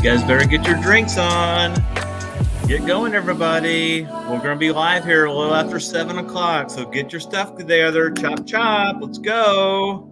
You guys better get your drinks on. Get going, everybody. We're going to be live here a little after 7 o'clock, so get your stuff together. Chop, chop. Let's go.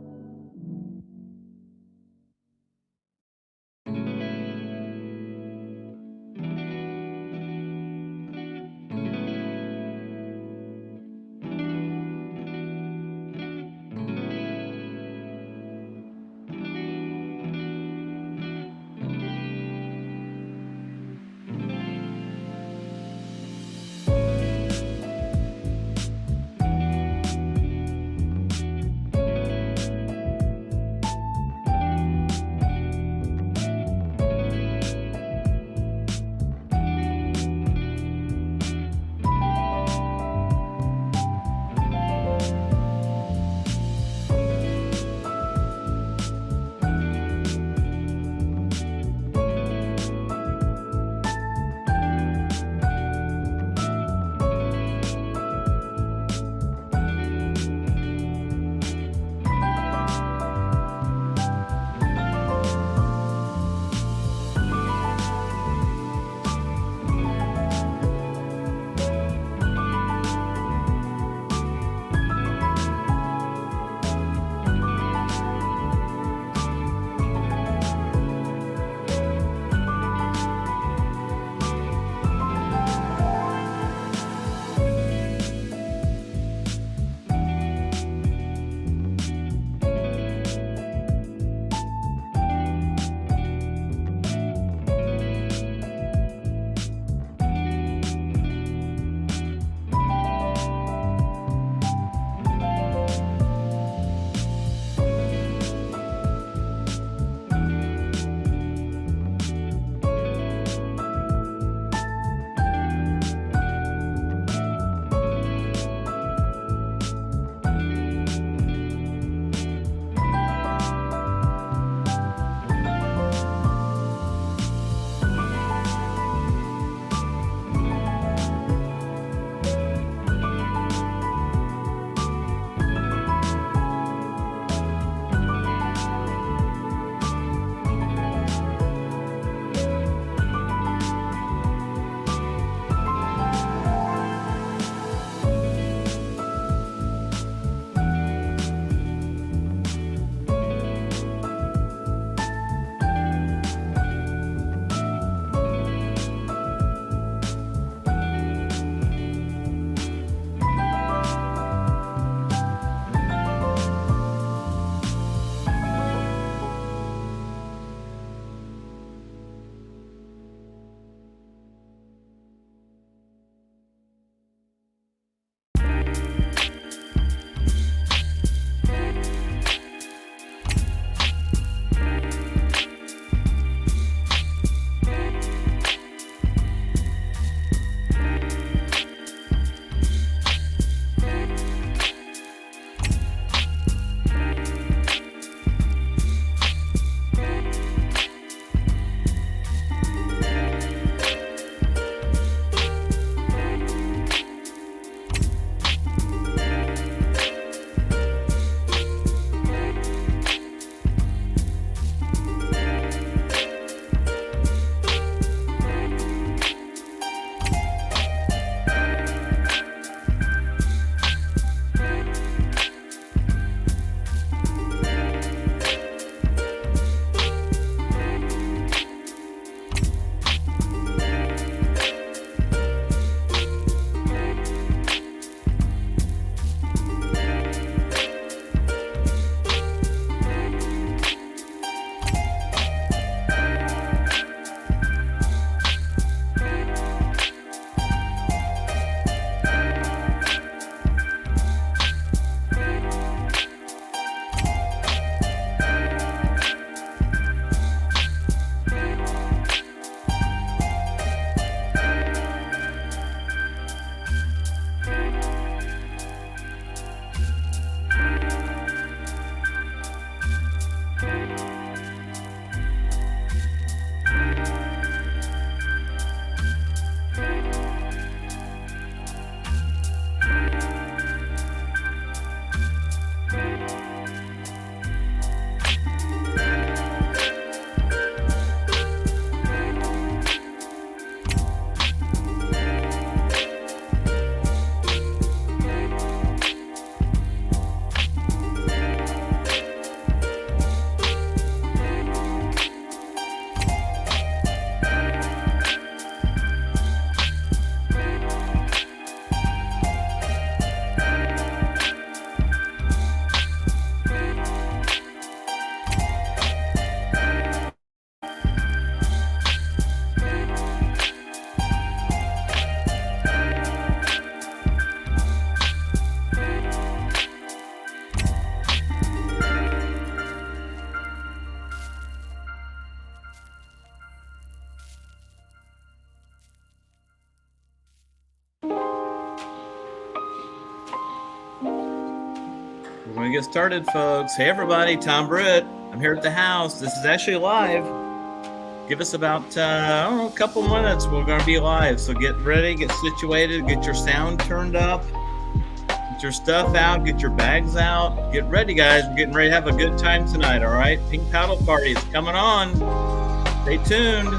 We're going to get started, folks. Hey, everybody. Tom Britt. I'm here at the house. This is actually live. Give us about, a couple minutes. We're going to be live. So get ready, get situated, get your sound turned up, get your stuff out, get your bags out. Get ready, guys. We're getting ready to have a good time tonight, all right? Pink Paddle Party is coming on. Stay tuned.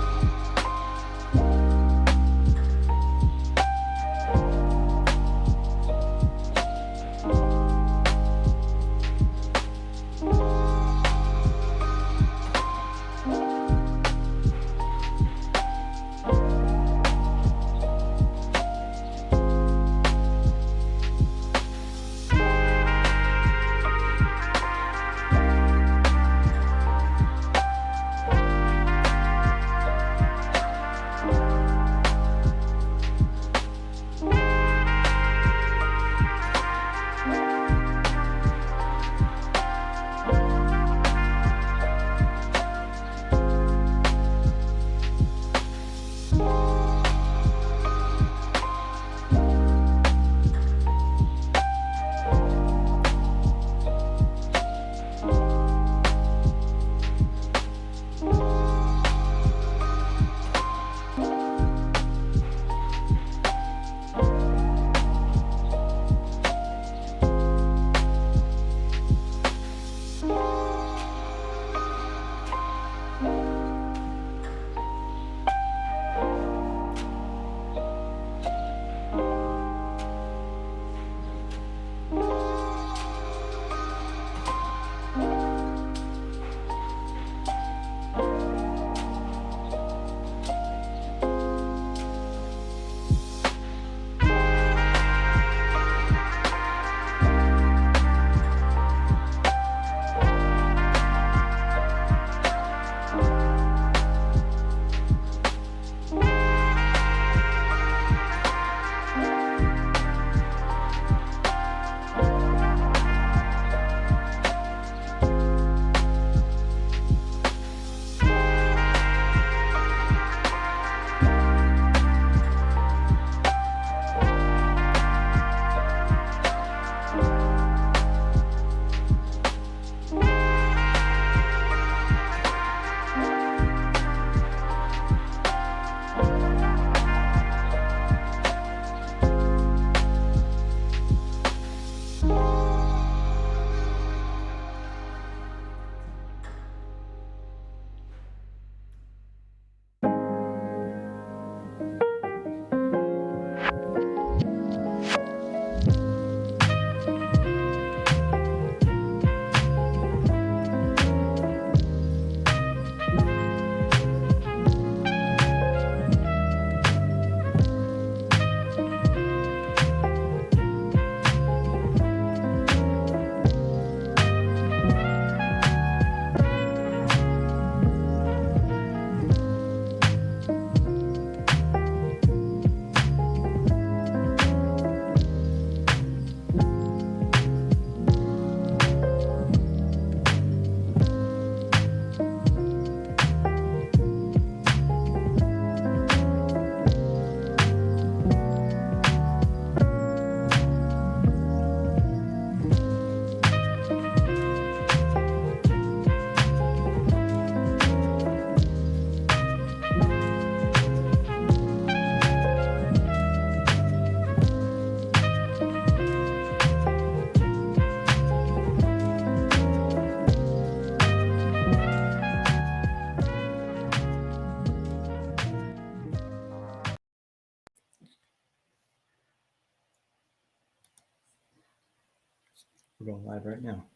We're going live right now.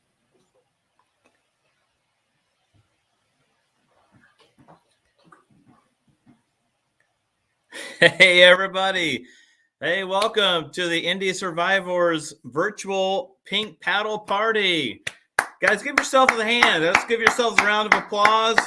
Hey, everybody. Hey, welcome to the Indy SurviveOars virtual Pink Paddle Party. Guys, give yourself a hand. Let's give yourselves a round of applause.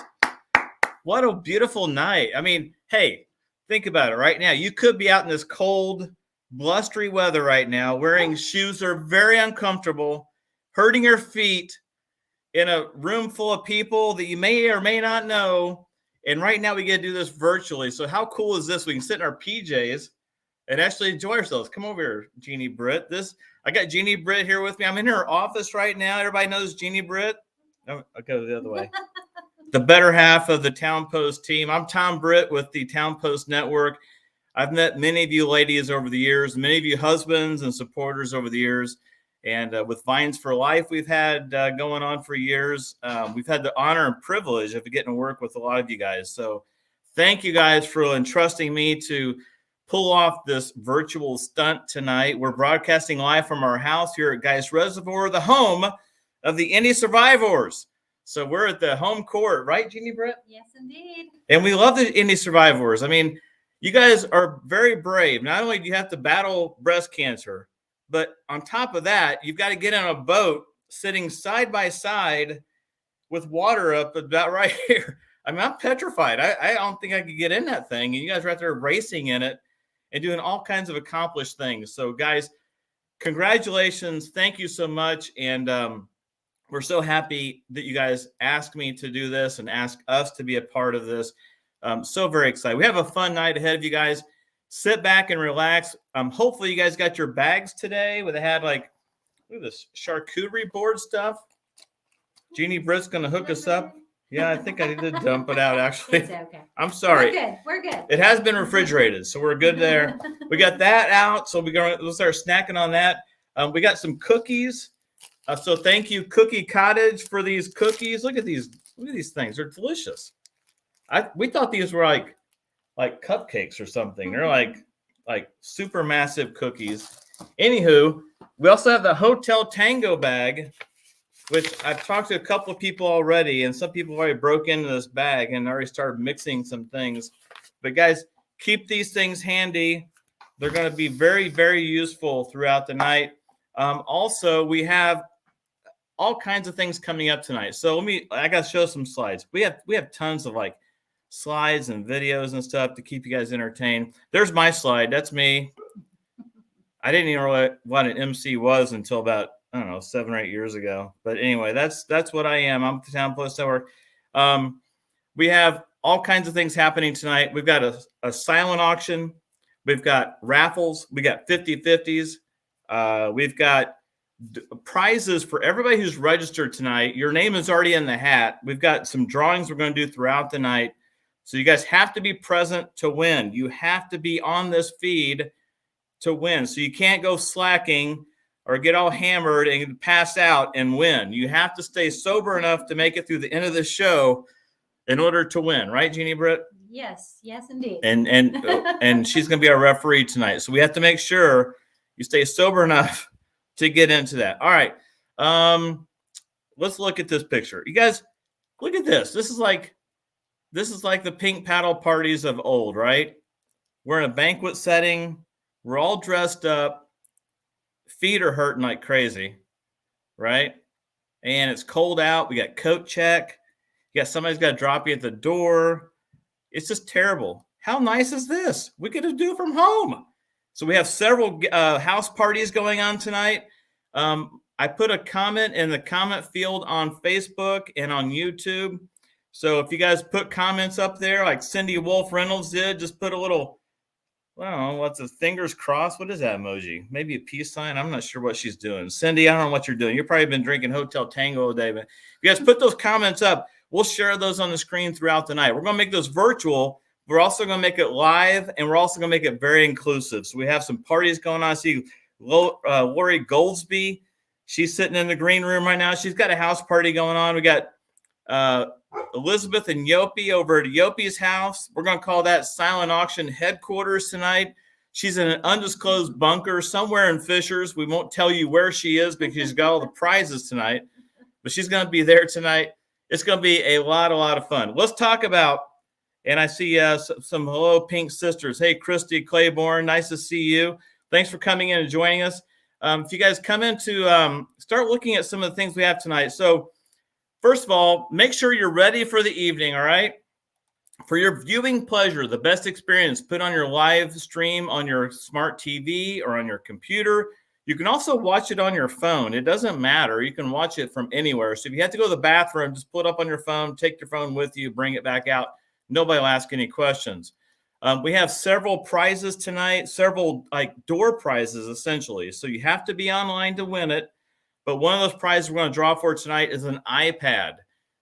What a beautiful night. I mean, hey, think about it right now. You could be out in this cold, blustery weather right now, wearing shoes that are very uncomfortable, hurting your feet in a room full of people that you may or may not know. And right now we get to do this virtually. So how cool is this? We can sit in our PJs and actually enjoy ourselves. Come over here, Jeannie Britt. I got Jeannie Britt here with me. I'm in her office right now. Everybody knows Jeannie Britt. No, I'll go the other way. The better half of the Town Post team. I'm Tom Britt with the Town Post Network. I've met many of you ladies over the years, many of you husbands and supporters over the years. And with Vines for Life, we've had going on for years. We've had the honor and privilege of getting to work with a lot of you guys. So thank you guys for entrusting me to pull off this virtual stunt tonight. We're broadcasting live from our house here at Geist Reservoir, the home of the Indy SurviveOars. So we're at the home court, right, Jeannie Britt? Yes, indeed. And we love the Indy SurviveOars. I mean, you guys are very brave. Not only do you have to battle breast cancer, but on top of that, you've got to get on a boat sitting side by side with water up about right here. I mean, I'm petrified. I don't think I could get in that thing. And you guys are out there racing in it and doing all kinds of accomplished things. So, guys, congratulations. Thank you so much. And we're so happy that you guys asked me to do this and ask us to be a part of this. So very excited. We have a fun night ahead of you guys. Sit back and relax. Hopefully you guys got your bags today where they had like, look at this charcuterie board stuff. Jeannie Britt's going to hook us up. Yeah, I think I need to dump it out actually. It's okay. I'm sorry. We're good. It has been refrigerated, so we're good there. We got that out, so we'll start snacking on that. We got some cookies. So thank you, Cookie Cottage, for these cookies. Look at these things. They're delicious. We thought these were like cupcakes or something. They're like super massive cookies. Anywho, we also have the Hotel Tango bag, which I've talked to a couple of people already, and some people already broke into this bag and already started mixing some things. But guys, keep these things handy. They're going to be very, very useful throughout the night. Also, we have all kinds of things coming up tonight. So I got to show some slides. We have tons of like slides and videos and stuff to keep you guys entertained. There's my slide. That's me. I didn't even know what an MC was until about, I don't know, 7 or 8 years ago. But anyway, that's what I am. I'm the Town Post Network. We have all kinds of things happening tonight. We've got a silent auction. We've got raffles. We got 50/50s. We've got prizes for everybody who's registered tonight. Your name is already in the hat. We've got some drawings we're going to do throughout the night. So you guys have to be present to win. You have to be on this feed to win. So you can't go slacking or get all hammered and pass out and win. You have to stay sober enough to make it through the end of the show in order to win. Right, Jeannie Britt? Yes, indeed. And she's going to be our referee tonight. So we have to make sure you stay sober enough to get into that. All right. Let's look at this picture. You guys, look at this. This is like the pink paddle parties of old, right? We're in a banquet setting. We're all dressed up. Feet are hurting like crazy, right? And it's cold out. We got coat check. You got somebody's got to drop you at the door. It's just terrible. How nice is this? We could do it from home. So we have several house parties going on tonight. I put a comment in the comment field on Facebook and on YouTube. So if you guys put comments up there like Cindy Wolf Reynolds did, just put a little, I don't know, what's a fingers crossed? What is that emoji? Maybe a peace sign? I'm not sure what she's doing. Cindy, I don't know what you're doing. You've probably been drinking Hotel Tango all day. But if you guys put those comments up, we'll share those on the screen throughout the night. We're going to make those virtual. We're also going to make it live, and we're also going to make it very inclusive. So we have some parties going on. I see Lori Goldsby. She's sitting in the green room right now. She's got a house party going on. We got Elizabeth and Yopi over at Yopi's house. We're going to call that Silent Auction headquarters tonight. She's in an undisclosed bunker somewhere in Fishers. We won't tell you where she is because she's got all the prizes tonight, but she's going to be there tonight. It's going to be a lot of fun. Let's talk about, and I see some hello pink sisters. Hey, Christy Claiborne, nice to see you. Thanks for coming in and joining us. If you guys come in to start looking at some of the things we have tonight. So first of all, make sure you're ready for the evening, all right? For your viewing pleasure, the best experience, put on your live stream on your smart TV or on your computer. You can also watch it on your phone. It doesn't matter. You can watch it from anywhere. So if you have to go to the bathroom, just put it up on your phone, take your phone with you, bring it back out. Nobody will ask any questions. We have several prizes tonight, several like door prizes essentially. So you have to be online to win it. But one of those prizes we're going to draw for tonight is an iPad.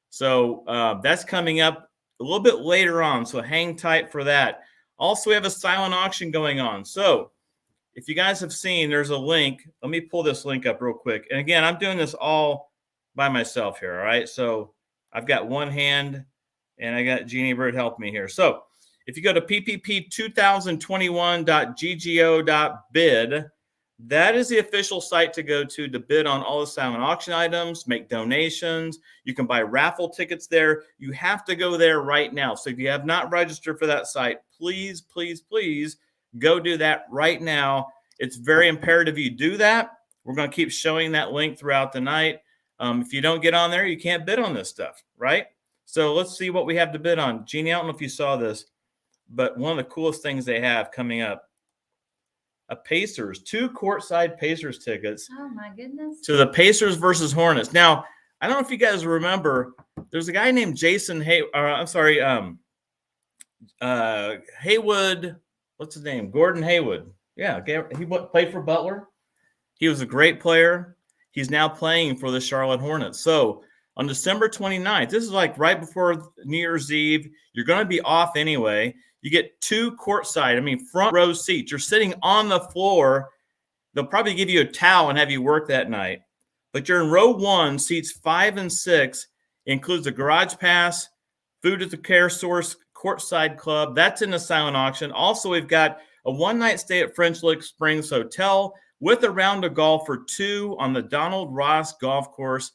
So that's coming up a little bit later on. So hang tight for that. Also, we have a silent auction going on. So if you guys have seen, there's a link. Let me pull this link up real quick. And again, I'm doing this all by myself here. All right. So I've got one hand and I got Jeannie Bird helping me here. So if you go to ppp2021.ggo.bid, that is the official site to go to bid on all the silent auction items, make donations. You can buy raffle tickets there. You have to go there right now. So if you have not registered for that site, please, please, please go do that right now. It's very imperative you do that. We're going to keep showing that link throughout the night. If you don't get on there, you can't bid on this stuff, right? So let's see what we have to bid on. Jeannie, I don't know if you saw this, but one of the coolest things they have coming up, a Pacers, 2 courtside Pacers tickets. Oh my goodness. To the Pacers versus Hornets. Now, I don't know if you guys remember, there's a guy named Haywood. What's his name? Gordon Haywood. Yeah, he played for Butler. He was a great player. He's now playing for the Charlotte Hornets. So on December 29th, this is like right before New Year's Eve. You're going to be off anyway. You get 2 courtside, front row seats. You're sitting on the floor. They'll probably give you a towel and have you work that night. But you're in row 1, seats 5 and 6. It includes a garage pass, food at the Care Source courtside club. That's in the silent auction. Also, we've got a one-night stay at French Lick Springs Hotel with a round of golf for 2 on the Donald Ross golf course.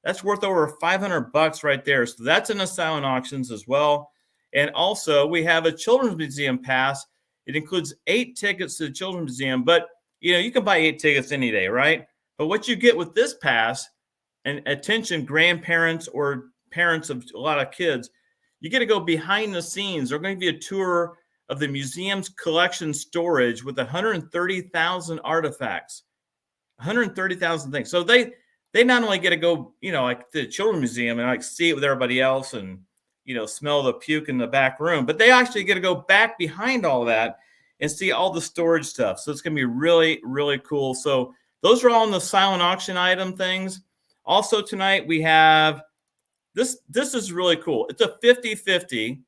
That's worth over $500 right there. So that's in the silent auctions as well. And also, we have a Children's Museum pass. It includes 8 tickets to the Children's Museum, but you can buy 8 tickets any day, right? But what you get with this pass, and attention, grandparents or parents of a lot of kids, you get to go behind the scenes. They're going to give you a tour of the museum's collection storage with 130,000 artifacts, 130,000 things. So they not only get to go, like to the Children's Museum and like see it with everybody else and smell the puke in the back room, but they actually get to go back behind all that and see all the storage stuff. So it's going to be really, really cool. So those are all in the silent auction item things. Also tonight we have this. This is really cool. It's a 50-50.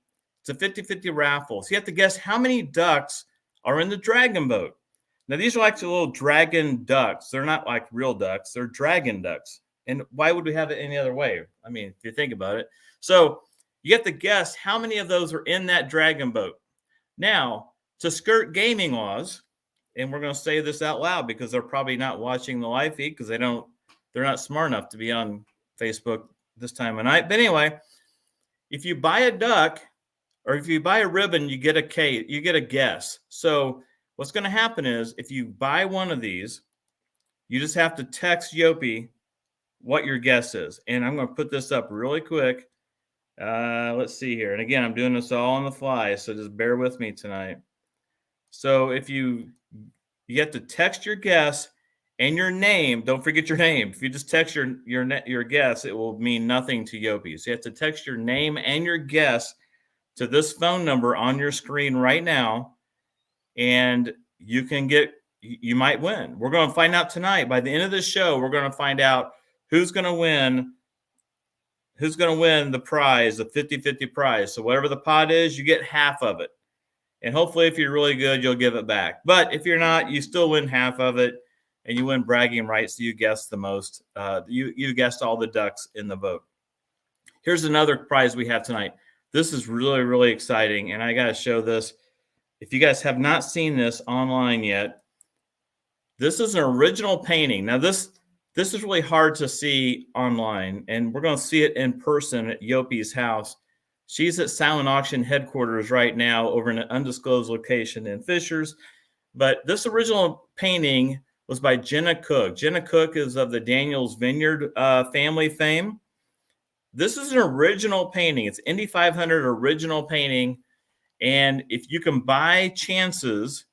It's a 50-50 raffle. So you have to guess how many ducks are in the Dragonboat. Now these are actually little dragon ducks. They're not like real ducks. They're dragon ducks. And why would we have it any other way? If you think about it. So you have to guess how many of those are in that Dragonboat. Now, to skirt gaming laws, and we're going to say this out loud because they're probably not watching the live feed because they're not smart enough to be on Facebook this time of night. But anyway, if you buy a duck or if you buy a ribbon, you get a guess. So what's going to happen is if you buy one of these, you just have to text Yopi what your guess is. And I'm going to put this up really quick. Let's see here. And again, I'm doing this all on the fly, so just bear with me tonight. So if you have to text your guess and your name. Don't forget your name. If you just text your guess, it will mean nothing to Yopi. So you have to text your name and your guess to this phone number on your screen right now, and you might win. We're going to find out tonight. By the end of the show, we're going to find out who's going to win the prize, the 50-50 prize. So whatever the pot is, you get half of it. And hopefully, if you're really good, you'll give it back. But if you're not, you still win half of it, and you win bragging rights. So you guessed the most. You guessed all the ducks in the boat. Here's another prize we have tonight. This is really, really exciting, and I got to show this. If you guys have not seen this online yet, this is an original painting. Now, this is really hard to see online, and we're going to see it in person at Yopi's house. She's at Silent Auction headquarters right now over in an undisclosed location in Fishers. But this original painting was by Jenna Cook. Jenna Cook is of the Daniels Vineyard family fame. This is an original painting. It's Indy 500 original painting. And if you can buy chances,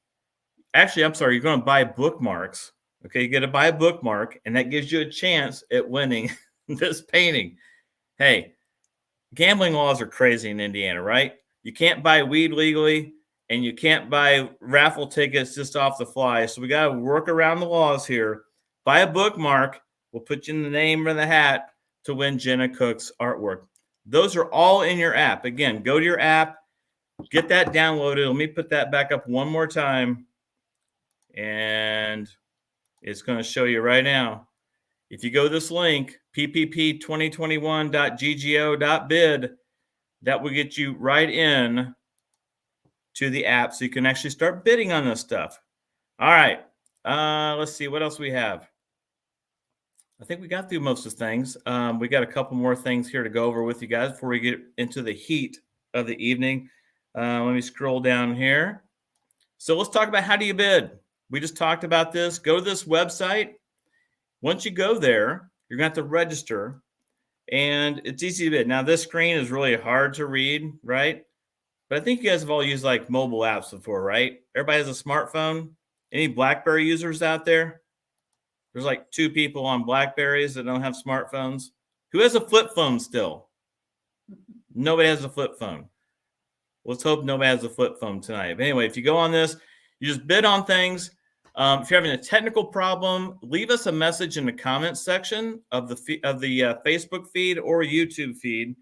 actually, I'm sorry, you're going to buy bookmarks. Okay, you got to buy a bookmark, and that gives you a chance at winning this painting. Hey, gambling laws are crazy in Indiana, right? You can't buy weed legally. and you can't buy raffle tickets just off the fly. So we got to work around the laws here. Buy a bookmark. We'll put you in the name or the hat to win Jenna Cook's artwork. Those are all in your app. Again, go to your app, get that downloaded. Let me put that back up one more time. And it's going to show you right now. If you go to this link, ppp2021.ggo.bid, that will get you right in to the app so you can actually start bidding on this stuff. All right. Let's see what else we have. I think we got through most of the things. We got a couple more things here to go over with you guys before we get into the heat of the evening. Let me scroll down here. So let's talk about how do you bid. We just talked about this. Go to this website. Once you go there, you're going to have to register, and it's easy to bid. Now, this screen is really hard to read, right? But I think you guys have all used like mobile apps before, right? Everybody has a smartphone. Any BlackBerry users out there? There's like 2 people on Blackberries that don't have smartphones. Who has a flip phone still? Nobody has a flip phone. Let's hope nobody has a flip phone tonight. But anyway, if you go on this, you just bid on things. If you're having a technical problem, leave us a message in the comments section of the Facebook feed or YouTube feed.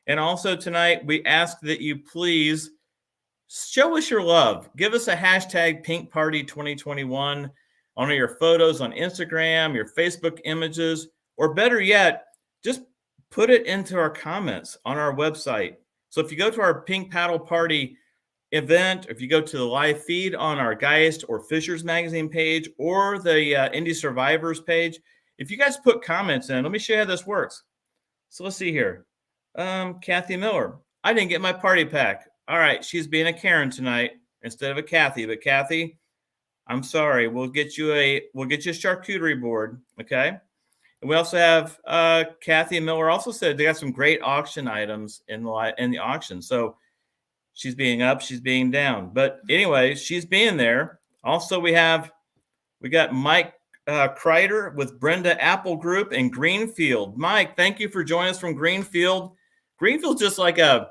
And also tonight, we ask that you please show us your love. Give us a hashtag PinkParty2021 on your photos on Instagram, your Facebook images, or better yet, just put it into our comments on our website. So if you go to our Pink Paddle Party event, if you go to the live feed on our Geist or Fishers Magazine page or the Indy SurviveOars page, if you guys put comments in, let me show you how this works. So let's see here. Kathy Miller, I didn't get my party pack. All right, she's being a Karen tonight instead of a Kathy, but Kathy, I'm sorry. We'll get you a charcuterie board, okay? And we also have Kathy Miller also said they got some great auction items in the auction. So she's being up, she's being down. But anyway, she's being there. Also, we got Mike Kreider with Brenda Apple Group in Greenfield. Mike, thank you for joining us from Greenfield. Greenfield's just like I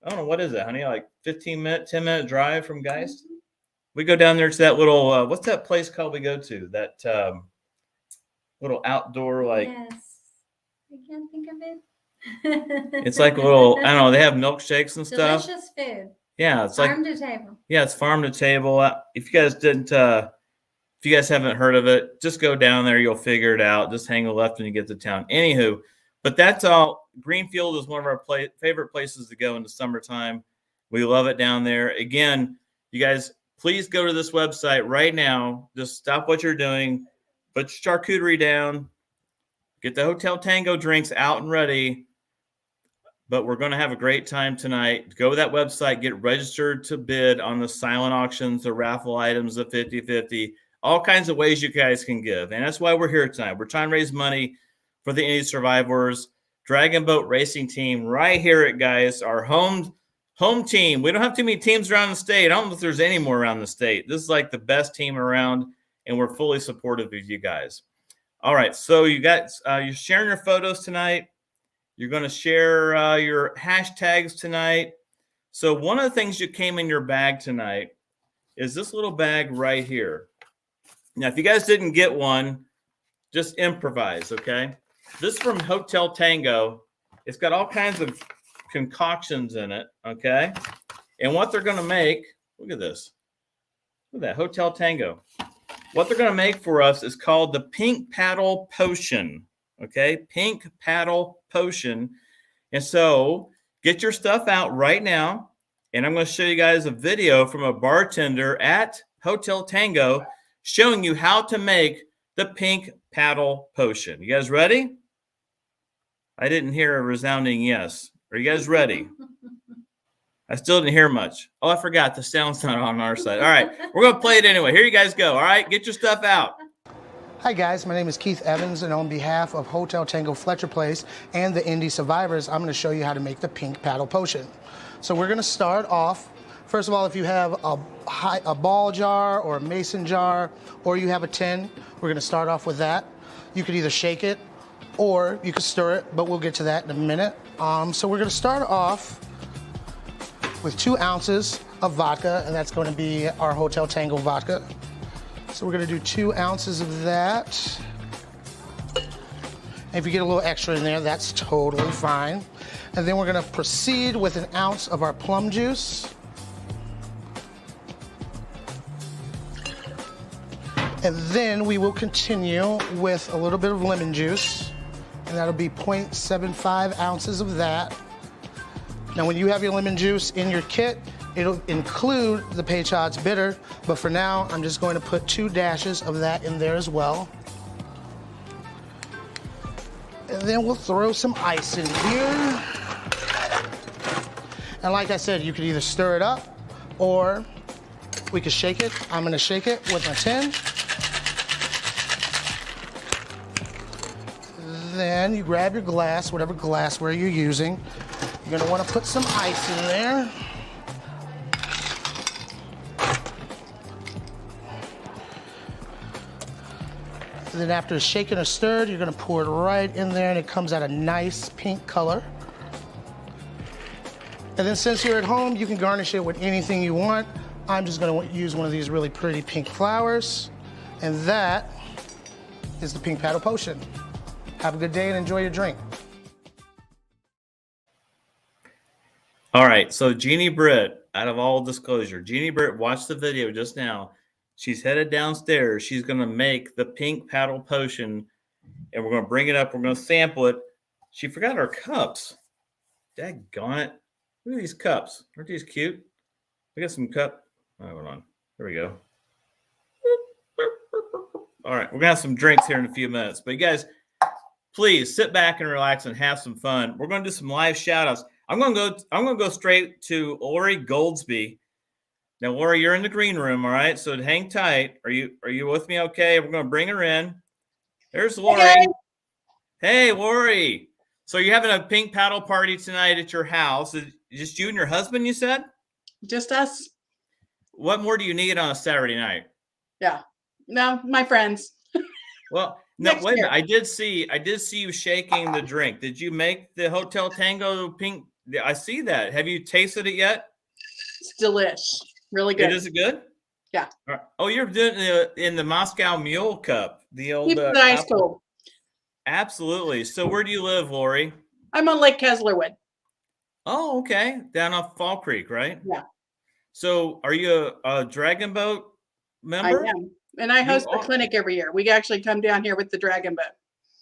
don't know, what is it, honey? Like 10-minute drive from Geist? We go down there to that little, what's that place called we go to? That little outdoor, like. Yes. I can't think of it. It's like a little, I don't know, they have milkshakes and stuff. Delicious food. Yeah, it's Farm to table. Yeah, it's farm to table. If you guys haven't heard of it, just go down there. You'll figure it out. Just hang a left when you get to town. Anywho, but that's all. Greenfield is one of our favorite places to go in the summertime. We love it down there. Again, you guys, please go to this website right now. Just stop what you're doing. Put your charcuterie down. Get the Hotel Tango drinks out and ready. But we're going to have a great time tonight. Go to that website. Get registered to bid on the silent auctions, the raffle items, the 50-50. All kinds of ways you guys can give. And that's why we're here tonight. We're trying to raise money for the Indy SurviveOars Dragonboat racing team right here at Geist, our home team. We don't have too many teams around the state. I don't know if there's any more around the state. This is like the best team around, and we're fully supportive of you guys. All right, so you guys, you're sharing your photos tonight. You're going to share your hashtags tonight. So one of the things you came in your bag tonight is this little bag right here. Now, if you guys didn't get one, just improvise, okay? This is from Hotel Tango. It's got all kinds of concoctions in it, okay? And what they're going to make, look at this. Look at that, Hotel Tango. What they're going to make for us is called the Pink Paddle Potion, okay? Pink Paddle Potion. And so get your stuff out right now, and I'm going to show you guys a video from a bartender at Hotel Tango showing you how to make the Pink Paddle Potion. You guys ready? I didn't hear a resounding yes. Are you guys ready? I still didn't hear much. Oh, I forgot. The sound's not on our side. All right. We're going to play it anyway. Here you guys go. All right. Get your stuff out. Hi, guys. My name is Keith Evans, and on behalf of Hotel Tango Fletcher Place and the Indy SurviveOars, I'm going to show you how to make the Pink Paddle Potion. So we're going to start off. First of all, if you have a ball jar or a mason jar, or you have a tin, we're going to start off with that. You could either shake it or you could stir it, but we'll get to that in a minute. So we're going to start off with 2 ounces of vodka, and that's going to be our Hotel Tango vodka. So we're going to do 2 ounces of that. And if you get a little extra in there, that's totally fine. And then we're going to proceed with 1 ounce of our plum juice. And then we will continue with a little bit of lemon juice, and that'll be 0.75 ounces of that. Now, when you have your lemon juice in your kit, it'll include the Peychaud's bitter, but for now, I'm just going to put 2 dashes of that in there as well. And then we'll throw some ice in here. And like I said, you could either stir it up or we could shake it. I'm gonna shake it with my tin. Then you grab your glass, whatever glassware you're using. You're gonna wanna put some ice in there. And then after it's shaken or stirred, you're gonna pour it right in there and it comes out a nice pink color. And then since you're at home, you can garnish it with anything you want. I'm just gonna use one of these really pretty pink flowers. And that is the pink paddle potion. Have a good day and enjoy your drink. All right, so Jeannie Britt, out of all disclosure, Jeannie Britt watched the video just now. She's headed downstairs. She's going to make the pink paddle potion, and we're going to bring it up. We're going to sample it. She forgot our cups. Daggone it. Look at these cups. Aren't these cute? We got some cup. Oh, hold on. There we go. All right, we're going to have some drinks here in a few minutes. But you guys, please sit back and relax and have some fun. We're going to do some live shout-outs. I'm going to go straight to Lori Goldsby. Now, Lori, you're in the green room, all right? So hang tight. Are you with me? Okay, we're going to bring her in. There's Lori. Hey, Lori. So you're having a pink paddle party tonight at your house. Is it just you and your husband, you said? Just us. What more do you need on a Saturday night? Yeah. No, my friends. Well, no, Next wait a year. minute. I did see you shaking the drink. Did you make the Hotel Tango pink? I see that. Have you tasted it yet? It's delish. Really good. Is it good? Yeah. All right. Oh, you're doing it in the Moscow Mule cup. The old Keep it ice apple. cold. Absolutely. So where do you live, Lori? I'm on Lake Keslerwood. Oh, okay. Down off Fall Creek, right? Yeah. So are you a Dragonboat member? I am. And I host a clinic every year. We actually come down here with the Dragonboat.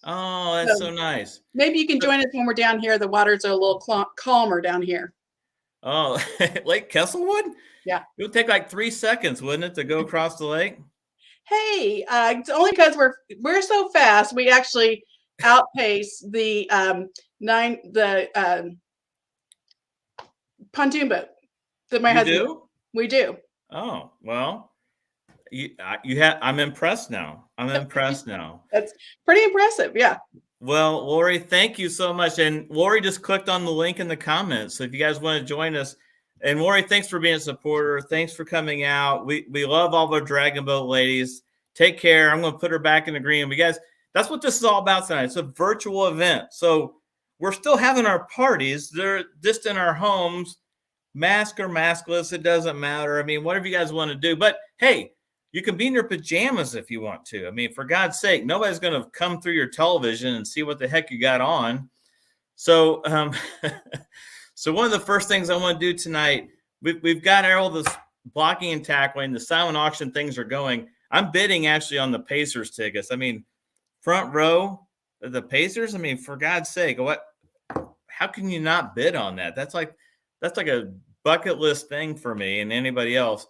Oh, that's so nice. Maybe you can join us when we're down here. The waters are a little calmer down here. Oh, Lake Kesselwood? Yeah. It would take like 3 seconds, wouldn't it, to go across the lake? Hey, it's only because we're so fast. We actually outpace the pontoon boat that my husband. Do? We do. Oh, well, I'm impressed now. I'm impressed now. That's pretty impressive. Yeah. Well, Lori, thank you so much. And Lori just clicked on the link in the comments. So if you guys want to join us, and Lori, thanks for being a supporter. Thanks for coming out. We love all the Dragonboat ladies. Take care. I'm going to put her back in the green. But guys, that's what this is all about tonight. It's a virtual event. So we're still having our parties. They're just in our homes, mask or maskless. It doesn't matter. I mean, whatever you guys want to do. But hey, you can be in your pajamas if you want to. I mean, for God's sake, nobody's going to come through your television and see what the heck you got on. So, so one of the first things I want to do tonight, we've got all this blocking and tackling. The silent auction things are going. I'm bidding actually on the Pacers tickets. I mean, front row, the Pacers. I mean, for God's sake, how can you not bid on that? That's like a bucket list thing for me and anybody else.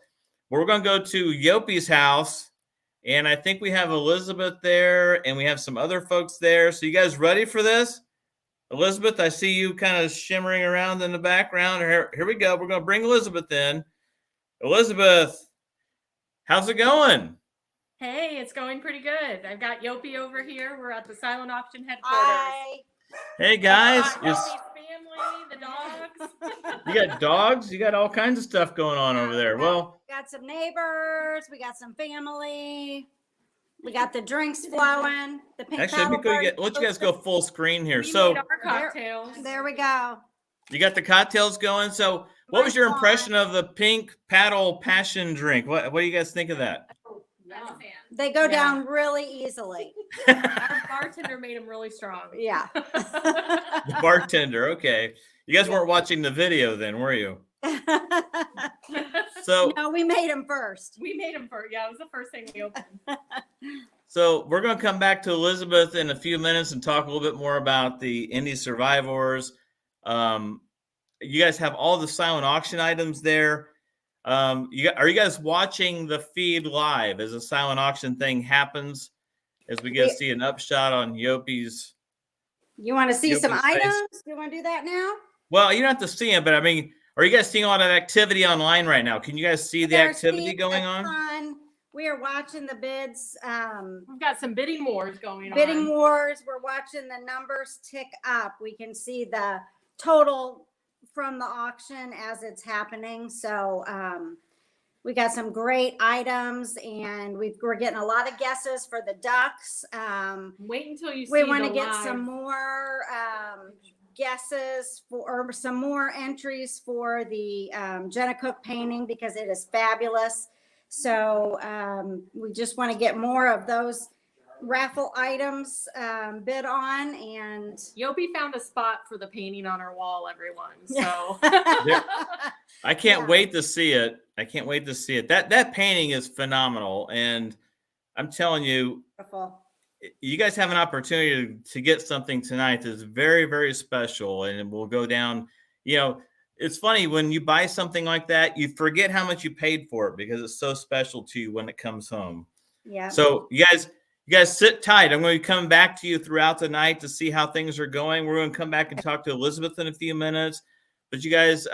We're going to go to Yopi's house, and I think we have Elizabeth there, and we have some other folks there. So you guys ready for this? Elizabeth, I see you kind of shimmering around in the background. Here we go. We're going to bring Elizabeth in. Elizabeth, how's it going? Hey, it's going pretty good. I've got Yopi over here. We're at the silent auction headquarters. Hi. Hey, guys. Yopi's family, the dogs. You got dogs? You got all kinds of stuff going on over there. Well, Got some neighbors. We got some family. We got the drinks flowing. The pink actually, let you guys go full screen here. We So made our cocktails. There we go. you got the cocktails going. So What was your My impression of the pink paddle passion drink? What do you guys think of that? I'm a fan. They go Yeah. down really easily. Our bartender made them really strong. Yeah. The bartender. Okay. You guys weren't watching the video then, were you? So, No, we made them first. We made them first. Yeah, it was the first thing we opened. so we're going to come back to Elizabeth in a few minutes and talk a little bit more about the Indy SurviveOars. You guys have all the silent auction items there. Are you guys watching the feed live as the silent auction thing happens? As we get to see an upshot on Yopi's. You want to see some Yopi's face. items? You want to do that now? Well, you don't have to see them, but I mean, are you guys seeing a lot of activity online right now? Can you guys see the They're activity seeing going a on? ton. We are watching the bids. We've got some bidding wars going on. Bidding wars. We're watching the numbers tick up. We can see the total from the auction as it's happening. So we got some great items, and we're getting a lot of guesses for the ducks. Wait until you see We want to the get live. some more guesses or some more entries for the Jenna Cook painting because it is fabulous. So we just want to get more of those raffle items bid on, and Yopi found a spot for the painting on our wall, everyone. So I can't Yeah. wait to see it. I can't wait to see it. That painting is phenomenal, and I'm telling you, beautiful. you guys have an opportunity to get something tonight that's very, very special, and it will go down. You know, it's funny when you buy something like that, you forget how much you paid for it because it's so special to you when it comes home. Yeah. So you guys sit tight. I'm going to be coming back to you throughout the night to see how things are going. We're going to come back and talk to Elizabeth in a few minutes. But you guys,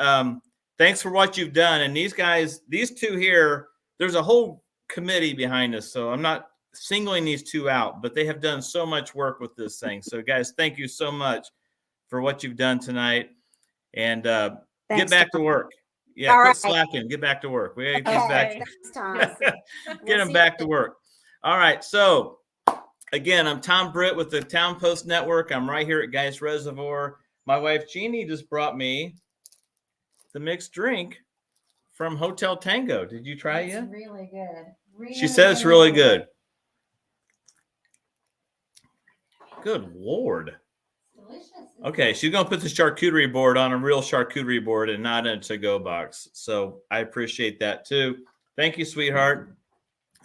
thanks for what you've done. And these guys, these two here, there's a whole committee behind us. So I'm not singling these two out, but they have done so much work with this thing. So guys, thank you so much for what you've done tonight. And get Thanks, back Tom. to work. Yeah, All quit right. slacking. Get back to work. We gotta get Okay. back. Thanks, Tom. Get We'll them see back you to work. All right. So again, I'm Tom Britt with the Town Post Network. I'm right here at Geist Reservoir. My wife Jeannie just brought me the mixed drink from Hotel Tango. Did you try it yet? Really good. She said it's really good. Good Lord. Delicious. Okay, she's going to put the charcuterie board on a real charcuterie board and not in a to-go box. So I appreciate that too. Thank you, sweetheart.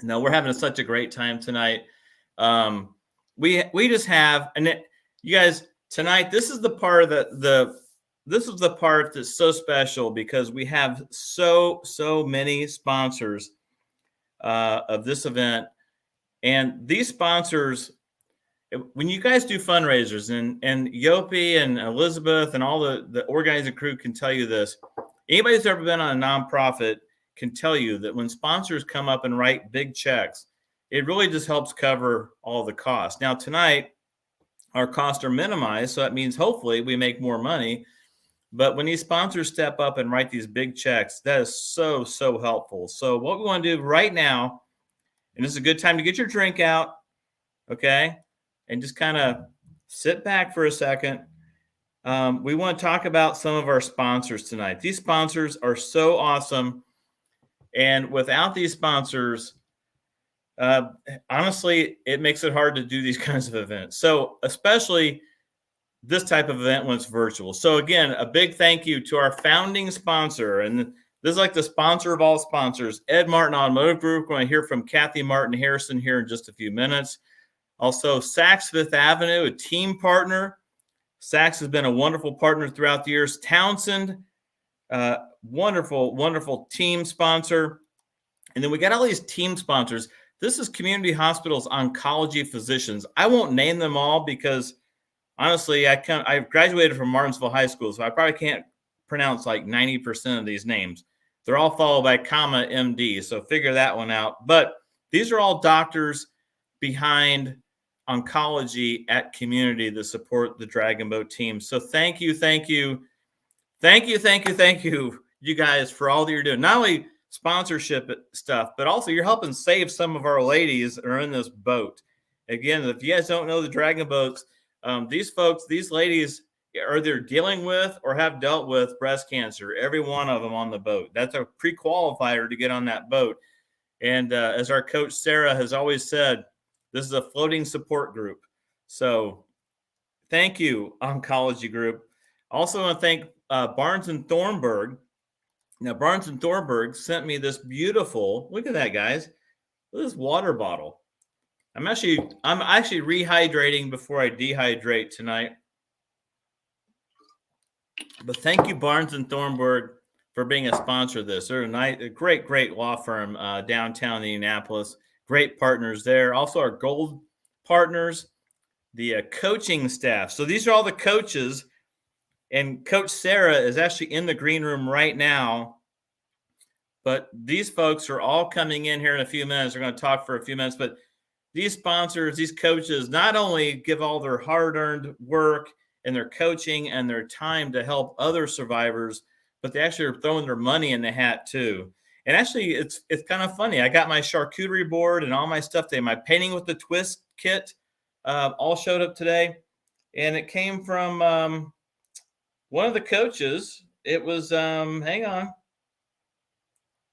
No, we're having such a great time tonight. We just have, and you guys tonight, this is the part of this is the part that's so special because we have so many sponsors of this event, and these sponsors. When you guys do fundraisers, and Yopi and Elizabeth and all the organizing crew can tell you this, anybody who's ever been on a nonprofit can tell you that when sponsors come up and write big checks, it really just helps cover all the costs. Now tonight, our costs are minimized, so that means hopefully we make more money. But when these sponsors step up and write these big checks, that is so helpful. So what we want to do right now, and this is a good time to get your drink out, okay? And just kind of sit back for a second. We want to talk about some of our sponsors tonight. These sponsors are so awesome. And without these sponsors, honestly, it makes it hard to do these kinds of events. So especially this type of event when it's virtual. So again, a big thank you to our founding sponsor. And this is like the sponsor of all sponsors, Ed Martin Automotive Group. We're going to hear from Kathy Martin Harrison here in just a few minutes. Also, Saks Fifth Avenue, a team partner. Saks has been a wonderful partner throughout the years. Townsend, wonderful team sponsor. And then we got all these team sponsors. This is Community Hospitals Oncology Physicians. I won't name them all because, honestly, I graduated from Martinsville High School, so I probably can't pronounce like 90% of these names. They're all followed by comma MD, so figure that one out. But these are all doctors behind oncology at Community that support the Dragonboat team. So thank you, you guys, for all that you're doing. Not only sponsorship stuff, but also you're helping save some of our ladies that are in this boat. Again, if you guys don't know the Dragonboats, these ladies, are either dealing with or have dealt with breast cancer. Every one of them on the boat. That's a pre-qualifier to get on that boat. And as our coach Sarah has always said, this is a floating support group. So thank you, Oncology Group. Also want to thank Barnes and Thornburg. Now, Barnes and Thornburg sent me this beautiful, look at that, guys. Look at this water bottle. I'm actually rehydrating before I dehydrate tonight. But thank you, Barnes and Thornburg, for being a sponsor of this. They're a great law firm downtown Indianapolis. Great partners there. Also, our gold partners, the coaching staff. So these are all the coaches, and Coach Sarah is actually in the green room right now. But these folks are all coming in here in a few minutes. We're going to talk for a few minutes, but these sponsors, these coaches, not only give all their hard-earned work and their coaching and their time to help other survivors, but they actually are throwing their money in the hat too. And actually, it's kind of funny. I got my charcuterie board and all my stuff today. My painting with the twist kit all showed up today, and it came from one of the coaches. It was hang on.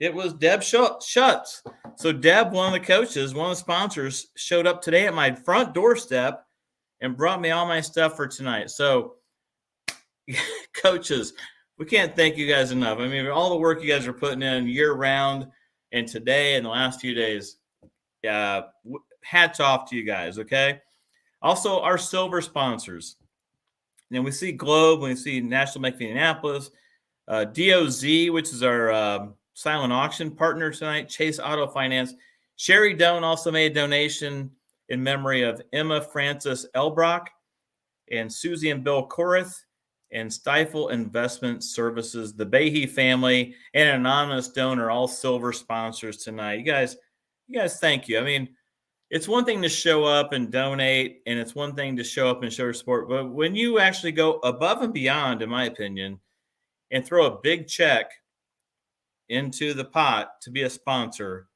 It was Deb Schutz. So Deb, one of the coaches, one of the sponsors, showed up today at my front doorstep and brought me all my stuff for tonight. So coaches, we can't thank you guys enough. I mean, all the work you guys are putting in year round and today and the last few days, hats off to you guys, okay? Also, our silver sponsors. And we see Globe, we see National Bank of Indianapolis, DOZ, which is our silent auction partner tonight, Chase Auto Finance. Sherry Doan also made a donation in memory of Emma Francis Elbrock and Susie and Bill Korith and Stifle Investment Services, the Behe family, and an anonymous donor, all silver sponsors tonight. You guys, thank you. I mean, it's one thing to show up and donate, and it's one thing to show up and show your support, but when you actually go above and beyond, in my opinion, and throw a big check into the pot to be a sponsor,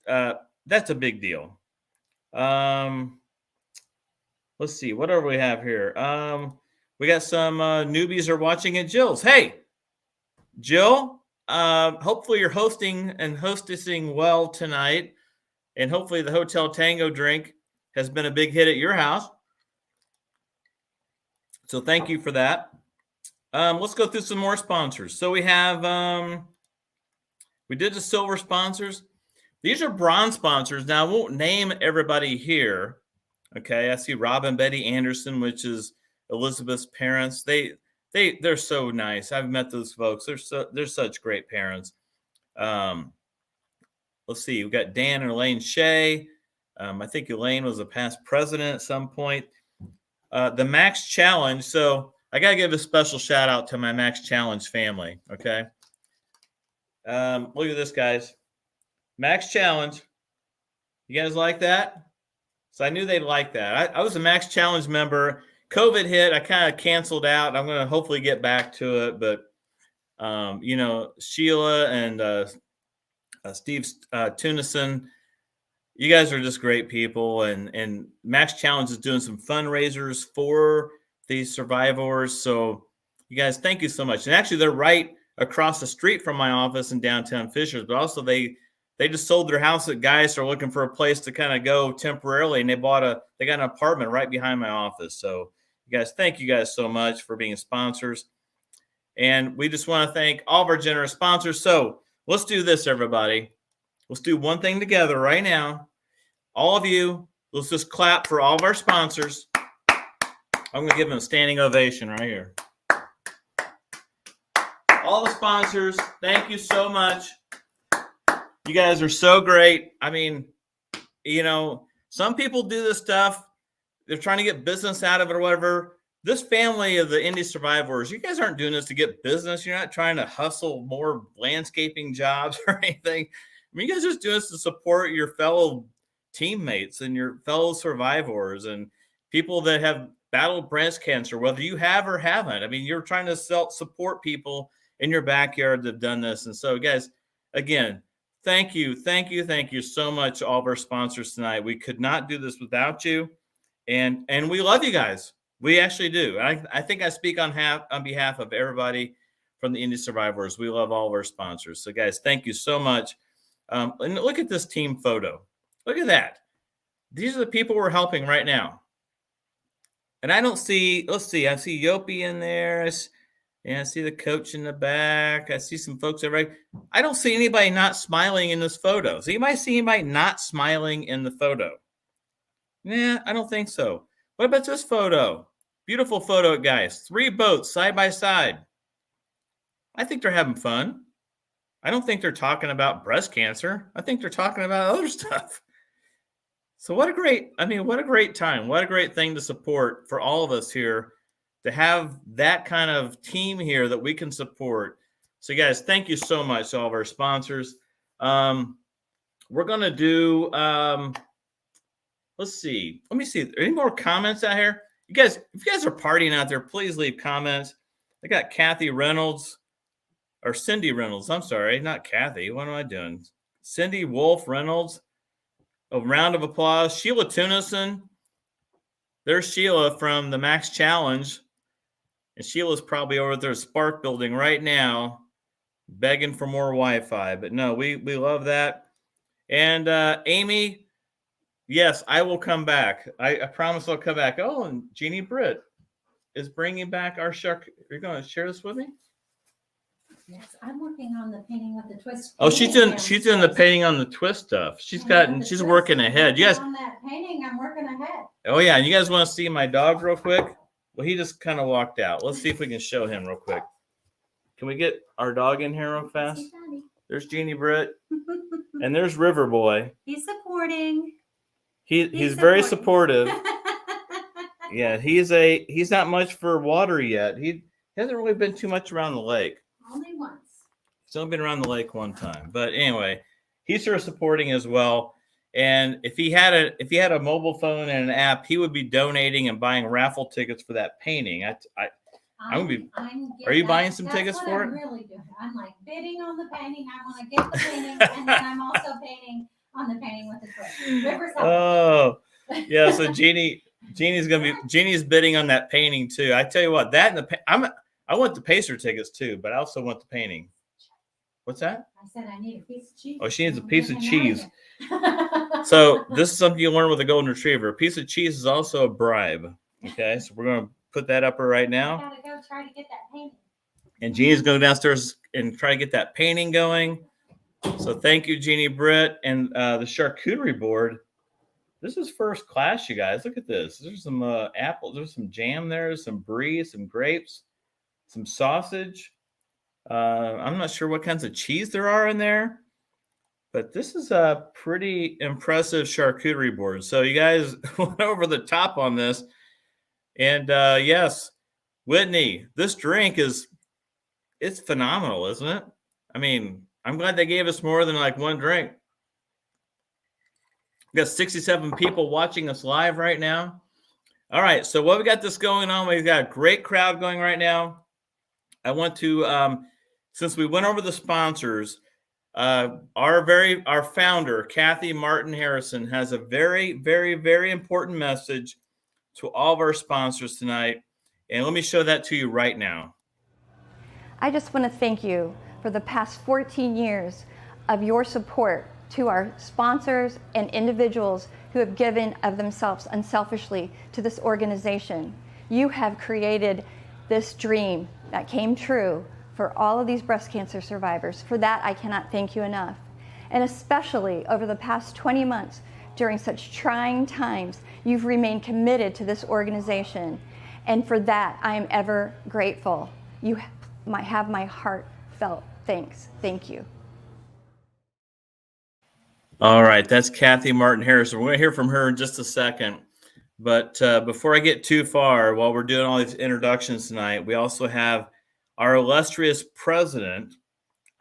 that's a big deal. Let's see, what do we have here? We got some newbies are watching at Jill's. Hey, Jill, hopefully you're hosting and hostessing well tonight, and hopefully the Hotel Tango drink has been a big hit at your house. So thank you for that. Let's go through some more sponsors. So we have, we did the silver sponsors. These are bronze sponsors. Now, I won't name everybody here. Okay, I see Rob and Betty Anderson, which is Elizabeth's parents. They're so nice. I've met those folks. They're such great parents. Let's see. We've got Dan and Elaine Shea. I think Elaine was a past president at some point. The Max Challenge. So I got to give a special shout out to my Max Challenge family. Okay. Look at this, guys. Max Challenge. You guys like that? So I knew they'd like that. I was a Max Challenge member. COVID hit. I kind of canceled out. I'm going to hopefully get back to it. But, Sheila and Steve Tunison, you guys are just great people. And Max Challenge is doing some fundraisers for these survivors. So you guys, thank you so much. And actually, they're right across the street from my office in downtown Fishers. But also, they just sold their house at Geist. Are looking for a place to kind of go temporarily, and they got an apartment right behind my office. So you guys, thank you guys so much for being sponsors. And we just want to thank all of our generous sponsors. So let's do this, everybody. Let's do one thing together right now. All of you, let's just clap for all of our sponsors. I'm going to give them a standing ovation right here. All the sponsors, thank you so much. You guys are so great. I mean, some people do this stuff. They're trying to get business out of it or whatever. This family of the Indy SurviveOars, you guys aren't doing this to get business. You're not trying to hustle more landscaping jobs or anything. I mean, you guys are just doing this to support your fellow teammates and your fellow survivors and people that have battled breast cancer, whether you have or haven't. I mean, you're trying to support people in your backyard that have done this. And so, guys, again, thank you so much to all of our sponsors tonight. We could not do this without you. And we love you guys. We actually do. I think I speak on behalf of everybody from the Indy SurviveOars. We love all of our sponsors. So, guys, thank you so much. And look at this team photo. Look at that. These are the people we're helping right now. And I don't see, let's see, I see Yopi in there. I see the coach in the back. I see some folks there, right? I don't see anybody not smiling in this photo. So you might see anybody not smiling in the photo. Nah, I don't think so. What about this photo? Beautiful photo, guys. 3 boats side by side. I think they're having fun. I don't think they're talking about breast cancer. I think they're talking about other stuff. So what a great time. What a great thing to support for all of us here, to have that kind of team here that we can support. So guys, thank you so much to all of our sponsors. We're going to do, let's see. Let me see. Any more comments out here? You guys, if you guys are partying out there, please leave comments. I got Kathy Reynolds, or Cindy Reynolds. I'm sorry, not Kathy. What am I doing? Cindy Wolf Reynolds. A round of applause. Sheila Tunison. There's Sheila from the Max Challenge. And Sheila's probably over at their Spark building right now, begging for more Wi-Fi. But no, we love that. And Amy, yes, I will come back. I promise I'll come back. Oh, and Jeannie Britt is bringing back our shark. Are you going to share this with me? Yes, I'm working on the painting of the twist. Oh, she's doing the painting on the twist stuff. She's working ahead. You guys, on that painting, I'm working ahead. oh yeah, and you guys want to see my dog real quick? Well, he just kind of walked out. Let's see if we can show him real quick. Can we get our dog in here real fast? There's Jeannie Britt, and there's River Boy. He's supporting. He's very supportive. Yeah, he's not much for water yet. He hasn't really been too much around the lake. Only once. He's only been around the lake one time. But anyway, he's sort of supporting as well. And if he had a mobile phone and an app, he would be donating and buying raffle tickets for that painting. Are you buying some tickets for it? I'm really doing. I'm like bidding on the painting. I want to get the painting, and then I'm also painting on the painting with the twist. River's Oh, yeah. So Jeannie's bidding on that painting too. I tell you what, that and I want the Pacer tickets too, but I also want the painting. What's that? I said I need a piece of cheese. Oh, she needs a piece of cheese. So this is something you learn with a golden retriever. A piece of cheese is also a bribe. Okay, so we're going to put that up right now. I gotta go try to get that painting. And Jeannie's going downstairs and try to get that painting going. So thank you, Jeannie Britt, and the charcuterie board. This is first class, you guys. Look at this. There's some apples. There's some jam there. There's some brie, some grapes, some sausage. I'm not sure what kinds of cheese there are in there, but this is a pretty impressive charcuterie board. So you guys went over the top on this. And yes, Whitney, this drink it's phenomenal, isn't it? I mean, I'm glad they gave us more than like one drink. We got 67 people watching us live right now. All right, so what we got this going on? We've got a great crowd going right now. I want to, since we went over the sponsors, our founder, Kathy Martin Harrison, has a very, very, very important message to all of our sponsors tonight. And let me show that to you right now. I just want to thank you for the past 14 years of your support to our sponsors and individuals who have given of themselves unselfishly to this organization. You have created this dream that came true for all of these breast cancer survivors. For that, I cannot thank you enough. And especially over the past 20 months, during such trying times, you've remained committed to this organization. And for that, I am ever grateful. You have my heartfelt thanks. Thank you. All right, that's Kathy Martin Harrison. We're going to hear from her in just a second. But before I get too far, while we're doing all these introductions tonight, we also have our illustrious president,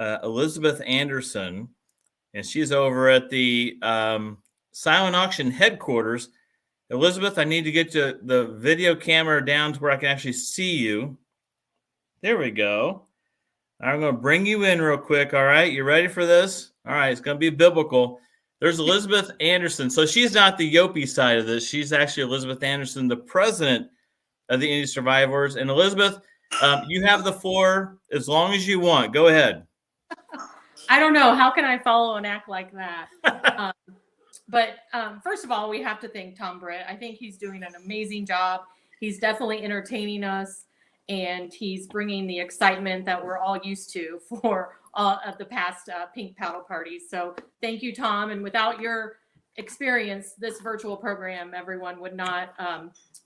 Elizabeth Anderson, and she's over at the Silent Auction headquarters. Elizabeth, I need to get the video camera down to where I can actually see you. There we go. I'm going to bring you in real quick. All right, you ready for this? All right, it's going to be biblical. There's Elizabeth Anderson. So she's not the Yopi side of this. She's actually Elizabeth Anderson, the president of the Indy SurviveOars. And Elizabeth, you have the floor as long as you want. Go ahead. I don't know. How can I follow an act like that? But first of all, we have to thank Tom Britt. I think he's doing an amazing job. He's definitely entertaining us, and he's bringing the excitement that we're all used to for all of the past pink paddle parties. So thank you, Tom. And without your experience, this virtual program, everyone would not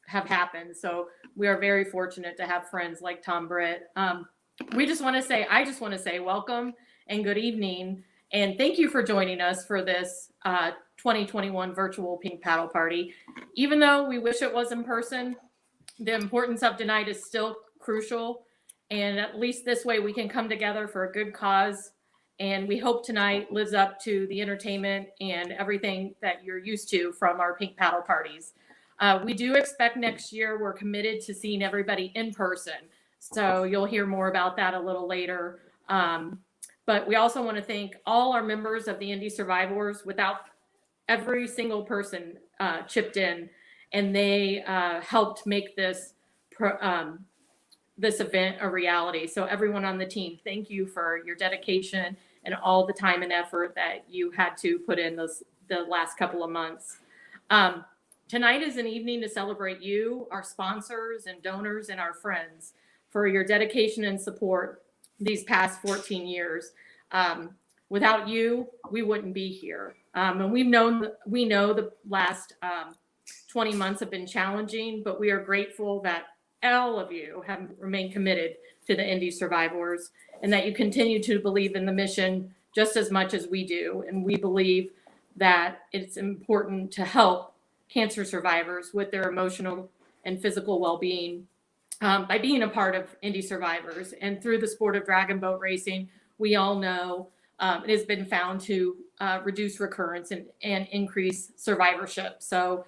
have happened. So we are very fortunate to have friends like Tom Britt. I just want to say welcome and good evening. And thank you for joining us for this 2021 virtual pink paddle party. Even though we wish it was in person, the importance of tonight is still crucial. And at least this way we can come together for a good cause. And we hope tonight lives up to the entertainment and everything that you're used to from our pink paddle parties. We do expect next year, we're committed to seeing everybody in person. So you'll hear more about that a little later. But we also want to thank all our members of the Indy SurviveOars. Without every single person chipped in, and they helped make this this event a reality. So everyone on the team, thank you for your dedication and all the time and effort that you had to put in the last couple of months. Tonight is an evening to celebrate you, our sponsors and donors, and our friends for your dedication and support these past 14 years. Without you, we wouldn't be here. And we know the last 20 months have been challenging, but we are grateful that all of you have remained committed to the Indy SurviveOars and that you continue to believe in the mission just as much as we do. And we believe that it's important to help cancer survivors with their emotional and physical well-being by being a part of Indy SurviveOars. And through the sport of Dragonboat racing, we all know it has been found to reduce recurrence and increase survivorship. So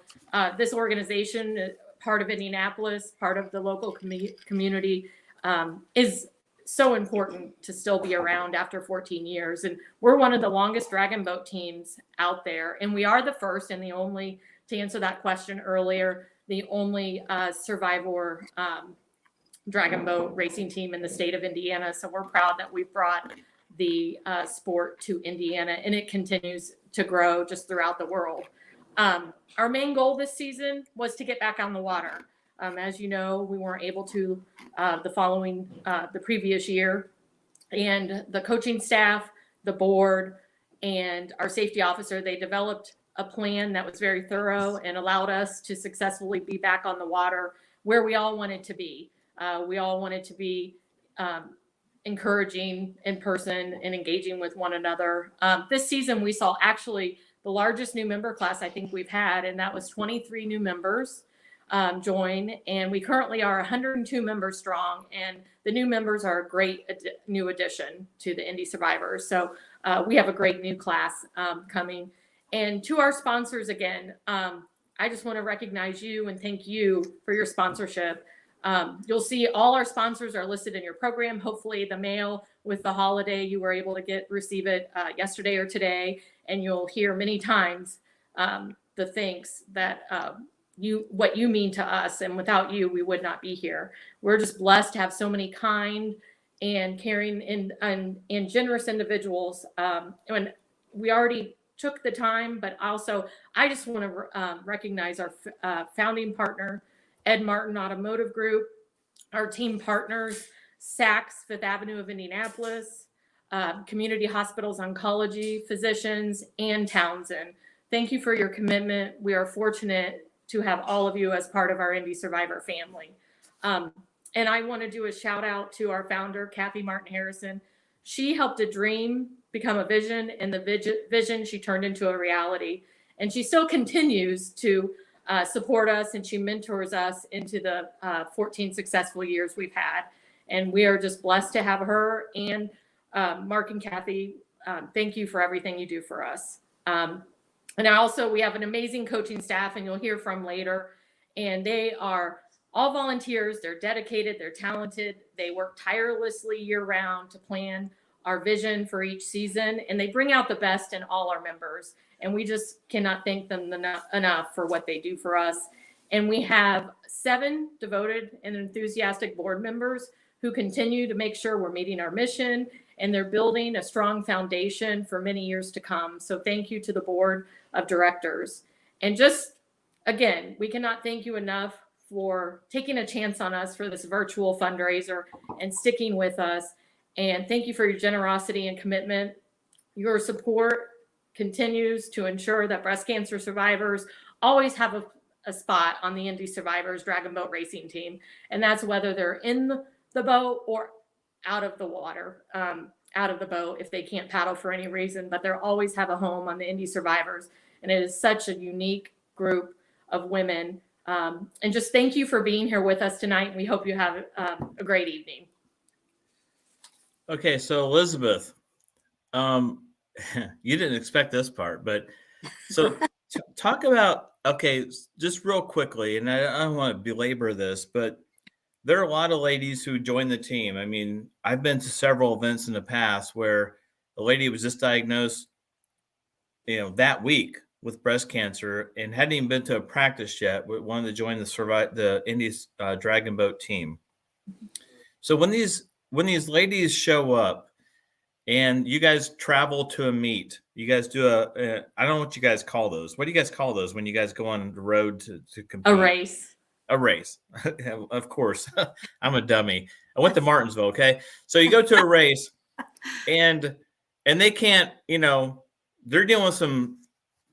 this organization, part of Indianapolis, part of the local community, is so important to still be around after 14 years. And we're one of the longest Dragonboat teams out there. And we are the first and the only, to answer that question earlier, the only Survivor Dragonboat racing team in the state of Indiana. So we're proud that we've brought the sport to Indiana, and it continues to grow just throughout the world. Our main goal this season was to get back on the water. As you know, we weren't able to the previous year, and the coaching staff, the board, and our safety officer, they developed a plan that was very thorough and allowed us to successfully be back on the water where we all wanted to be. We all wanted to be encouraging in person and engaging with one another. This season, we saw actually the largest new member class I think we've had, and that was 23 new members join. And we currently are 102 members strong, and the new members are a great new addition to the Indy SurviveOars. So we have a great new class coming. And to our sponsors again, I just want to recognize you and thank you for your sponsorship. You'll see all our sponsors are listed in your program. Hopefully the mail with the holiday, you were able to receive it yesterday or today, and you'll hear many times the thanks that what you mean to us, and without you, we would not be here. We're just blessed to have so many kind and caring and generous individuals. And we already took the time, but also I just want to recognize our founding partner, Ed Martin Automotive Group, our team partners, Saks, Fifth Avenue of Indianapolis, Community Hospitals Oncology, Physicians, and Townsend. Thank you for your commitment. We are fortunate to have all of you as part of our Indy Survivor family. And I want to do a shout out to our founder, Kathy Martin Harrison. She helped a dream become a vision, and the vision she turned into a reality. And she still continues to support us, and she mentors us into the 14 successful years we've had. And we are just blessed to have her. And Mark and Kathy, thank you for everything you do for us. And also, we have an amazing coaching staff, and you'll hear from later. And they are all volunteers. They're dedicated. They're talented. They work tirelessly year-round to plan our vision for each season, and they bring out the best in all our members. And we just cannot thank them enough for what they do for us. And we have 7 devoted and enthusiastic board members who continue to make sure we're meeting our mission, and they're building a strong foundation for many years to come. So thank you to the board of directors. And just, again, we cannot thank you enough for taking a chance on us for this virtual fundraiser and sticking with us. And thank you for your generosity and commitment. Your support continues to ensure that breast cancer survivors always have a spot on the Indy SurviveOars Dragonboat racing team. And that's whether they're in the boat or out of the water, out of the boat if they can't paddle for any reason, but they'll always have a home on the Indy SurviveOars. And it is such a unique group of women. And just thank you for being here with us tonight. We hope you have a great evening. Okay, so Elizabeth, you didn't expect this part, but so talk about, okay, just real quickly, and I don't want to belabor this, but there are a lot of ladies who join the team. I mean, I've been to several events in the past where a lady was just diagnosed, that week with breast cancer and hadn't even been to a practice yet, but wanted to join the Indy Dragonboat team. So when these ladies show up and you guys travel to a meet, you guys do I don't know what you guys call those. What do you guys call those when you guys go on the road to compete? A race. A race. Of course. I'm a dummy. I went to Martinsville. Okay. So you go to a race and they can't, they're dealing with some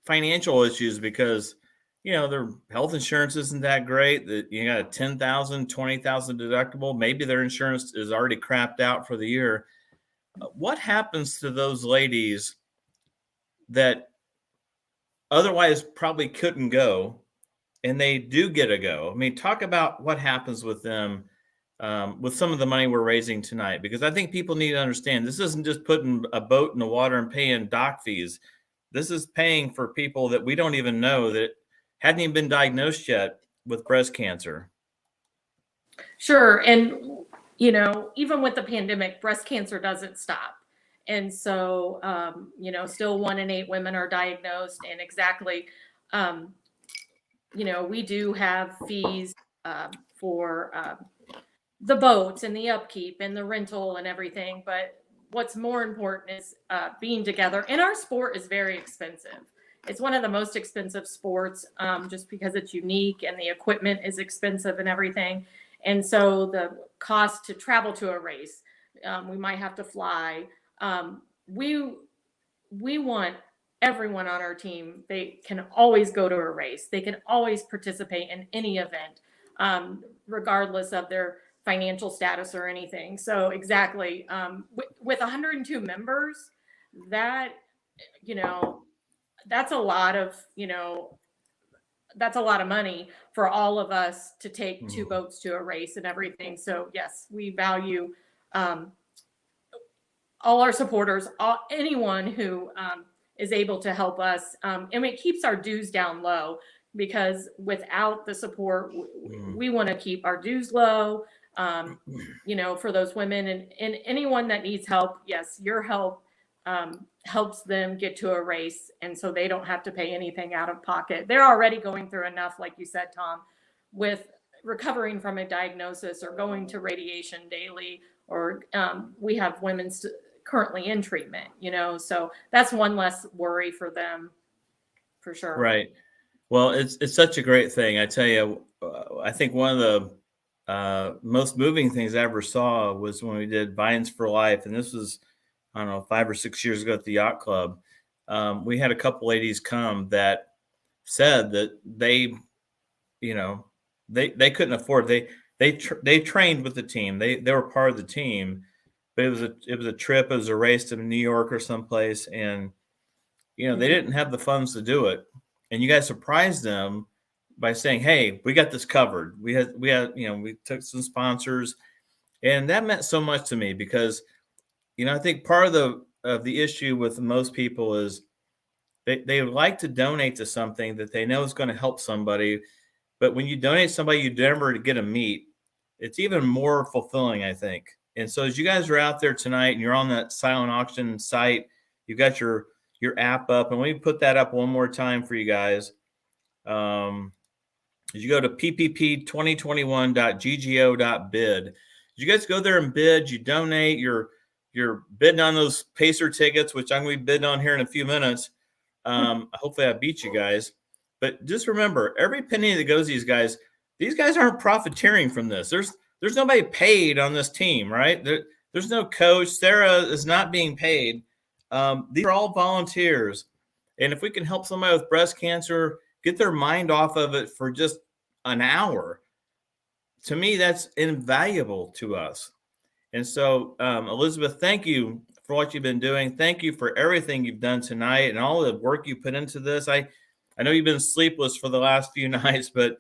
financial issues because, their health insurance isn't that great. That you got a $10,000, $20,000 deductible. Maybe their insurance is already crapped out for the year. What happens to those ladies that otherwise probably couldn't go and they do get a go? I mean, talk about what happens with them with some of the money we're raising tonight, because I think people need to understand this isn't just putting a boat in the water and paying dock fees. This is paying for people that we don't even know that hadn't even been diagnosed yet with breast cancer. Sure. And, even with the pandemic, breast cancer doesn't stop. And so, still 1 in 8 women are diagnosed. And exactly, we do have fees for the boats and the upkeep and the rental and everything. But what's more important is being together. And our sport is very expensive. It's one of the most expensive sports just because it's unique and the equipment is expensive and everything. And so the cost to travel to a race, we might have to fly. We want everyone on our team. They can always go to a race. They can always participate in any event, regardless of their financial status or anything. So exactly, with 102 members, that, that's a lot of, that's a lot of money for all of us to take 2 boats to a race and everything. So yes, we value all our supporters, anyone who is able to help us. And it keeps our dues down low, because without the support, we want to keep our dues low, for those women and anyone that needs help. Yes, your help helps them get to a race, and so they don't have to pay anything out of pocket. They're already going through enough, like you said, Tom, with recovering from a diagnosis or going to radiation daily, or we have women currently in treatment, so that's one less worry for them, for sure. Right. Well, it's such a great thing. I tell you, I think one of the most moving things I ever saw was when we did Vines for Life, and this was, I don't know, 5 or 6 years ago at the yacht club. We had a couple ladies come that said that they couldn't afford. They trained with the team. They were part of the team, but it was a trip. It was a race to New York or someplace, and they didn't have the funds to do it. And you guys surprised them by saying, "Hey, we got this covered." We took some sponsors, and that meant so much to me because, I think part of the issue with most people is they like to donate to something that they know is going to help somebody. But when you donate to somebody you never get a meet, it's even more fulfilling, I think. And so as you guys are out there tonight and you're on that silent auction site, you got your app up, and let me put that up one more time for you guys. is you go to ppp2021.ggo.bid. You guys go there and bid. You donate. You're bidding on those Pacer tickets, which I'm going to be bidding on here in a few minutes. Hopefully I beat you guys. But just remember, every penny that goes to these guys aren't profiteering from this. There's nobody paid on this team, right? There's no coach. Sarah is not being paid. These are all volunteers. And if we can help somebody with breast cancer get their mind off of it for just an hour, to me, that's invaluable to us. And so, Elizabeth, thank you for what you've been doing. Thank you for everything you've done tonight and all the work you put into this. I know you've been sleepless for the last few nights, but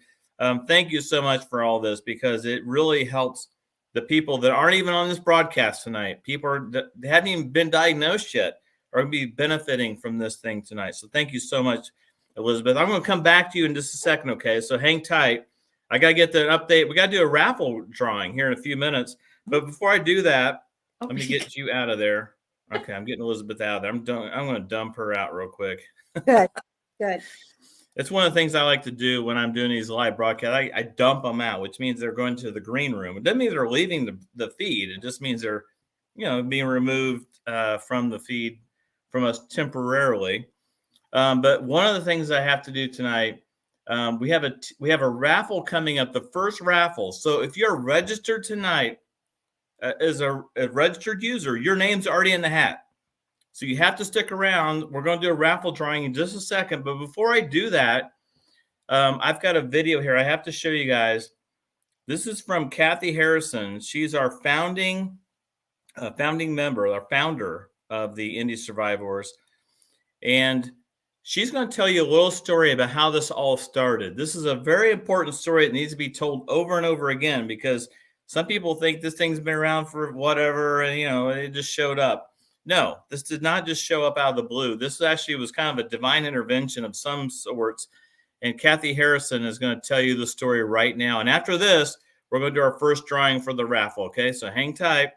thank you so much for all this, because it really helps the people that aren't even on this broadcast tonight. People that haven't even been diagnosed yet are going to be benefiting from this thing tonight. So thank you so much, Elizabeth. I'm going to come back to you in just a second, okay? So hang tight. I got to get the update. We got to do a raffle drawing here in a few minutes. But before I do that, let me get you out of there. Okay, I'm getting Elizabeth out of there. I'm going to dump her out real quick. Good. It's one of the things I like to do when I'm doing these live broadcasts. I dump them out, which means they're going to the green room. It doesn't mean they're leaving the feed. It just means they're, being removed from the feed from us temporarily. But one of the things I have to do tonight, we have a raffle coming up, the first raffle. So if you're registered tonight as a registered user, your name's already in the hat. So you have to stick around. We're going to do a raffle drawing in just a second. But before I do that, I've got a video here I have to show you guys. This is from Kathy Harrison. She's our founding member, our founder of the Indy SurviveOars. And she's going to tell you a little story about how this all started. This is a very important story that needs to be told over and over again, because some people think this thing's been around for whatever, and, it just showed up. No, this did not just show up out of the blue. This actually was kind of a divine intervention of some sorts. And Kathy Harrison is going to tell you the story right now. And after this, we're going to do our first drawing for the raffle. Okay, so hang tight.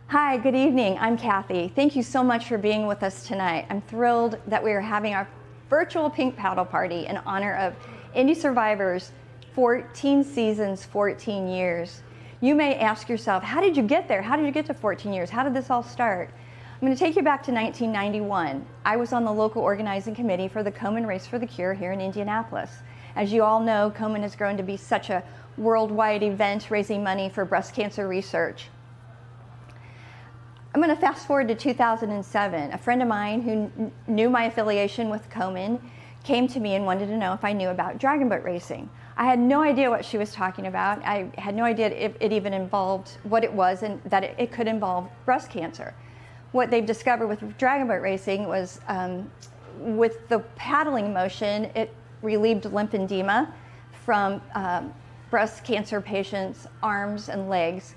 Hi, good evening. I'm Kathy. Thank you so much for being with us tonight. I'm thrilled that we are having our virtual pink paddle party in honor of Indy SurviveOars 14 seasons, 14 years. You may ask yourself, how did you get there? How did you get to 14 years? How did this all start? I'm going to take you back to 1991. I was on the local organizing committee for the Komen Race for the Cure here in Indianapolis. As you all know, Komen has grown to be such a worldwide event raising money for breast cancer research. I'm going to fast forward to 2007. A friend of mine who knew my affiliation with Komen came to me and wanted to know if I knew about Dragonboat racing. I had no idea what she was talking about. I had no idea if it even involved what it was, and that it could involve breast cancer. What they've discovered with Dragonboat racing was with the paddling motion, it relieved lymphedema from breast cancer patients' arms and legs.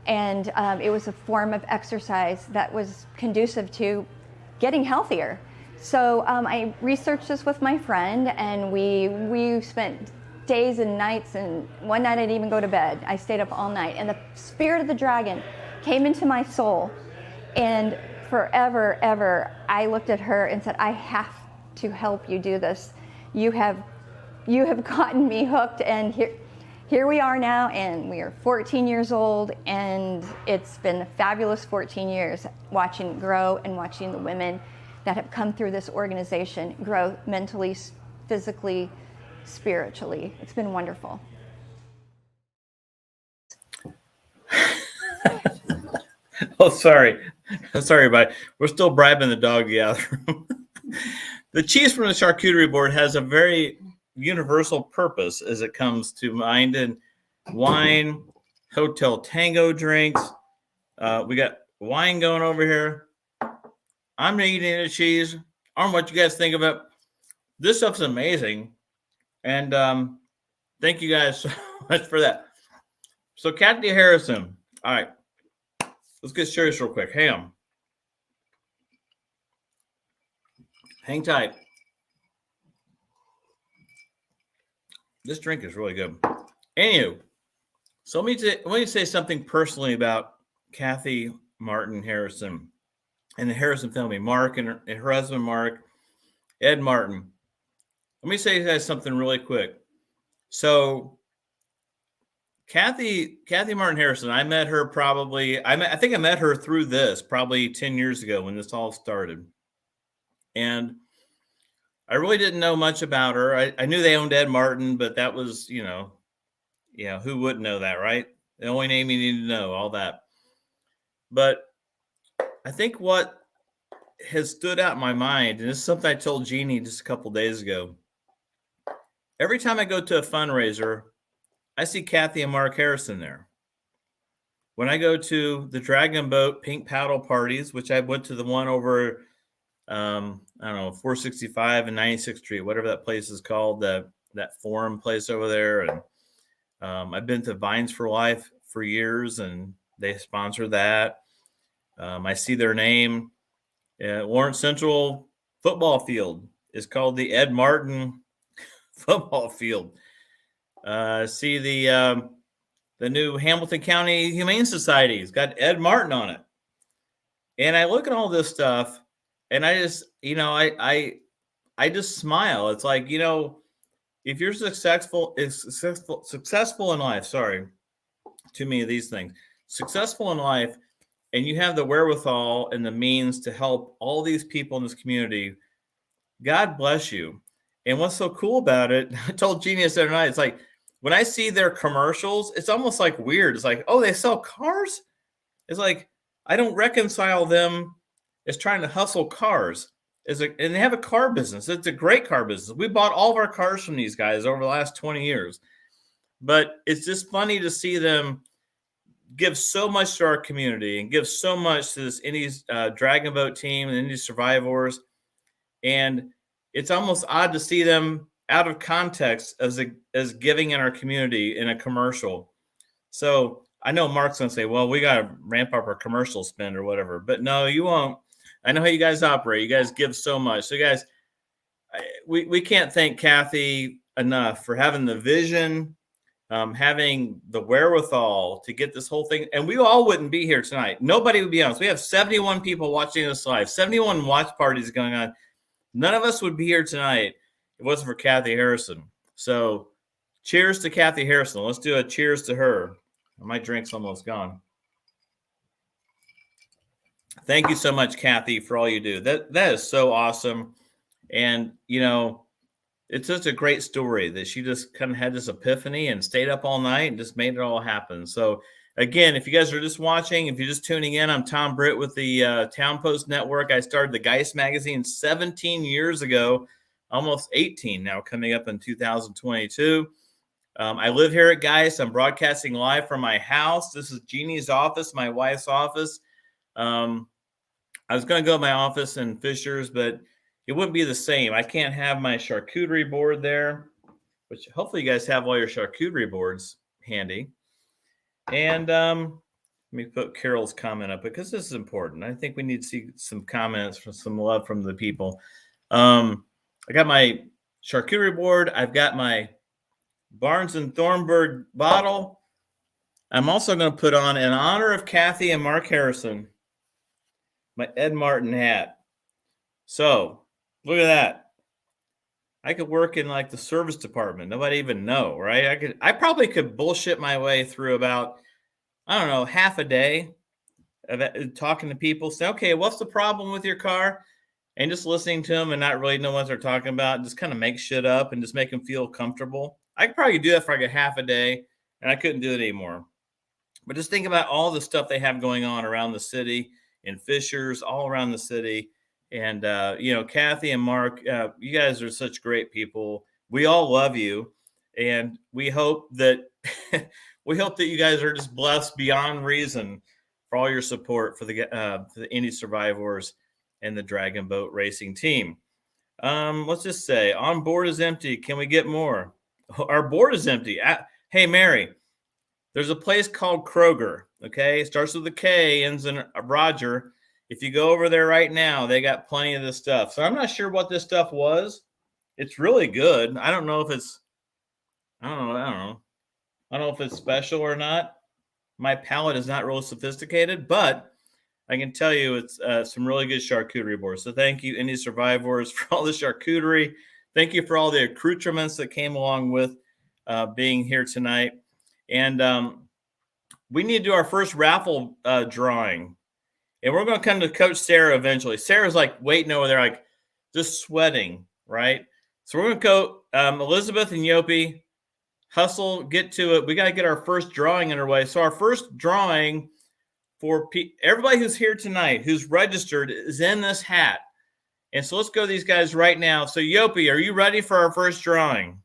And it was a form of exercise that was conducive to getting healthier. So I researched this with my friend, and we spent days and nights, and one night I didn't even go to bed. I stayed up all night, and the spirit of the dragon came into my soul, and forever, ever, I looked at her and said, I have to help you do this. You have gotten me hooked, and here we are now, and we are 14 years old, and it's been a fabulous 14 years watching it grow and watching the women that have come through this organization grow mentally, physically, spiritually. It's been wonderful. Oh, sorry, everybody. We're still bribing the dog to get out of the room. The cheese from the charcuterie board has a very universal purpose as it comes to mind, and wine, Hotel Tango drinks. We got wine going over here. I'm eating the cheese. I don't know what you guys think of it. This stuff's amazing. And thank you guys so much for that. So Kathy Harrison. All right. Let's get serious real quick. Hang tight. This drink is really good. Anywho, so let me say something personally about Kathy Martin Harrison and the Harrison family, Mark and her husband, Mark, Ed Martin. Let me say you guys something really quick. So Kathy Martin Harrison, I met her I think I met her through this probably 10 years ago when this all started. And I really didn't know much about her. I knew they owned Ed Martin, but that was, who wouldn't know that, right? The only name you need to know, all that. But I think what has stood out in my mind, and this is something I told Jeannie just a couple days ago. Every time I go to a fundraiser, I see Kathy and Mark Harrison there. When I go to the Dragonboat pink paddle parties, which I went to the one over, 465 and 96th Street, whatever that place is called, that forum place over there. And I've been to Vines for Life for years, and they sponsor that. I see their name. Lawrence Central football field is called the Ed Martin football field. See the new Hamilton County Humane Society has got Ed Martin on it. And I look at all this stuff and I just, I just smile. It's like, if you're successful in life, sorry, too many of these things, successful in life, and you have the wherewithal and the means to help all these people in this community, God bless you. And what's so cool about it, I told Jeannie this other night, it's like, when I see their commercials, it's almost like weird. It's like, oh, they sell cars? It's like, I don't reconcile them as trying to hustle cars. And they have a car business. It's a great car business. We bought all of our cars from these guys over the last 20 years. But it's just funny to see them give so much to our community and give so much to this Indy's Dragonboat team and Indy SurviveOars. And it's almost odd to see them out of context as giving in our community in a commercial. So I know Mark's going to say, well, we got to ramp up our commercial spend or whatever. But no, you won't. I know how you guys operate. You guys give so much. So guys, we can't thank Kathy enough for having the vision, having the wherewithal to get this whole thing. And we all wouldn't be here tonight. Nobody would be honest. We have 71 people watching this live, 71 watch parties going on. None of us would be here tonight if it wasn't for Kathy Harrison. So cheers to Kathy Harrison. Let's do a cheers to her. My drink's almost gone. Thank you so much, Kathy, for all you do. That is so awesome. And, it's such a great story that she just kind of had this epiphany and stayed up all night and just made it all happen. So, again, if you guys are just watching, if you're just tuning in, I'm Tom Britt with the Town Post Network. I started the Geist magazine 17 years ago, almost 18 now, coming up in 2022. I live here at Geist. I'm broadcasting live from my house. This is Jeannie's office, my wife's office. I was going to go to my office in Fishers, but it wouldn't be the same. I can't have my charcuterie board there, which hopefully you guys have all your charcuterie boards handy. And let me put Carol's comment up because this is important. I think we need to see some comments from some love from the people. I got my charcuterie board. I've got my Barnes and Thornburg bottle. I'm also going to put on, in honor of Kathy and Mark Harrison, my Ed Martin hat. So look at that. I could work in like the service department. Nobody even know, right? I probably could bullshit my way through about, I don't know, half a day of talking to people. Say, okay, what's the problem with your car? And just listening to them and not really know what they're talking about. Just kind of make shit up and just make them feel comfortable. I could probably do that for like a half a day, and I couldn't do it anymore. But just think about all the stuff they have going on around the city, in Fishers, all around the city. And, Kathy and Mark, you guys are such great people. We all love you. And we hope that you guys are just blessed beyond reason for all your support for the Indy SurviveOars and the Dragonboat racing team. Let's just say, on board is empty. Can we get more? Our board is empty. Hey, Mary, there's a place called Kroger, okay? It starts with a K, ends in a Roger. If you go over there right now, they got plenty of this stuff. So I'm not sure what this stuff was. It's really good. I don't know if it's, I don't know if it's special or not. My palate is not real sophisticated, but I can tell you it's some really good charcuterie boards. So thank you, Indy SurviveOars, for all the charcuterie. Thank you for all the accoutrements that came along with being here tonight. And we need to do our first raffle drawing. And we're going to come to Coach Sarah eventually. Sarah's like waiting over there, like just sweating, right? So we're going to go, Elizabeth and Yopi, hustle, get to it. We got to get our first drawing underway. So our first drawing for everybody who's here tonight, who's registered, is in this hat. And so let's go to these guys right now. So Yopi, are you ready for our first drawing?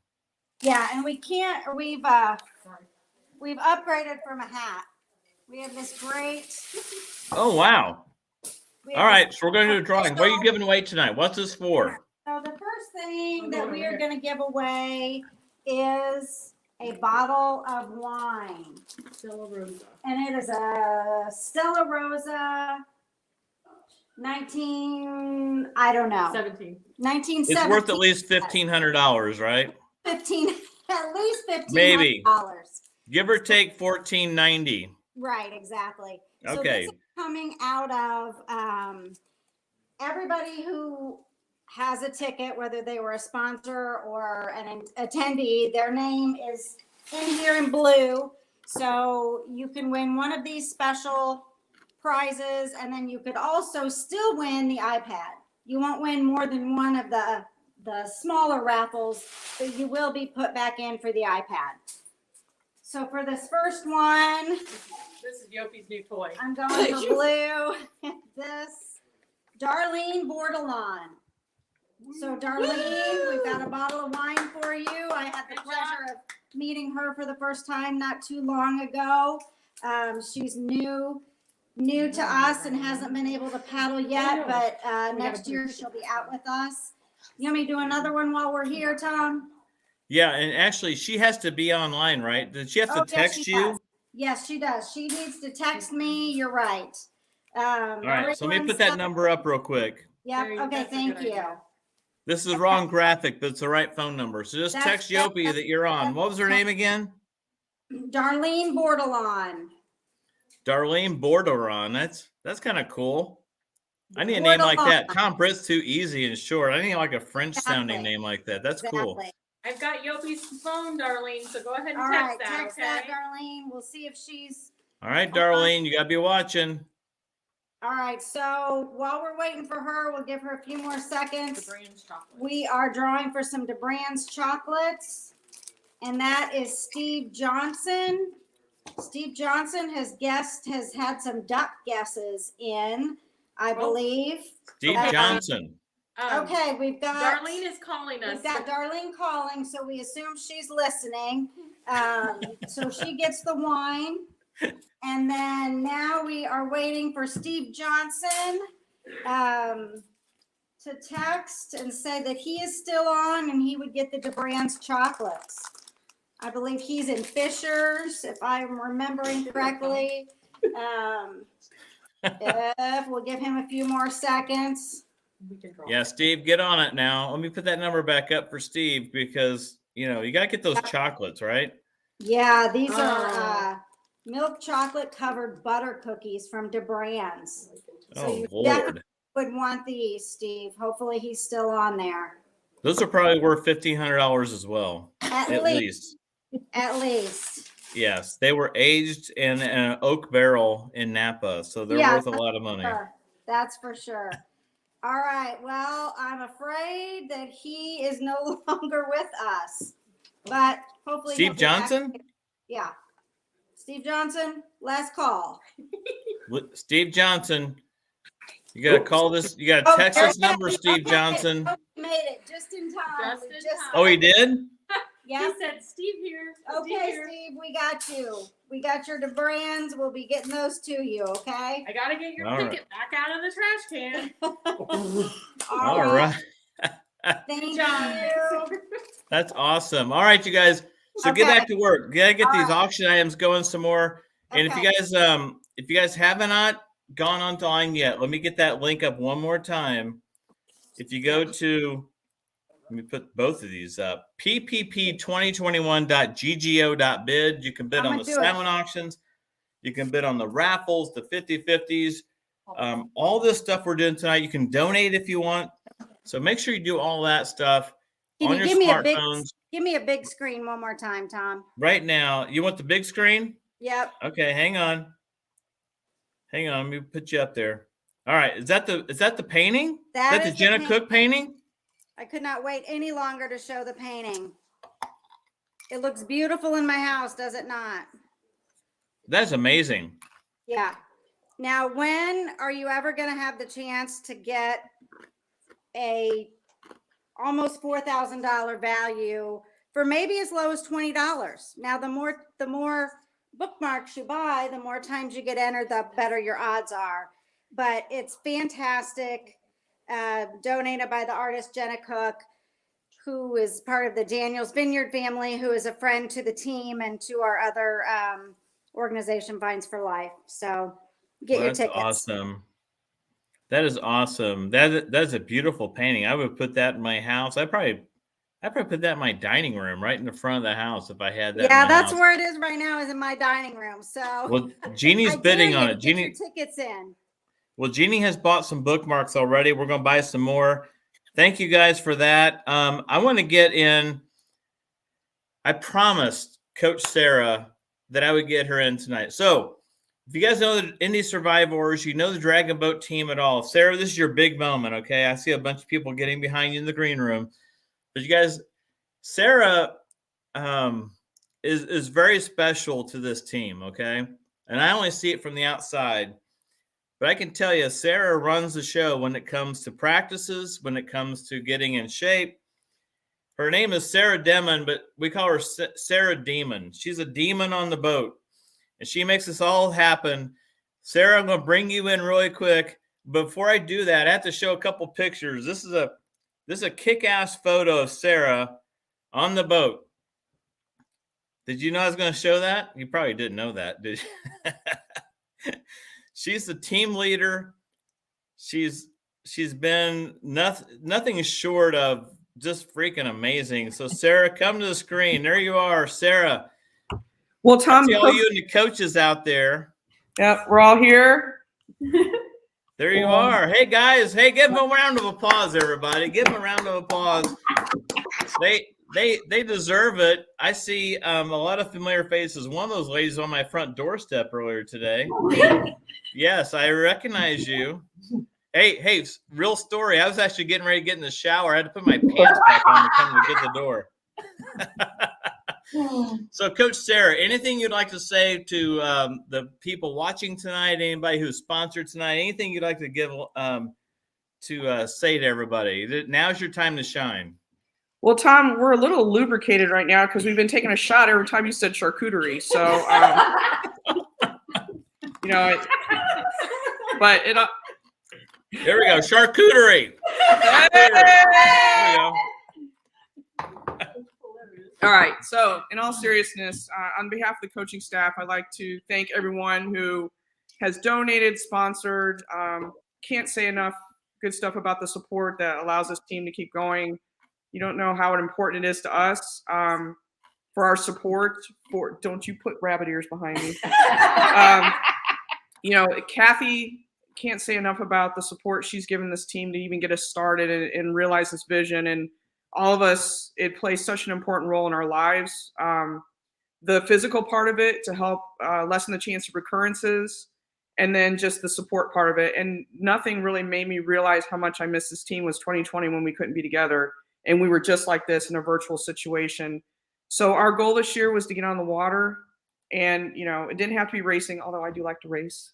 Yeah, and we've upgraded from a hat. We have this great. Oh, wow. All right, so we're going to do a drawing. What are you giving away tonight? What's this for? So the first thing that we are going to give away is a bottle of wine. Stella Rosa. And it is a Stella Rosa 19, I don't know. 1970. It's worth at least $1,500, right? 15, at least $1,500. Maybe. Give or take $1,490. Right, exactly. So Okay. this is coming out of everybody who has a ticket, whether they were a sponsor or an attendee, their name is in here in blue. So you can win one of these special prizes, and then you could also still win the iPad. You won't win more than one of the smaller raffles, but you will be put back in for the iPad. So for this first one, This is Yopi's new toy. I'm going for blue. This Darlene Bordelon. So Darlene, we've got a bottle of wine for you. I had the pleasure of meeting her for the first time not too long ago. She's new to us and hasn't been able to paddle yet, but next year she'll be out with us. You want me to do another one while we're here, Tom? Yeah, and actually, she has to be online, right? Did she have to text you? Does. Yes, she does. She needs to text me. You're right. All right, so let me put that number up real quick. Yep. Okay, thank you. This is the wrong graphic, but it's the right phone number. So just text Yopi that you're on. What was her name again? Darlene Bordelon. Darlene Bordelon. That's kind of cool. I need a name like that. Tom Britt's too easy and short. I need like a French-sounding name like that. That's cool. I've got Yopi's phone, Darlene, so go ahead and All text right, that, text okay? that, Darlene. We'll see if she's. All right, Darlene, you got to be watching. All right, so while we're waiting for her, we'll give her a few more seconds. DeBran's chocolate. We are drawing for some DeBran's chocolates, and that is Steve Johnson. Steve Johnson has had some duck guesses in, I believe. Steve Johnson. Okay, we've got Darlene is calling us. We've got Darlene calling, so we assume she's listening. So she gets the wine. And then now we are waiting for Steve Johnson to text and say that he is still on and he would get the DeBran's chocolates. I believe he's in Fishers, if I'm remembering correctly. If we'll give him a few more seconds. Yeah, Steve, get on it now. Let me put that number back up for Steve because, you got to get those chocolates, right? Yeah, these are milk chocolate covered butter cookies from DeBran's. So you definitely would want these, Steve. Hopefully he's still on there. Those are probably worth $1,500 as well. At least. At least. Yes, they were aged in an oak barrel in Napa, so they're worth a lot of money. Sure. That's for sure. All right. Well, I'm afraid that he is no longer with us, but hopefully. Steve Johnson? Yeah. Steve Johnson, last call. Steve Johnson, you got to call this. You got to text this number, Steve Johnson. He made it just in time. Oh, he did? Yeah. He said, Steve here. Okay, Steve, we got you. We got your DeBran's. We'll be getting those to you, okay? I got to get your ticket back out of the trash can. All right. Thank you. That's awesome. All right, you guys. So get back to work. Gotta get these auction items going some more. And if you guys have not gone online yet, let me get that link up one more time. If you go to, let me put both of these up, ppp2021.ggo.bid. You can bid on the silent auctions. You can bid on the raffles, the 50/50s, all this stuff we're doing tonight. You can donate if you want. So make sure you do all that stuff. Can on you your give me a big screen one more time, Tom? right now. You want the big screen? Yep. Okay, hang on. Let me put you up there. All right, is that the painting? That is that the is the Jenna paint- Cook painting? I could not wait any longer to show the painting. It looks beautiful in my house, does it not? That's amazing. Yeah. Now, when are you ever going to have the chance to get a almost $4,000 value for maybe as low as $20? Now, the more bookmarks you buy, the more times you get entered, the better your odds are. But it's fantastic. Donated by the artist Jenna Cook, who is part of the Daniels Vineyard family, who is a friend to the team and to our other organization, Vines for Life. So get your tickets. Awesome. That is awesome. That's a beautiful painting. I would put that in my house. I probably put that in my dining room, right in the front of the house, if I had that. Yeah, that's where it is right now, is in my dining room. So, well, Jeannie's bidding on it. Jeannie, get your tickets in. Well, Jeannie has bought some bookmarks already. We're going to buy some more. Thank you guys for that. I want to get in. I promised Coach Sarah that I would get her in tonight. So, if you guys know the Indy SurviveOars, you know the Dragonboat team at all. Sarah, this is your big moment, okay? I see a bunch of people getting behind you in the green room. But you guys, Sarah is very special to this team, okay? And I only see it from the outside. But I can tell you, Sarah runs the show when it comes to practices, when it comes to getting in shape. Her name is Sarah Demon, but we call her Sarah Demon. She's a demon on the boat, and she makes this all happen. Sarah, I'm going to bring you in really quick. Before I do that, I have to show a couple pictures. This is a kick-ass photo of Sarah on the boat. Did you know I was going to show that? You probably didn't know that, did you? She's the team leader. She's been nothing short of just freaking amazing. So Sarah, come to the screen. There you are, Sarah. Well, Tom, I see all you and the coaches out there. Yep, we're all here. There you are. Hey guys, hey, give them a round of applause, everybody. Give them a round of applause. They deserve it. I see a lot of familiar faces. One of those ladies on my front doorstep earlier today. Yes, I recognize you. Hey, real story. I was actually getting ready to get in the shower. I had to put my pants back on to come to get the door. So, Coach Sarah, anything you'd like to say to the people watching tonight, anybody who's sponsored tonight, anything you'd like to give to say to everybody? Now's your time to shine. Well, Tom, we're a little lubricated right now because we've been taking a shot every time you said charcuterie. So, but it. There we go, charcuterie. There we go. All right. So, in all seriousness, on behalf of the coaching staff, I'd like to thank everyone who has donated, sponsored. Can't say enough good stuff about the support that allows this team to keep going. You don't know how important it is to us for our support. Don't you put rabbit ears behind me? Kathy, can't say enough about the support she's given this team to even get us started and realize this vision. And all of us, it plays such an important role in our lives. The physical part of it to help lessen the chance of recurrences, and then just the support part of it. And nothing really made me realize how much I miss this team was 2020 when we couldn't be together. And we were just like this in a virtual situation. So our goal this year was to get on the water. And, it didn't have to be racing, although I do like to race.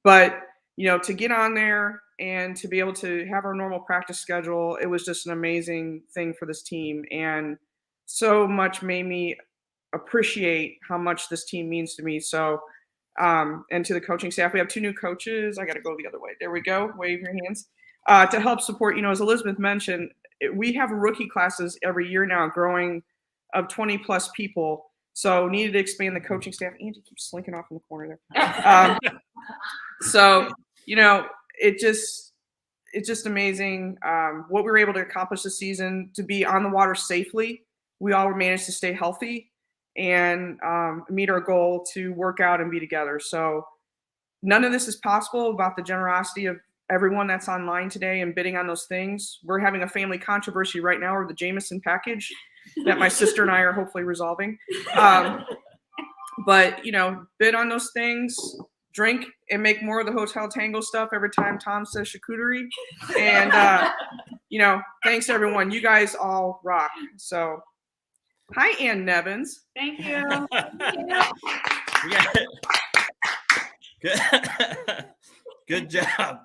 But to get on there and to be able to have our normal practice schedule, it was just an amazing thing for this team. And so much made me appreciate how much this team means to me. So, and to the coaching staff, we have 2 new coaches. I got to go the other way. There we go. Wave your hands. To help support, as Elizabeth mentioned, we have rookie classes every year now growing of 20 plus people. So needed to expand the coaching staff. Angie keeps slinking off in the corner there. So, it's just amazing what we were able to accomplish this season, to be on the water safely. We all managed to stay healthy and meet our goal to work out and be together. So none of this is possible without the generosity of everyone that's online today and bidding on those things. We're having a family controversy right now over the Jameson package that my sister and I are hopefully resolving. But, bid on those things, drink and make more of the Hotel Tango stuff every time Tom says charcuterie. And, thanks everyone. You guys all rock. So, hi, Ann Nevins. Thank you. Good job.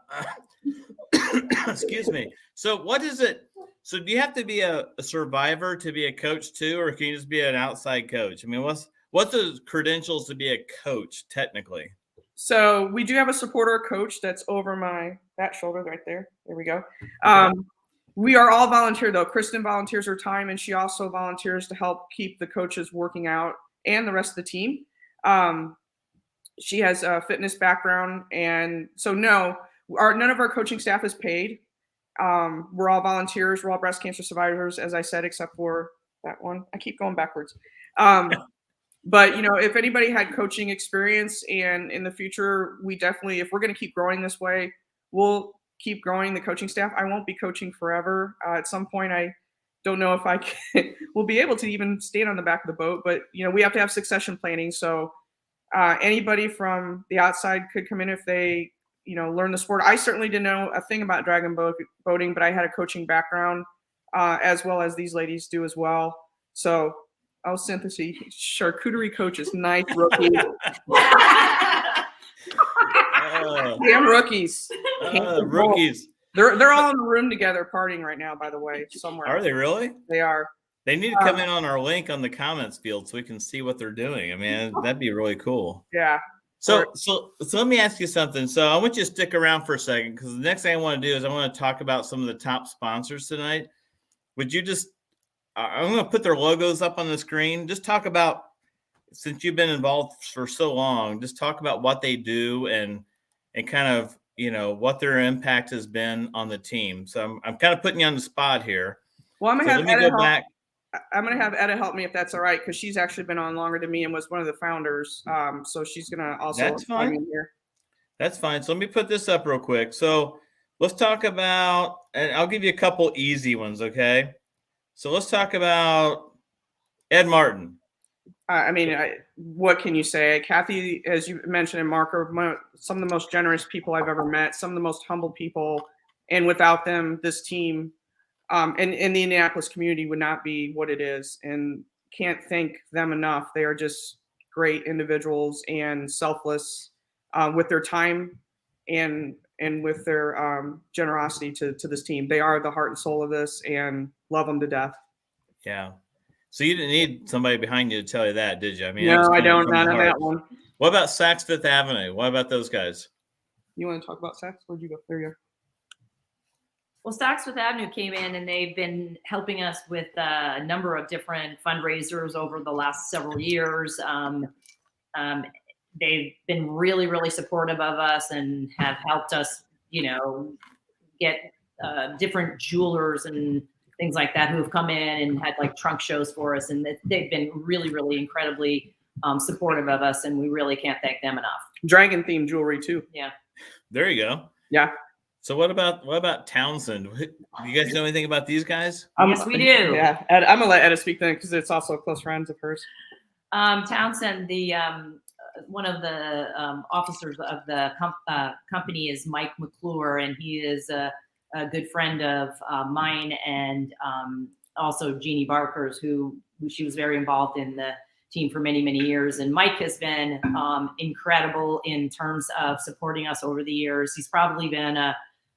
Excuse me. So what is it? So do you have to be a survivor to be a coach too, or can you just be an outside coach? I mean, what's the credentials to be a coach technically? So we do have a supporter coach that's over that shoulder right there. There we go. We are all volunteer though. Kristen volunteers her time, and she also volunteers to help keep the coaches working out and the rest of the team. She has a fitness background, and so none of our coaching staff is paid. We're all volunteers. We're all breast cancer survivors, as I said, except for that one. I keep going backwards. But if anybody had coaching experience, and in the future, we definitely, if we're going to keep growing this way, we'll keep growing the coaching staff. I won't be coaching forever. At some point, I don't know if I will be able to even stand on the back of the boat, but we have to have succession planning. So anybody from the outside could come in if they learn the sport. I certainly didn't know a thing about dragon boating, but I had a coaching background, as well as these ladies do as well. So, synthesis, charcuterie coaches, nice rookies. Damn rookies. Rookies. They're all in the room together partying right now, by the way, somewhere. Are they really? They are. They need to come in on our link on the comments field so we can see what they're doing. I mean, that'd be really cool. Yeah. So let me ask you something. So I want you to stick around for a second, because the next thing I want to do is I want to talk about some of the top sponsors tonight. Would you just, I'm going to put their logos up on the screen. Just talk about, since you've been involved for so long, just talk about what they do and kind of, what their impact has been on the team. So I'm kind of putting you on the spot here. Well, I'm going to have Etta help me if that's all right, because she's actually been on longer than me and was one of the founders. So she's going to also. That's fine. That's fine. So let me put this up real quick. So let's talk about, and I'll give you a couple easy ones, okay? So let's talk about Ed Martin. What can you say? Kathy, as you mentioned, and Mark are some of the most generous people I've ever met, some of the most humble people. And without them, this team and the Indianapolis community would not be what it is. And can't thank them enough. They are just great individuals and selfless with their time and with their generosity to this team. They are the heart and soul of this, and love them to death. Yeah. So you didn't need somebody behind you to tell you that, did you? I mean, no, I don't. Not on that one. What about Saks Fifth Avenue? What about those guys? You want to talk about Saks? Where'd you go? There you are. Well, Saks Fifth Avenue came in, and they've been helping us with a number of different fundraisers over the last several years. They've been really, really supportive of us and have helped us, get different jewelers and things like that who have come in and had like trunk shows for us. And they've been really, really incredibly supportive of us, and we really can't thank them enough. Dragon themed jewelry too. Yeah. There you go. Yeah. So what about Townsend? Do you guys know anything about these guys? Yes, we do. Yeah. I'm going to let Etta speak then, because it's also close friends of hers. Townsend, the one of the officers of the company is Mike McClure, and he is a good friend of mine, and also Jeannie Barker's, who she was very involved in the team for many, many years. And Mike has been incredible in terms of supporting us over the years. He's probably been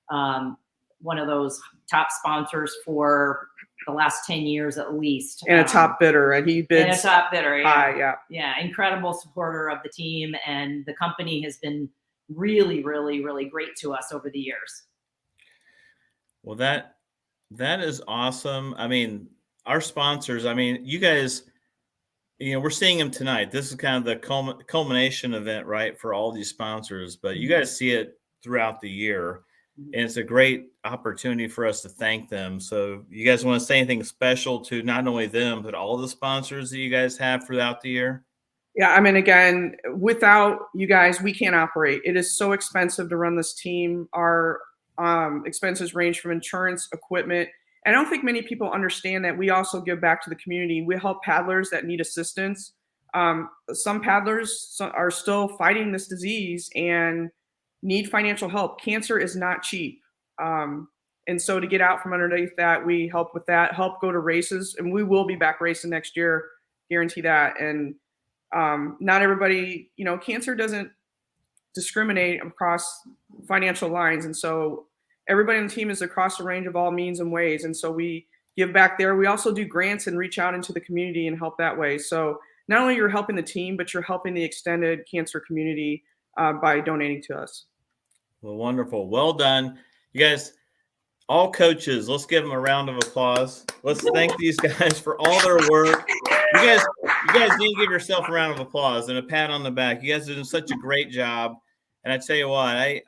one of those top sponsors for the last 10 years at least. And a top bidder, and he bids. And a top bidder, yeah. High, yeah. Yeah, incredible supporter of the team, and the company has been really, really, really great to us over the years. Well, that is awesome. I mean, our sponsors, I mean, you guys, we're seeing them tonight. This is kind of the culmination event, right, for all these sponsors, but you guys see it throughout the year, and it's a great opportunity for us to thank them. So you guys want to say anything special to not only them, but all the sponsors that you guys have throughout the year? Yeah, I mean, again, without you guys, we can't operate. It is so expensive to run this team. Our Expenses range from insurance, equipment. And I don't think many people understand that we also give back to the community. We help paddlers that need assistance. Some paddlers are still fighting this disease and need financial help. Cancer is not cheap. And so to get out from underneath that, we help with that, help go to races, and we will be back racing next year, guarantee that. And not everybody, cancer doesn't discriminate across financial lines. And so everybody on the team is across the range of all means and ways. And so we give back there. We also do grants and reach out into the community and help that way. So not only you're helping the team, but you're helping the extended cancer community by donating to us. Well, wonderful. Well done. You guys, all coaches, let's give them a round of applause. Let's thank these guys for all their work. You guys need to give yourself a round of applause and a pat on the back. You guys are doing such a great job. And I tell you what, I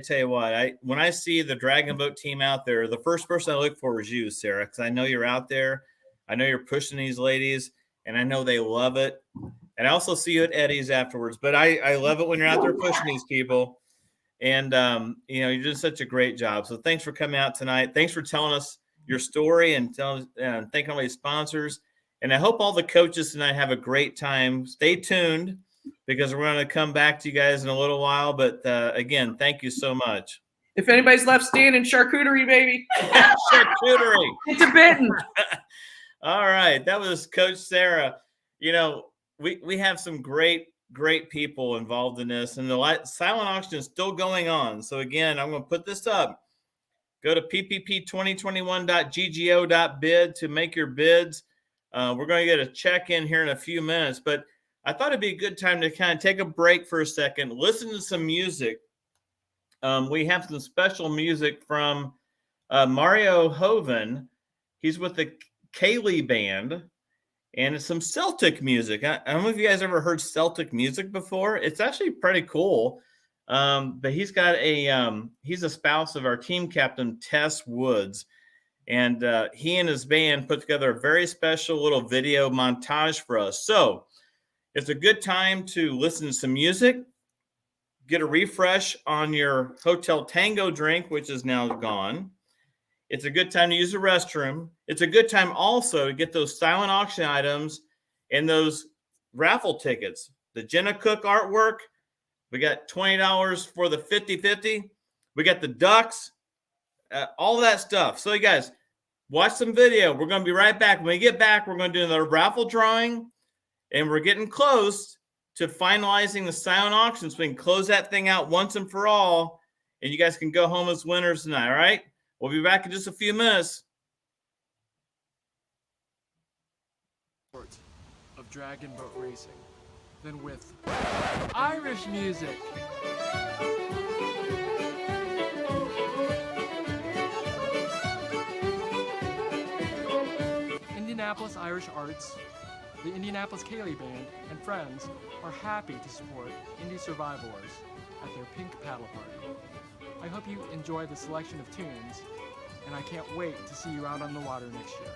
tell you what, when I see the Dragonboat team out there, the first person I look for is you, Sarah, because I know you're out there. I know you're pushing these ladies, and I know they love it. And I also see you at Eddie's afterwards. But I love it when you're out there pushing these people. And, you're doing such a great job. So thanks for coming out tonight. Thanks for telling us your story and thanking all these sponsors. And I hope all the coaches tonight have a great time. Stay tuned because we're going to come back to you guys in a little while. But, again, thank you so much. If anybody's left standing, charcuterie, baby. Charcuterie. It's a bitten. All right. That was Coach Sarah. We have some great people involved in this, and the silent auction is still going on. So again, I'm going to put this up. Go to ppp2021.ggo.bid to make your bids. We're going to get a check in here in a few minutes, but I thought it'd be a good time to kind of take a break for a second, listen to some music. We have some special music from Mario Hoven. He's with the Kaylee Band. And it's some Celtic music. I don't know if you guys ever heard Celtic music before. It's actually pretty cool. But he's got he's a spouse of our team captain, Tess Woods. And he and his band put together a very special little video montage for us. So it's a good time to listen to some music, get a refresh on your Hotel Tango drink, which is now gone. It's a good time to use the restroom. It's a good time also to get those silent auction items and those raffle tickets. The Jenna Cook artwork, we got $20 for the 50-50. We got the ducks, all that stuff. So you guys, watch some video. We're going to be right back. When we get back, we're going to do another raffle drawing, and we're getting close to finalizing the silent auction so we can close that thing out once and for all, and you guys can go home as winners tonight, all right? We'll be back in just a few minutes. Of Dragonboat racing, then with Irish music. Indianapolis Irish Arts, the Indianapolis Kaylee Band, and friends are happy to support Indy SurviveOars at their Pink Paddle Party. I hope you enjoy the selection of tunes, and I can't wait to see you out on the water next year.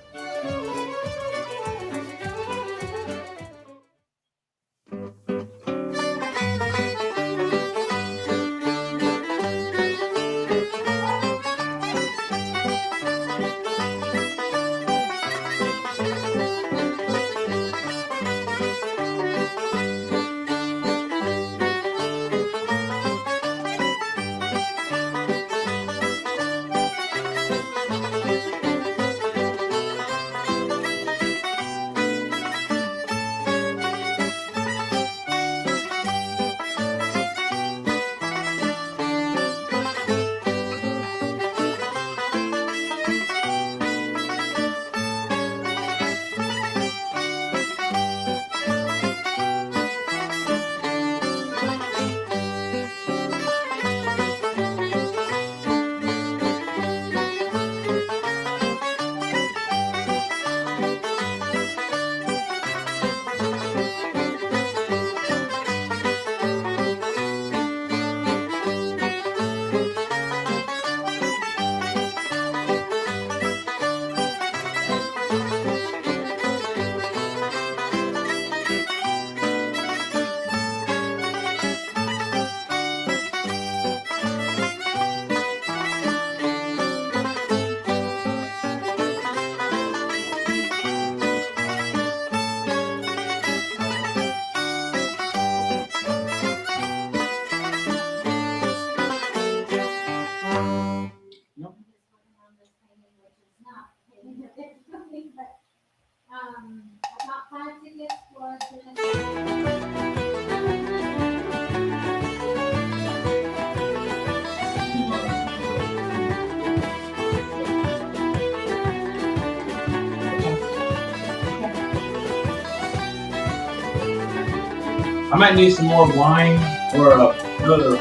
I might need some more wine or another.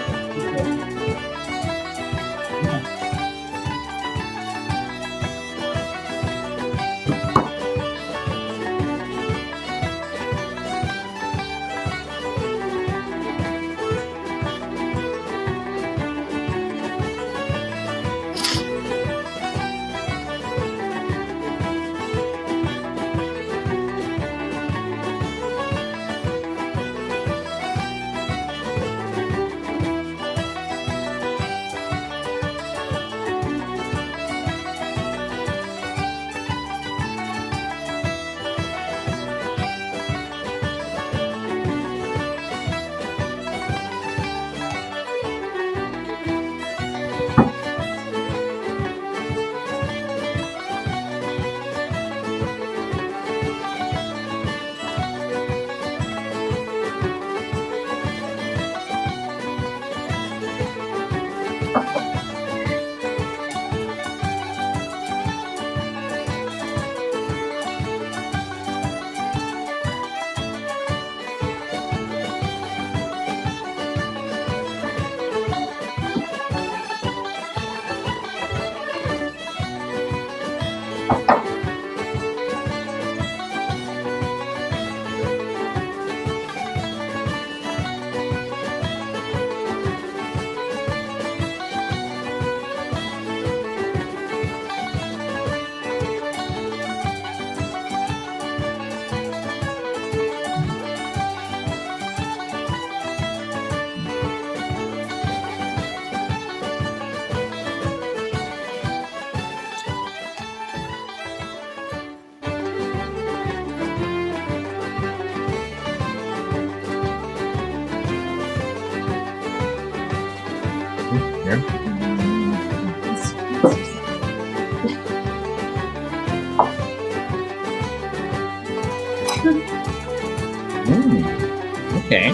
Okay,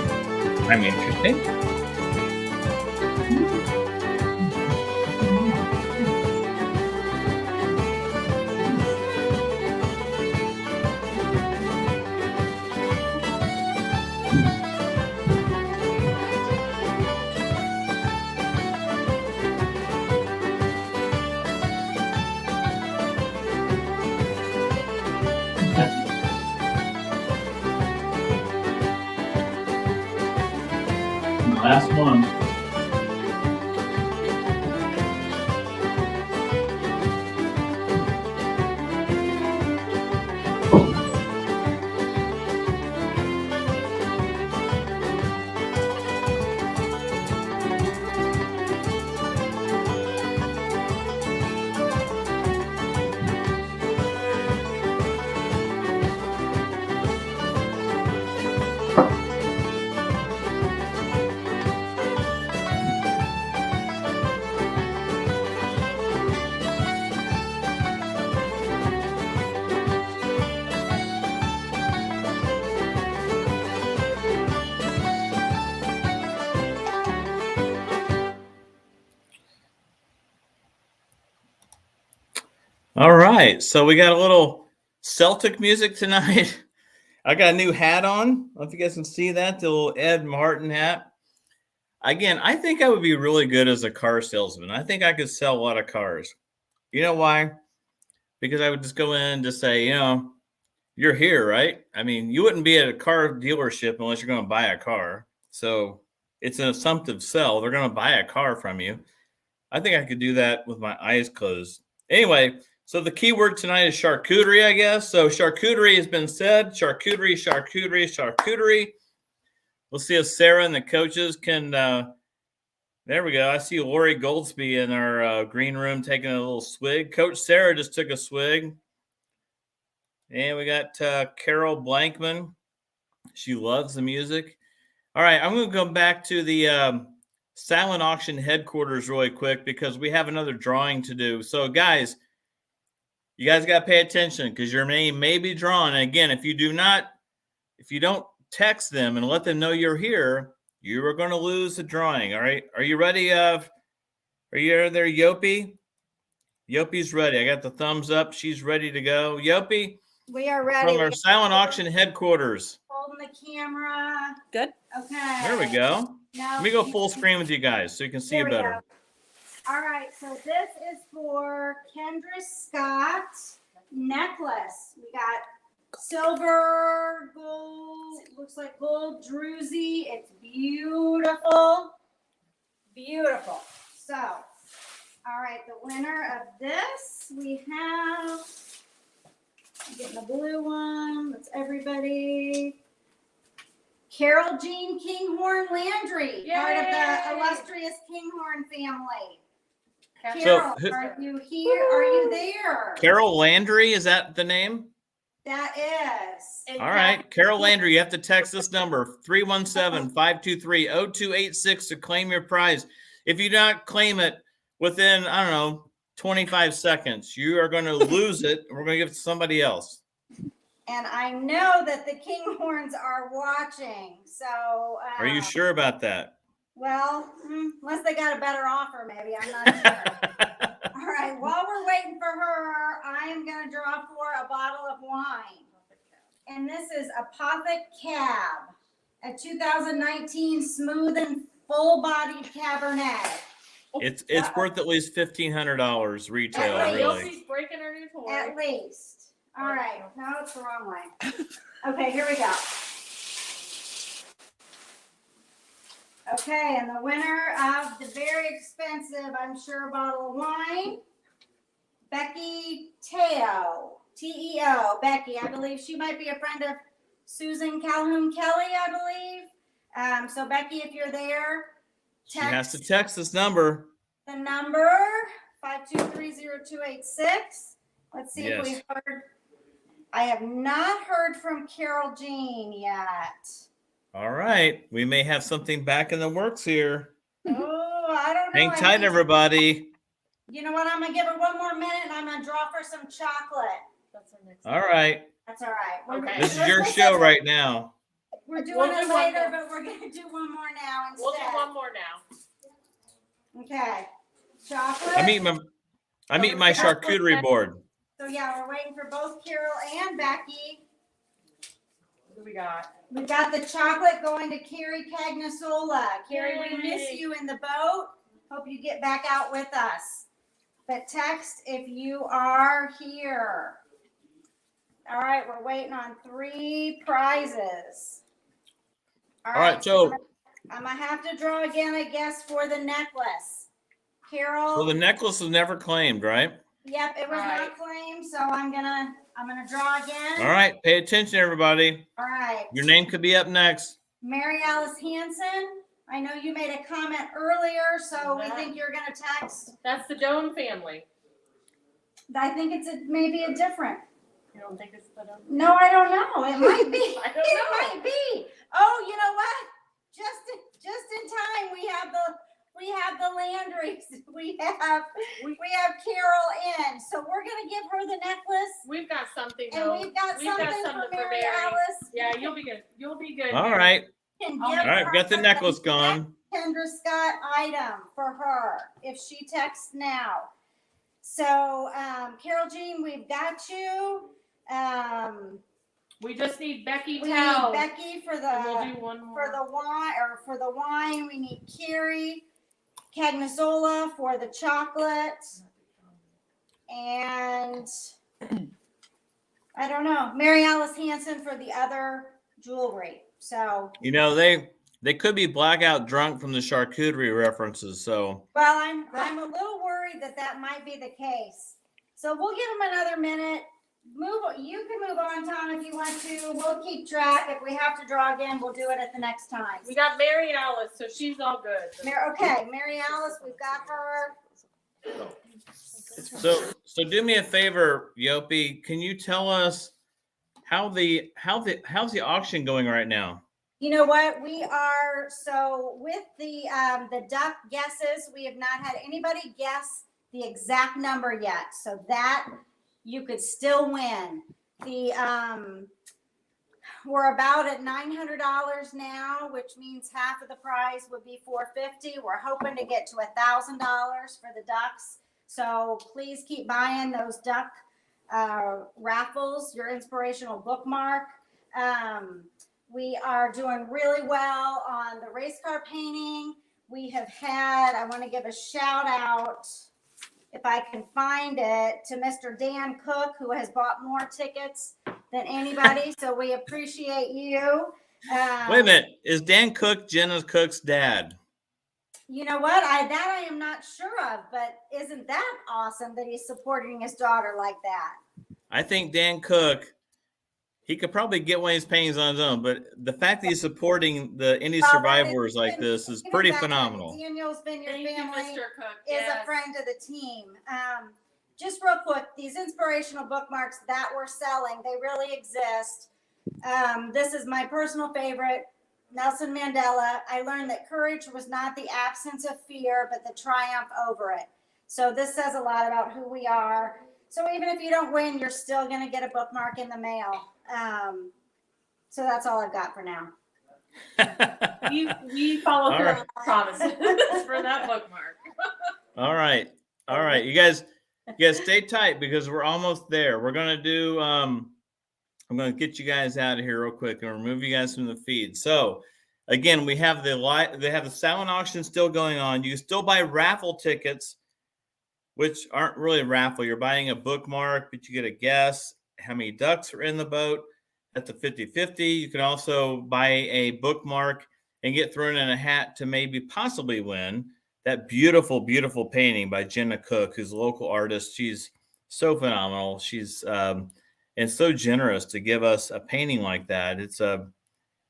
I'm interested. Last one. All right, so we got a little Celtic music tonight. I got a new hat on. I don't know if you guys can see that, the little Ed Martin hat. Again, I think I would be really good as a car salesman. I think I could sell a lot of cars. You know why? Because I would just go in and just say, you're here, right? I mean, you wouldn't be at a car dealership unless you're going to buy a car. So it's an assumptive sell. They're going to buy a car from you. I think I could do that with my eyes closed. Anyway, so the key word tonight is charcuterie, I guess. So charcuterie has been said. Charcuterie, charcuterie, charcuterie. We'll see if Sarah and the coaches can. There we go. I see Lori Goldsby in our green room taking a little swig. Coach Sarah just took a swig. And we got Carol Blankman. She loves the music. All right, I'm going to go back to the silent auction headquarters really quick because we have another drawing to do. So, guys, you guys got to pay attention because your name may be drawn. And again, if you don't text them and let them know you're here, you are going to lose the drawing. All right. Are you ready? Are you there, Yopi? Yopi's ready. I got the thumbs up. She's ready to go. Yopi? We are ready. From our silent auction headquarters. holding the camera? Good. Okay. There we go. Now, Let me go full screen with you guys so you can see There it we better. go. All right, so this is for Kendra Scott necklace. We got silver, gold, looks like gold druzy. It's beautiful. Beautiful. So, all right, the winner of this, we have, I'm getting the blue one. That's everybody. Carol Jean Kinghorn Landry, part of the Yay! illustrious Kinghorn family. So, Carol, who- are you here? Are you there? Carol Landry, is that the name? That is. and All right, Carol Landry, you have to text this number 317-523-0286 to claim your prize. If you don't claim it within, I don't know, 25 seconds, you are going to lose it. And we're going to give it to somebody else. And I know that the Kinghorns are watching. So. Are you sure about that? Well, unless they got a better offer, maybe. I'm not sure. All right, while we're waiting for her, I am going to draw for a bottle of wine. And this is Apothic Cab, a 2019 smooth and full-bodied Cabernet. It's worth at least $1,500 retail, At really. Yoshi's breaking her new toy. At least. All right, no, it's the wrong way. Okay, here we go. Okay, and the winner of the very expensive, I'm sure, bottle of wine, Becky Teo, T-E-O, Becky. I believe she might be a friend of Susan Calhoun Kelly, I believe. So Becky, if you're there, She has to text this number. the number 5230286. Let's see if we Yes. heard. I have not heard from Carol Jean yet. All right. We may have something back in the works here. Oh, I don't know. Hang I tight, need- everybody. You know what? I'm gonna give her one more minute, and I'm gonna draw for some chocolate. That's our next All right. That's all right. Okay. This is your show right now. We're doing We'll it do one later, more. but we're gonna do one more now We'll do instead. one more now. Okay. Chocolate. I'm eating my charcuterie board. So yeah, we're waiting for both Carol and Becky. What do we got? We've got the chocolate going to Carrie Cagnasola. Carrie, we miss Yay. you in the boat. Hope you get back out with us. But text if you are here. All right, we're waiting on 3 prizes. All right, so I'm gonna have to draw again, I guess, for the necklace. Carol. the necklace was never claimed, right? Yep, it was Right. not claimed, so I'm gonna draw again. All right, pay attention, everybody. All right. Your name could be up next. Mary Alice Hanson. I know you made a comment earlier, so we Yeah. think you're gonna text. That's the Doan family. I think it's maybe a different. You don't think it's the Doan? No, I don't know. It might be. I don't It know. might be. Oh, you know what? Just in time, we have the Landrys. We have Carol in, so we're gonna give her the necklace, We've got something. and though. we've got something for Mary Alice. Yeah, you'll be good. You'll be good. All Mary. right. Can All give All right, her we got the necklace gone. Kendra Scott item for her if she texts now. So, Carol Jean, we've got you. We just need Becky We Tao. need Becky for And we'll the do one more. for the wine. We need Carrie Cagnasola for the chocolate, and I don't know, Mary Alice Hanson for the other jewelry. So, You know, they could be blackout drunk from the charcuterie references. So well, I'm a little worried that might be the case. So we'll give them another minute. You can move on, Tom, if you want to. We'll keep track. If we have to draw again, we'll do it at the next time. We got Mary Alice, so she's all good. Okay, Mary Alice, we've got her. so do me a favor, Yopi. Can you tell us how's the auction going right now? You know what? We are with the duck guesses. We have not had anybody guess the exact number yet, so that you could still win. We're about at $900 now, which means half of the prize would be $450. We're hoping to get to $1,000 for the ducks. So please keep buying those duck raffles, your inspirational bookmark. We are doing really well on the race car painting. We have had, I want to give a shout out, if I can find it, to Mr. Dan Cook, who has bought more tickets than anybody. So we appreciate you. Wait a minute. Is Dan Cook Jenna Cook's dad? You know what? I am not sure of, but isn't that awesome that he's supporting his daughter like that? I think Dan Cook, he could probably get one of his paintings on his own, but the fact that he's supporting the Indy SurviveOars like this is pretty phenomenal. Daniel's Vineyard Thank you, family Mr. Cook. is Yes. a friend of the team. Just real quick, these inspirational bookmarks that we're selling, they really exist. This is my personal favorite. Nelson Mandela, I learned that courage was not the absence of fear, but the triumph over it. So this says a lot about who we are. So even if you don't win, you're still going to get a bookmark in the mail. So that's all I've got for now. We follow through All right. on our promises for that bookmark. All right. You guys stay tight because we're almost there. We're going to do, I'm going to get you guys out of here real quick and remove you guys from the feed. So again, they have the silent auction still going on. You can still buy raffle tickets, which aren't really a raffle. You're buying a bookmark, but you get a guess how many ducks are in the boat at the 50-50. You can also buy a bookmark and get thrown in a hat to maybe possibly win that beautiful, beautiful painting by Jenna Cook, who's a local artist. She's so phenomenal. She's and so generous to give us a painting like that. It's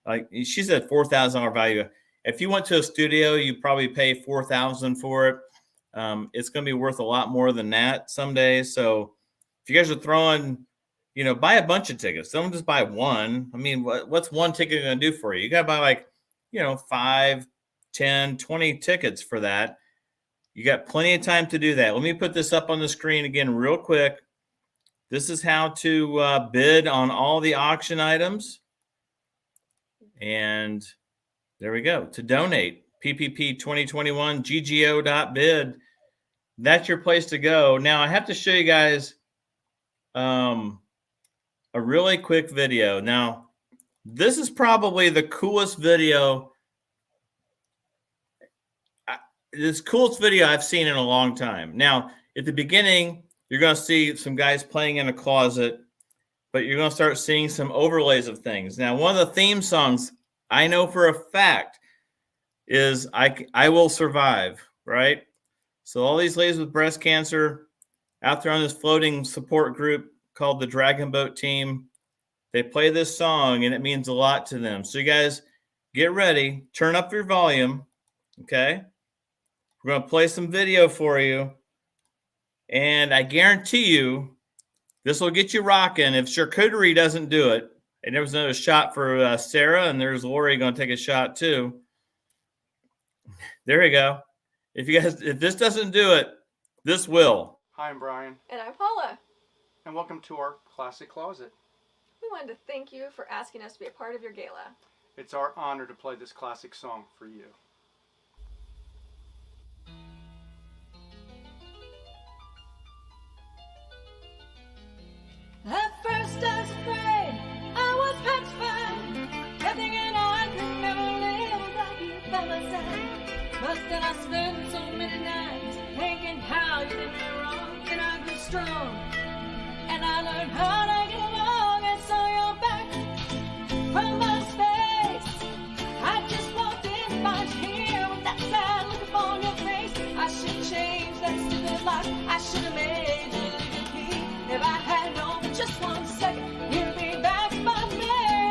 like she said, $4,000 value. If you went to a studio, you probably pay $4,000 for it. It's going to be worth a lot more than that someday. So if you guys are throwing, buy a bunch of tickets. Don't just buy one. I mean, what's one ticket going to do for you? You got to buy 5, 10, 20 tickets for that. You got plenty of time to do that. Let me put this up on the screen again real quick. This is how to bid on all the auction items. And there we go. To donate, PPP 2021, GGO.bid. That's your place to go. Now, I have to show you guys a really quick video. Now, this is probably the coolest video. This coolest video I've seen in a long time. Now, at the beginning, you're going to see some guys playing in a closet, but you're going to start seeing some overlays of things. Now, one of the theme songs I know for a fact is I Will Survive, right? So all these ladies with breast cancer out there on this floating support group called the Dragonboat team, they play this song and it means a lot to them. So you guys get ready, turn up your volume, okay? We're going to play some video for you. And I guarantee you, this will get you rocking. If charcuterie doesn't do it, and there was another shot for Sarah, and there's Lori going to take a shot too. There we go. If this doesn't do it, this will. Hi, I'm Brian, And I'm Paula. and welcome to our Classic Closet. We wanted to thank you for asking us to be a part of your gala. It's our honor to play this classic song for you. At first I was afraid, I was petrified, kept thinking I could never live without you by my side. But then I spent so many nights thinking how you did me wrong, and I grew strong, and I learned how to get along, and saw your back from my space. I just walked in by here with that sad look upon your face. I should change that stupid lock, I should have made you leave the key. If I had known for just 1 second, you'd be back by me.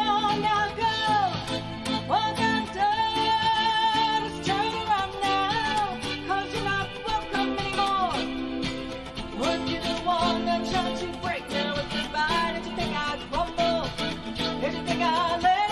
Oh, now go. What I've done is turn around now, 'cause you're not welcome anymore. Was you the one that tried to break me with goodbye? Did you think I'd crumble? Did you think I'd let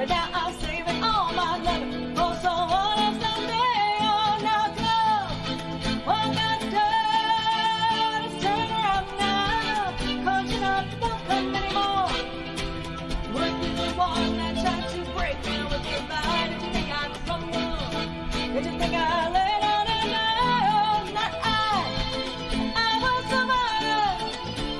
but now I'm saving all my love for someone else someday. Oh, now go, walk out the door, let's turn around now, 'cause you're not welcome anymore. Weren't you the one that tried to break me with your lie? Did you think I'd crumble? Did you think I'd lay down and die? Not I will survive.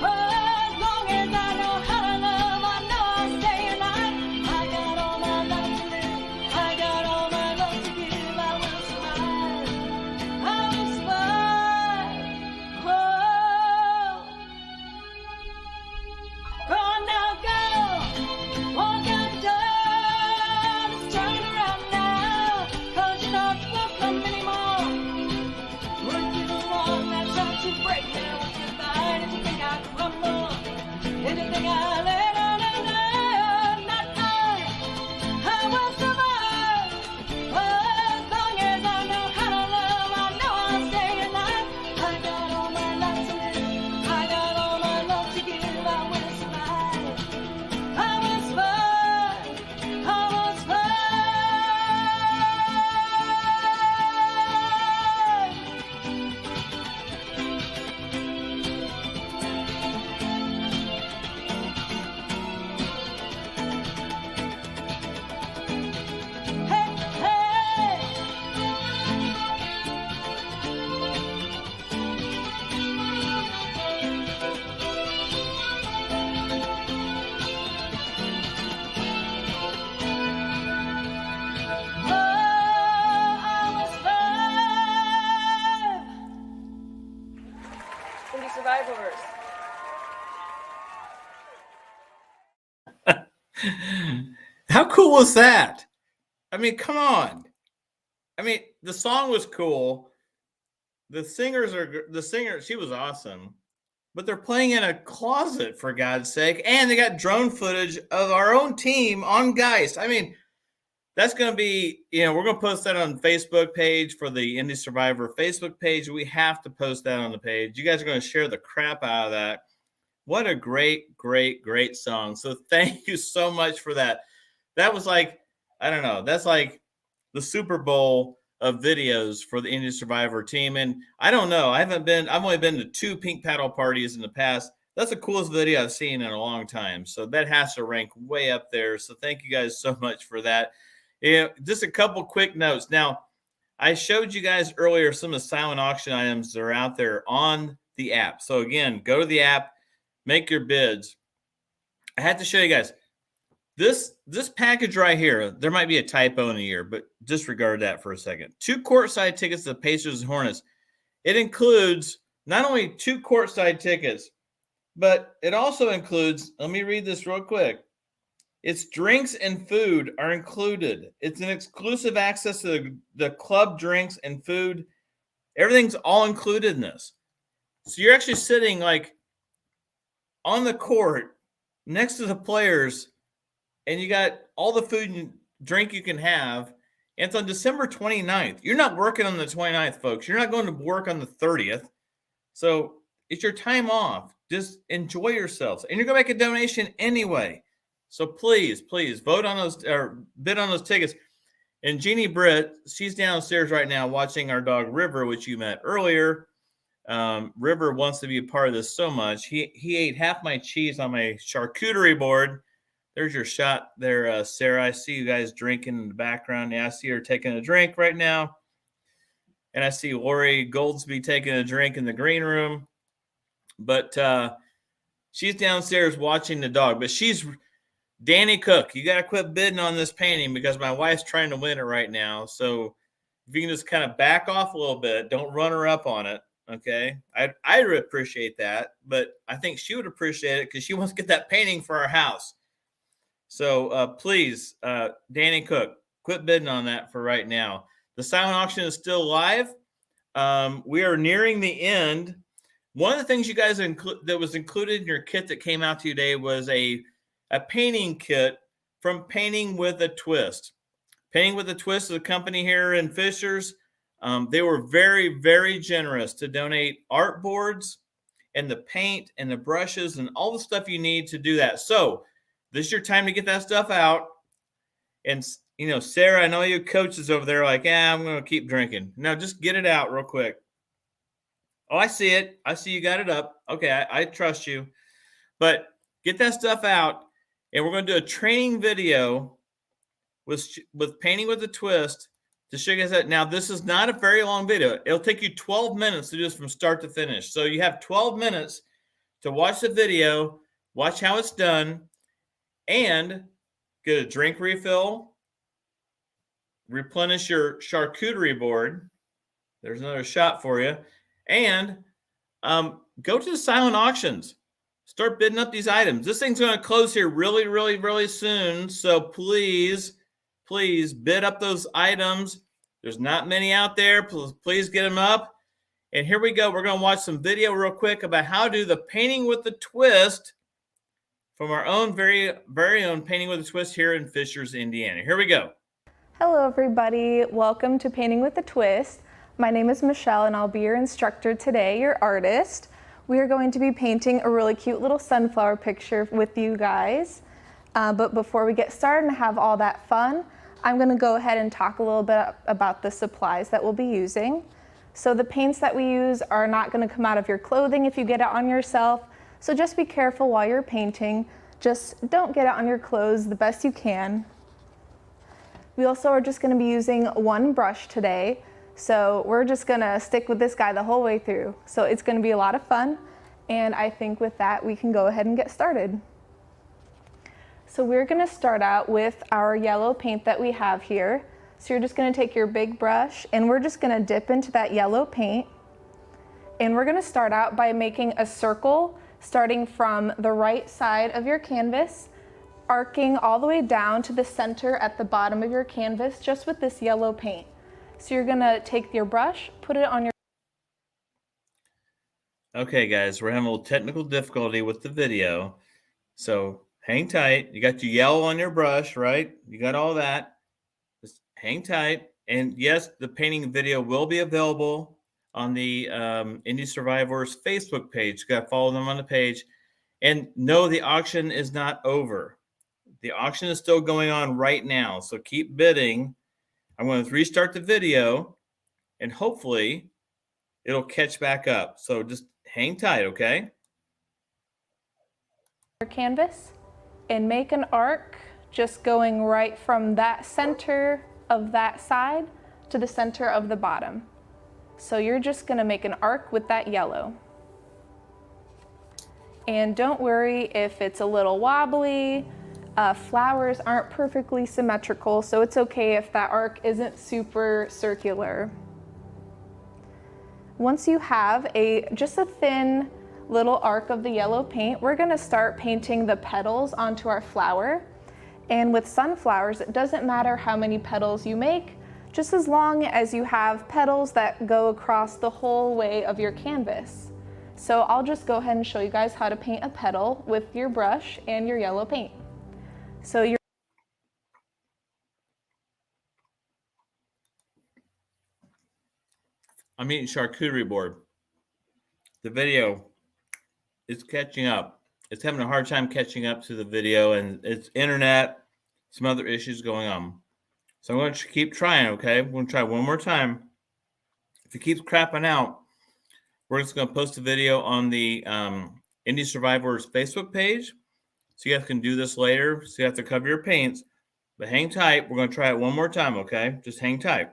Oh, as long as I know how to love, I know I'll stay alive. I got all my life to live, I got all my love to give. I will survive, I will survive. Oh, go on now, go, walk out the door, let's turn around now, 'cause you're not welcome anymore. Weren't you the one that tried to break me with your lie? Did you think I'd crumble? Did you think I'd lay down and die? Not I will survive. Oh, as long as I know how to love, I know I'll stay alive. I got all my life to live, I got all my love to give. I will survive, I will survive, I will survive. Hey, hey. Oh, I will survive. Indy SurviveOars. How cool was that? I mean, come on. I mean, the song was cool. The singer, she was awesome. But they're playing in a closet, for God's sake. And they got drone footage of our own team on Geist. I mean, that's going to be, we're going to post that on the Facebook page for the Indy Survivor Facebook page. We have to post that on the page. You guys are going to share the crap out of that. What a great, great, great song. So thank you so much for that. That was like, I don't know, that's like the Super Bowl of videos for the Indy Survivor team. And I don't know, I've only been to 2 pink paddle parties in the past. That's the coolest video I've seen in a long time. So that has to rank way up there. So thank you guys so much for that. Just a couple quick notes. Now, I showed you guys earlier some of the silent auction items that are out there on the app. So again, go to the app, make your bids. I had to show you guys this package right here. There might be a typo in the year, but disregard that for a second. 2 courtside tickets to the Pacers and Hornets. It includes not only 2 courtside tickets, but it also includes, let me read this real quick. Its drinks and food are included. It's an exclusive access to the club drinks and food. Everything's all included in this. So you're actually sitting like on the court next to the players, and you got all the food and drink you can have. And it's on December 29th. You're not working on the 29th, folks. You're not going to work on the 30th. So it's your time off. Just enjoy yourselves. And you're going to make a donation anyway. So please, please vote on those or bid on those tickets. And Jeannie Britt, she's downstairs right now watching our dog River, which you met earlier. River wants to be a part of this so much. He ate half my cheese on my charcuterie board. There's your shot there, Sarah. I see you guys drinking in the background. Yeah, I see her taking a drink right now. And I see Lori Goldsby taking a drink in the green room. But she's downstairs watching the dog. But she's Danny Cook. You got to quit bidding on this painting because my wife's trying to win it right now. So if you can just kind of back off a little bit, don't run her up on it. Okay, I'd appreciate that, but I think she would appreciate it because she wants to get that painting for our house. So please, Danny Cook, quit bidding on that for right now. The silent auction is still live. We are nearing the end. One of the things you guys that was included in your kit that came out today was a painting kit from Painting with a Twist. Painting with a Twist is a company here in Fishers. They were very, very generous to donate art boards and the paint and the brushes and all the stuff you need to do that. So this is your time to get that stuff out. And, you know, Sarah, I know you coaches over there like, I'm going to keep drinking. No, just get it out real quick. Oh, I see it. I see you got it up. Okay, I trust you. But get that stuff out, and we're going to do a training video with painting with a twist to show you guys that. Now, this is not a very long video. It'll take you 12 minutes to do this from start to finish. So you have 12 minutes to watch the video, watch how it's done, and get a drink refill, replenish your charcuterie board. There's another shot for you. And go to the silent auctions. Start bidding up these items. This thing's going to close here really, really, really soon. So please bid up those items. There's not many out there. Please get them up. And here we go. We're going to watch some video real quick about how to do the painting with the twist from our own very own painting with a twist here in Fishers, Indiana. Here we go. Hello everybody, welcome to Painting with a Twist. My name is Michelle and I'll be your instructor today, your artist. We are going to be painting a really cute little sunflower picture with you guys. But before we get started and have all that fun, I'm going to go ahead and talk a little bit about the supplies that we'll be using. So the paints that we use are not going to come out of your clothing if you get it on yourself. So just be careful while you're painting. Just don't get it on your clothes the best you can. We also are just going to be using one brush today. So we're just going to stick with this guy the whole way through. So it's going to be a lot of fun. And I think with that, we can go ahead and get started. So we're going to start out with our yellow paint that we have here. So you're just going to take your big brush and we're just going to dip into that yellow paint. And we're going to start out by making a circle starting from the right side of your canvas, arcing all the way down to the center at the bottom of your canvas just with this yellow paint. So you're going to take your brush, put it on your... Okay, guys, we're having a little technical difficulty with the video. So hang tight. You got your yellow on your brush, right? You got all that. Just hang tight. And yes, the painting video will be available on the Indy SurviveOars Facebook page. You got to follow them on the page. And no, the auction is not over. The auction is still going on right now. So keep bidding. I'm going to restart the video and hopefully it'll catch back up. So just hang tight, okay? Your canvas and make an arc just going right from that center of that side to the center of the bottom. So you're just going to make an arc with that yellow. And don't worry if it's a little wobbly. Flowers aren't perfectly symmetrical, so it's okay if that arc isn't super circular. Once you have just a thin little arc of the yellow paint, we're going to start painting the petals onto our flower. And with sunflowers, it doesn't matter how many petals you make, just as long as you have petals that go across the whole way of your canvas. So I'll just go ahead and show you guys how to paint a petal with your brush and your yellow paint. So I'm eating charcuterie board. The video is catching up. It's having a hard time catching up to the video, and it's internet, some other issues going on. So I'm going to keep trying, okay? We're going to try one more time. If it keeps crapping out, we're just going to post a video on the Indy SurviveOars Facebook page. So you guys can do this later. So you have to cover your paints. But hang tight. We're going to try it one more time, okay? Just hang tight.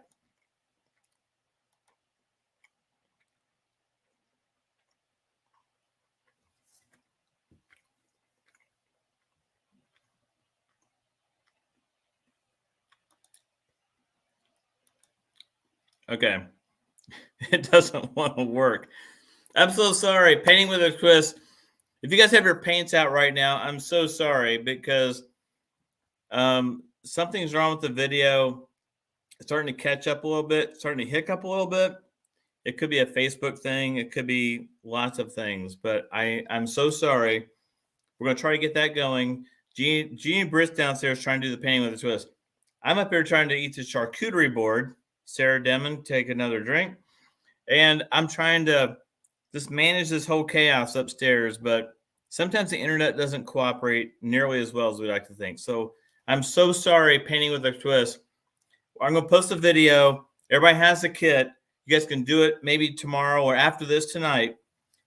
Okay. It doesn't want to work. I'm so sorry. Painting with a twist. If you guys have your paints out right now, I'm so sorry because something's wrong with the video. It's starting to catch up a little bit, starting to hiccup a little bit. It could be a Facebook thing. It could be lots of things, but I'm so sorry. We're going to try to get that going. Jeannie Britt downstairs trying to do the painting with a twist. I'm up here trying to eat the charcuterie board. Sarah Demon, take another drink. And I'm trying to just manage this whole chaos upstairs, but sometimes the internet doesn't cooperate nearly as well as we like to think. So I'm so sorry, Painting with a Twist. I'm going to post a video. Everybody has a kit. You guys can do it maybe tomorrow or after this tonight.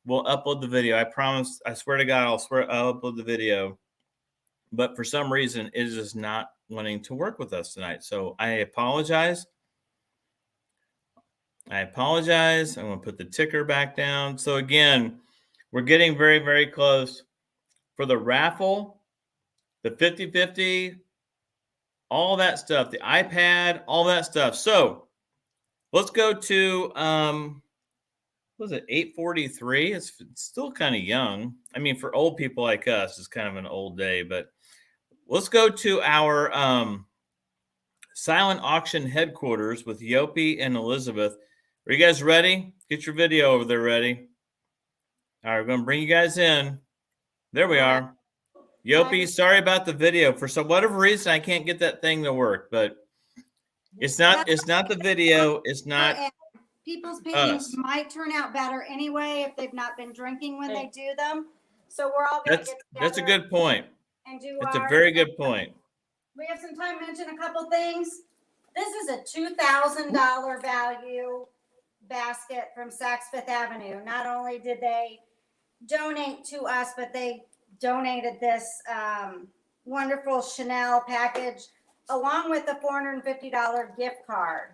We'll upload the video. I promise. I swear to God, I'll upload the video. But for some reason, it is not wanting to work with us tonight. So I apologize. I'm going to put the ticker back down. So again, we're getting very, very close for the raffle, the 50-50, all that stuff, the iPad, all that stuff. So let's go to, what was it, 8:43? It's still kind of young. I mean, for old people like us, it's kind of an old day, but let's go to our silent auction headquarters with Yopi and Elizabeth. Are you guys ready? Get your video over there ready. All right, we're going to bring you guys in. There we are. Yopi, sorry about the video. For some whatever reason, I can't get that thing to work, but it's not the video. It's not People's paintings us. might turn out better anyway if they've not been drinking when they do them. So we're all going to get together. That's a good point. And do It's a very good point. We have some time to mention a couple things. This is a $2,000 value basket from Saks Fifth Avenue. Not only did they donate to us, but they donated this wonderful Chanel package along with a $450 gift card.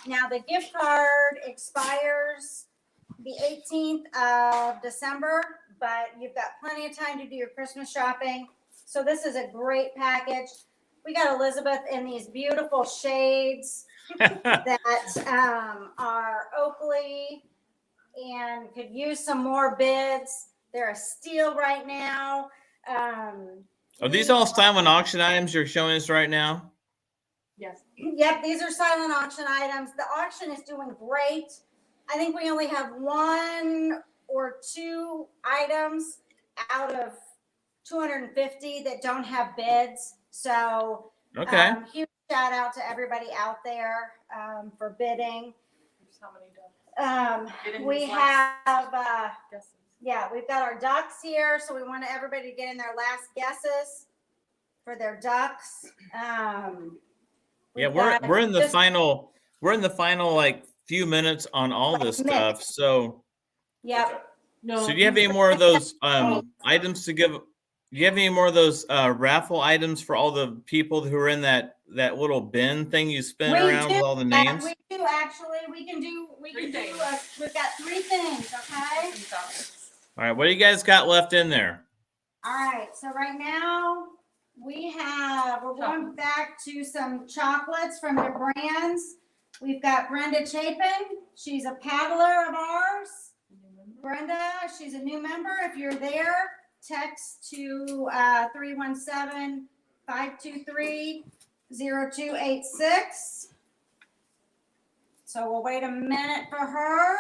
Now the gift card expires the 18th of December, but you've got plenty of time to do your Christmas shopping. So this is a great package. We got Elizabeth in these beautiful shades that are Oakley and could use some more bids. They're a steal right now. Are these all silent auction items you're showing us right now? Yes. Yep, these are silent auction items. The auction is doing great. I think we only have 1 or 2 items out of 250 that don't have bids. So okay. Huge shout out to everybody out there for bidding. We have we've got our ducks here, so we want everybody to get in their last guesses for their ducks. We're in the final like few minutes on all this stuff. So yep. So do you have any more of those items to give? Do you have any more of those raffle items for all the people who are in that little bin thing you spin around with all the names? We do actually. We can do. We've got 3 things. Okay. All right. What do you guys got left in there? All right. So right now we're going back to some chocolates from their brands. We've got Brenda Chapin. She's a paddler of ours. Brenda, she's a new member. If you're there, text to 317-523-0286. So we'll wait a minute for her.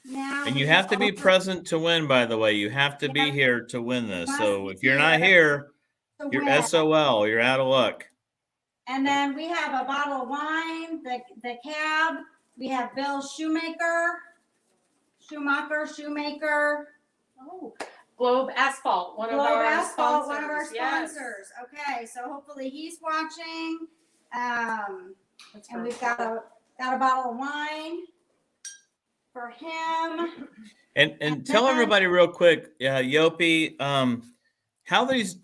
Now, And you have to be present to win, by the way. You have to be here to win this. So if you're not here, you're SOL. You're out of luck. And then we have a bottle of wine, the cab. We have Bill Shoemaker. Oh, Globe Asphalt, one of our sponsors. Yes. Okay, so hopefully he's watching. And we've got a bottle of wine for him. And tell everybody real quick, Yopi, how these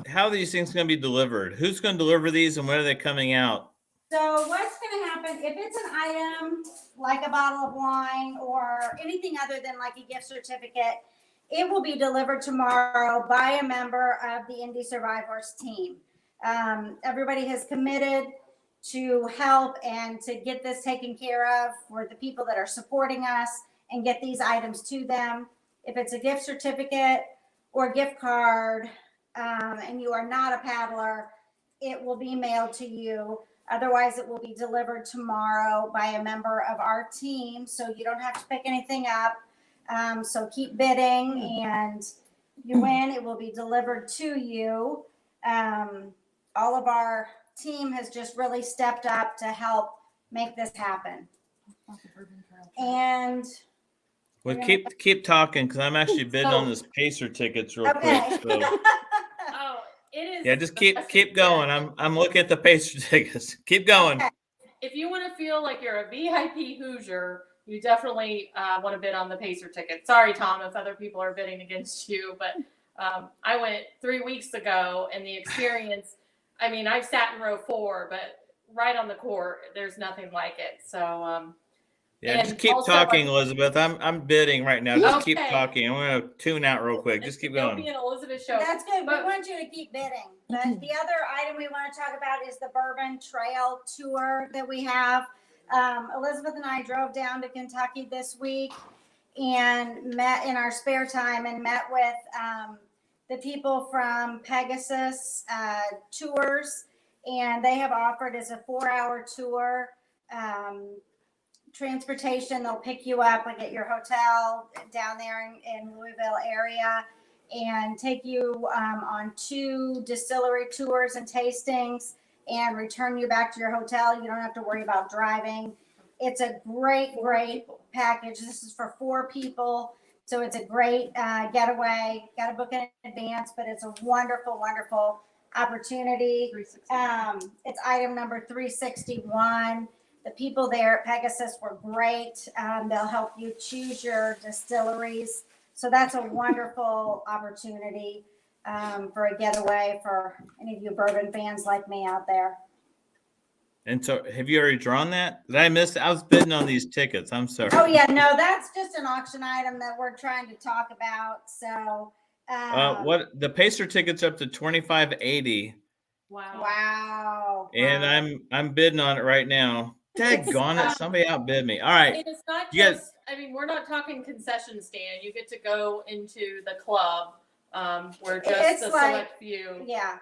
things going to be delivered? Who's going to deliver these, and when are they coming out? So what's going to happen if it's an item like a bottle of wine or anything other than like a gift certificate? It will be delivered tomorrow by a member of the Indy SurviveOars team. Everybody has committed to help and to get this taken care of for the people that are supporting us and get these items to them. If it's a gift certificate or gift card and you are not a paddler, it will be mailed to you. Otherwise, it will be delivered tomorrow by a member of our team. So you don't have to pick anything up. So keep bidding, and you win. It will be delivered to you. All of our team has just really stepped up to help make this happen. And well, keep talking, because I'm actually bidding on this Pacer tickets real quick. So. It is. Yeah, just keep going. I'm looking at the Pacer tickets. Keep going. Okay. If you want to feel like you're a VIP Hoosier, you definitely want to bid on the Pacer ticket. Sorry, Tom, if other people are bidding against you, but I went 3 weeks ago, and the experience. I mean, I've sat in row 4, but right on the court, there's nothing like it. So. Yeah, just keep talking, Elizabeth. I'm bidding right now. Just keep Okay. talking. I'm gonna tune out real quick. Just keep going. It'll be an Elizabeth show. That's good. We want you to keep bidding. But the other item we want to talk about is the Bourbon Trail Tour that we have. Elizabeth and I drove down to Kentucky this week and met in our spare time and met with the people from Pegasus Tours, and they have offered as a 4-hour tour. Transportation, they'll pick you up like at your hotel down there in Louisville area and take you on 2 distillery tours and tastings and return you back to your hotel. You don't have to worry about driving. It's a great package. This is for 4 people, so it's a great getaway. Got to book in advance, but it's a wonderful opportunity. It's item number 361. The people there at Pegasus were great. They'll help you choose your distilleries. So that's a wonderful opportunity for a getaway for any of you bourbon fans like me out there. And so, have you already drawn that? Did I miss it? I was bidding on these tickets. I'm sorry. Oh yeah, no, that's just an auction item that we're trying to talk about. So, what the Pacer tickets up to $25.80, wow. and I'm bidding on it right now. Daggone it! Somebody outbid me. All right. It is not You guys- just. I mean, we're not talking concession stand. You get to go into the club where just It's a like- select few. Yeah,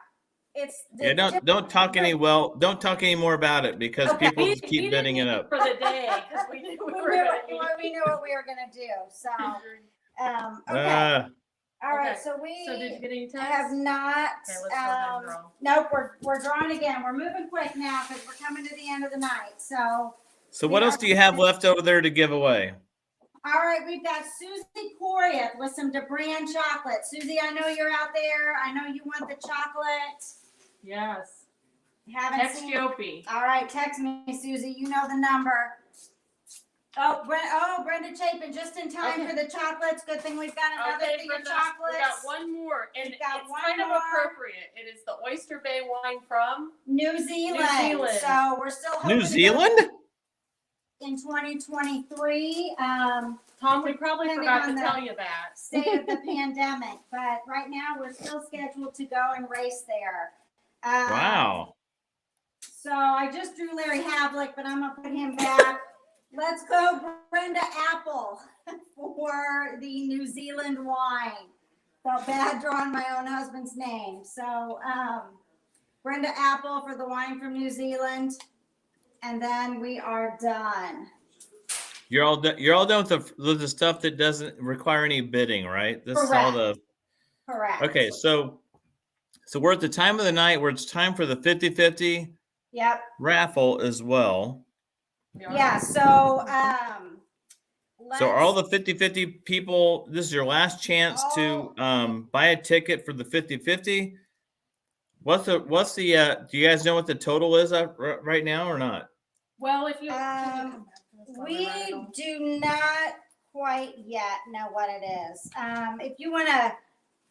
it's Yeah, don't talk any more about it because Okay. people just keep bidding it up. For the day, because we knew we were going to we knew what we were gonna do. So, okay. All right, Okay. so we So did you get any texts? have not. Okay, let's go ahead and draw. Nope, we're drawing again. We're moving quick now because we're coming to the end of the night. So, So what else do you have left over there to give away? all right, we've got Susie Coriath with some DeBrand chocolate. Susie, I know you're out there. I know you want the chocolate. Yes. Haven't Text seen. Yopi. All right, text me, Susie. You know the number. Oh, Brenda Chapin, just in time for the chocolates. Good thing we've got another thing of chocolates. We got one more, and We've got it's one kind of more. appropriate. It is the Oyster Bay wine from New Zealand. So we're still hoping New to go Zealand? in 2023. Tom, we probably depending forgot to on the tell you that. State of the pandemic, but right now we're still scheduled to go and race there. Wow. So I just drew Larry Havlick, but I'm gonna put him back. Let's go Brenda Apple for the New Zealand wine. Felt bad drawing my own husband's name. So Brenda Apple for the wine from New Zealand. And then we are done. You're all done with the stuff that doesn't require any bidding, right? This is all the Correct. Okay, so we're at the time of the night where it's time for the 50-50 Yep. raffle as well. Yeah. So So are all the 50-50 people, this is your last chance to buy a ticket for the 50-50. What's the do you guys know what the total is right now or not? Well, if you we do not quite yet know what it is. If you want to,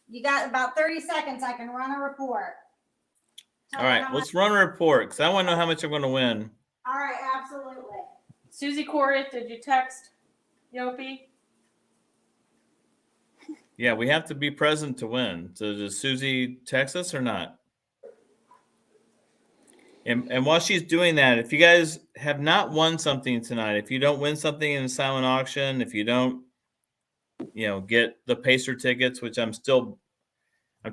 you got about 30 seconds. I can run a report. All right, let's run a report because I want to know how much I'm going to win. All right, absolutely. Susie Coriath, did you text Yopi? Yeah, we have to be present to win. So does Susie text us or not? And while she's doing that, if you guys have not won something tonight, if you don't win something in the silent auction, if you don't, get the Pacer tickets, which I'm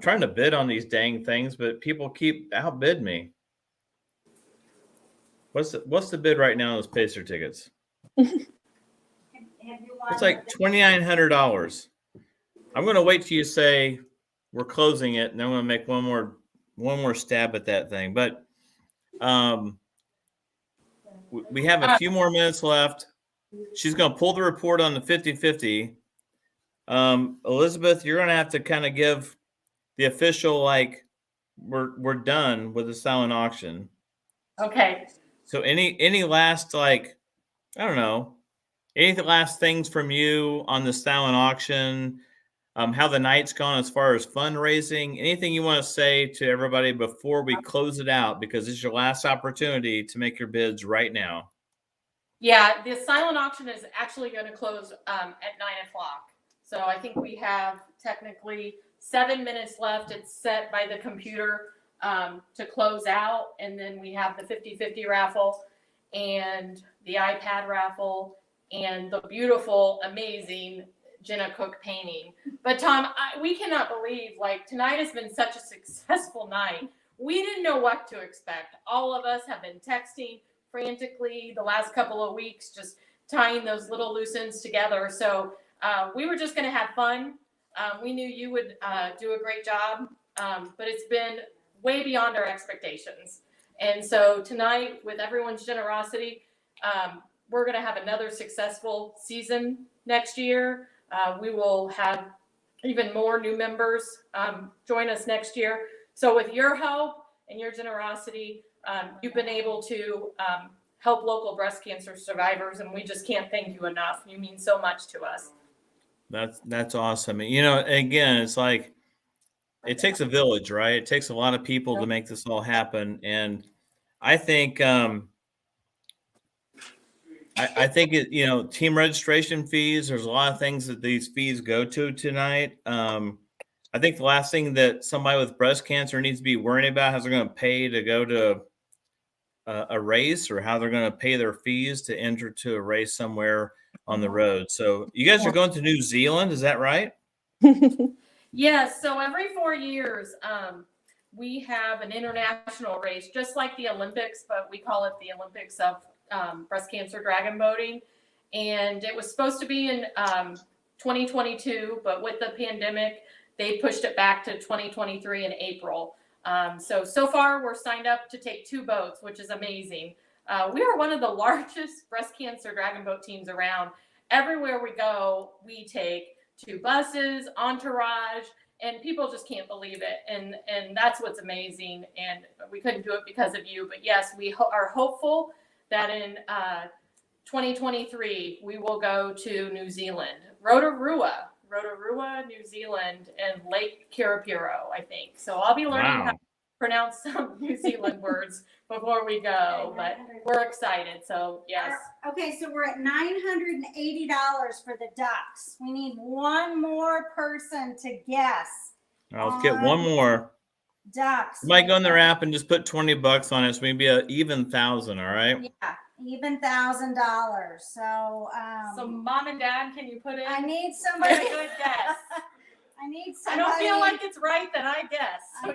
trying to bid on these dang things, but people keep outbid me. What's the bid right now on those Pacer tickets? It's like $2,900. I'm going to wait till you say we're closing it, and then I'm going to make one more stab at that thing. But we have a few more minutes left. She's going to pull the report on the 50-50. Elizabeth, you're going to have to kind of give the official we're done with the silent auction. Okay. So any last, like, I don't know, any last things from you on the silent auction? How the night's gone as far as fundraising? Anything you want to say to everybody before we close it out? Because it's your last opportunity to make your bids right now. Yeah, the silent auction is actually going to close at 9 o'clock. So I think we have technically 7 minutes left. It's set by the computer to close out. And then we have the 50-50 raffle and the iPad raffle and the beautiful, amazing Jenna Cook painting. But Tom, we cannot believe, like, tonight has been such a successful night. We didn't know what to expect. All of us have been texting frantically the last couple of weeks, just tying those little loose ends together. So we were just going to have fun. We knew you would do a great job, but it's been way beyond our expectations. And so tonight, with everyone's generosity, we're going to have another successful season next year. We will have even more new members join us next year. So with your help and your generosity, you've been able to help local breast cancer survivors, and we just can't thank you enough. You mean so much to us. That's awesome. You know, again, it's like it takes a village, right? It takes a lot of people to make this all happen, and I think I think it, you know, team registration fees. There's a lot of things that these fees go to tonight. I think the last thing that somebody with breast cancer needs to be worrying about is how they're going to pay to go to a race, or how they're going to pay their fees to enter to a race somewhere on the road. So you guys are going to New Zealand, is that right? Yes. So every 4 years, we have an international race, just like the Olympics, but we call it the Olympics of breast cancer dragonboating. And it was supposed to be in 2022, but with the pandemic, they pushed it back to 2023 in April. So far we're signed up to take 2 boats, which is amazing. We are one of the largest breast cancer dragonboat teams around. Everywhere we go, we take 2 buses, entourage, and people just can't believe it. And that's what's amazing. And we couldn't do it because of you. But yes, we are hopeful that in 2023, we will go to New Zealand, Rotorua, New Zealand, and Lake Kirapiro, I think. So I'll be learning how to pronounce some New Zealand words before we go, but we're excited. So yes. Okay, so we're at $980 for the ducks. We need one more person to guess. Let's get one more. Ducks. You might go in their app and just put $20 on it, so maybe an even 1,000. All right. Yeah, even $1,000. So so mom and dad, can you put in? I need somebody. A good guess. I need somebody. I don't feel like it's right that I guess. So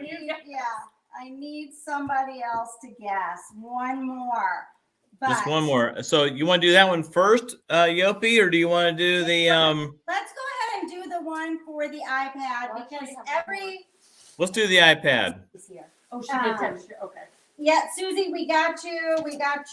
I need somebody else to guess. One more. Just one more. So you want to do that one first, Yopi, or do you want to do the Let's go ahead and do the one for the iPad, because let's do the iPad. Oh, she did text you. Okay. Yeah, Susie, we got you. We got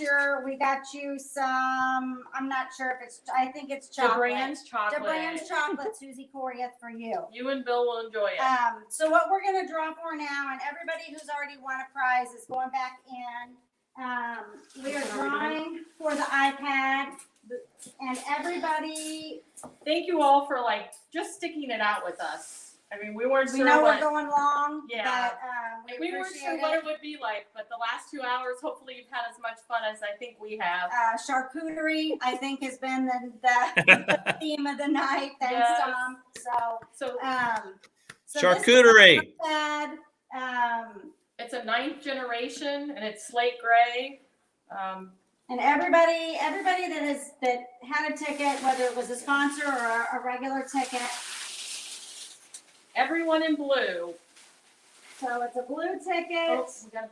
you some, I'm not sure if it's, I think it's chocolate. DeBrand's chocolate. DeBrand's chocolate, Susie Coriath, for you. You and Bill will enjoy it. So what we're going to draw for now, and everybody who's already won a prize is going back in. We are drawing for the iPad, and everybody. Thank you all for just sticking it out with us. I mean, we weren't sure. We know we're going long. Yeah. But, we weren't sure what it would be like, but the last 2 hours, hopefully you've had as much fun as I think we have. Charcuterie, I think, has been the theme of the night. Thanks, Tom. So charcuterie. It's a 9th generation, and it's slate gray. And everybody that had a ticket, whether it was a sponsor or a regular ticket. Everyone in blue. So it's a blue ticket. Oh, we got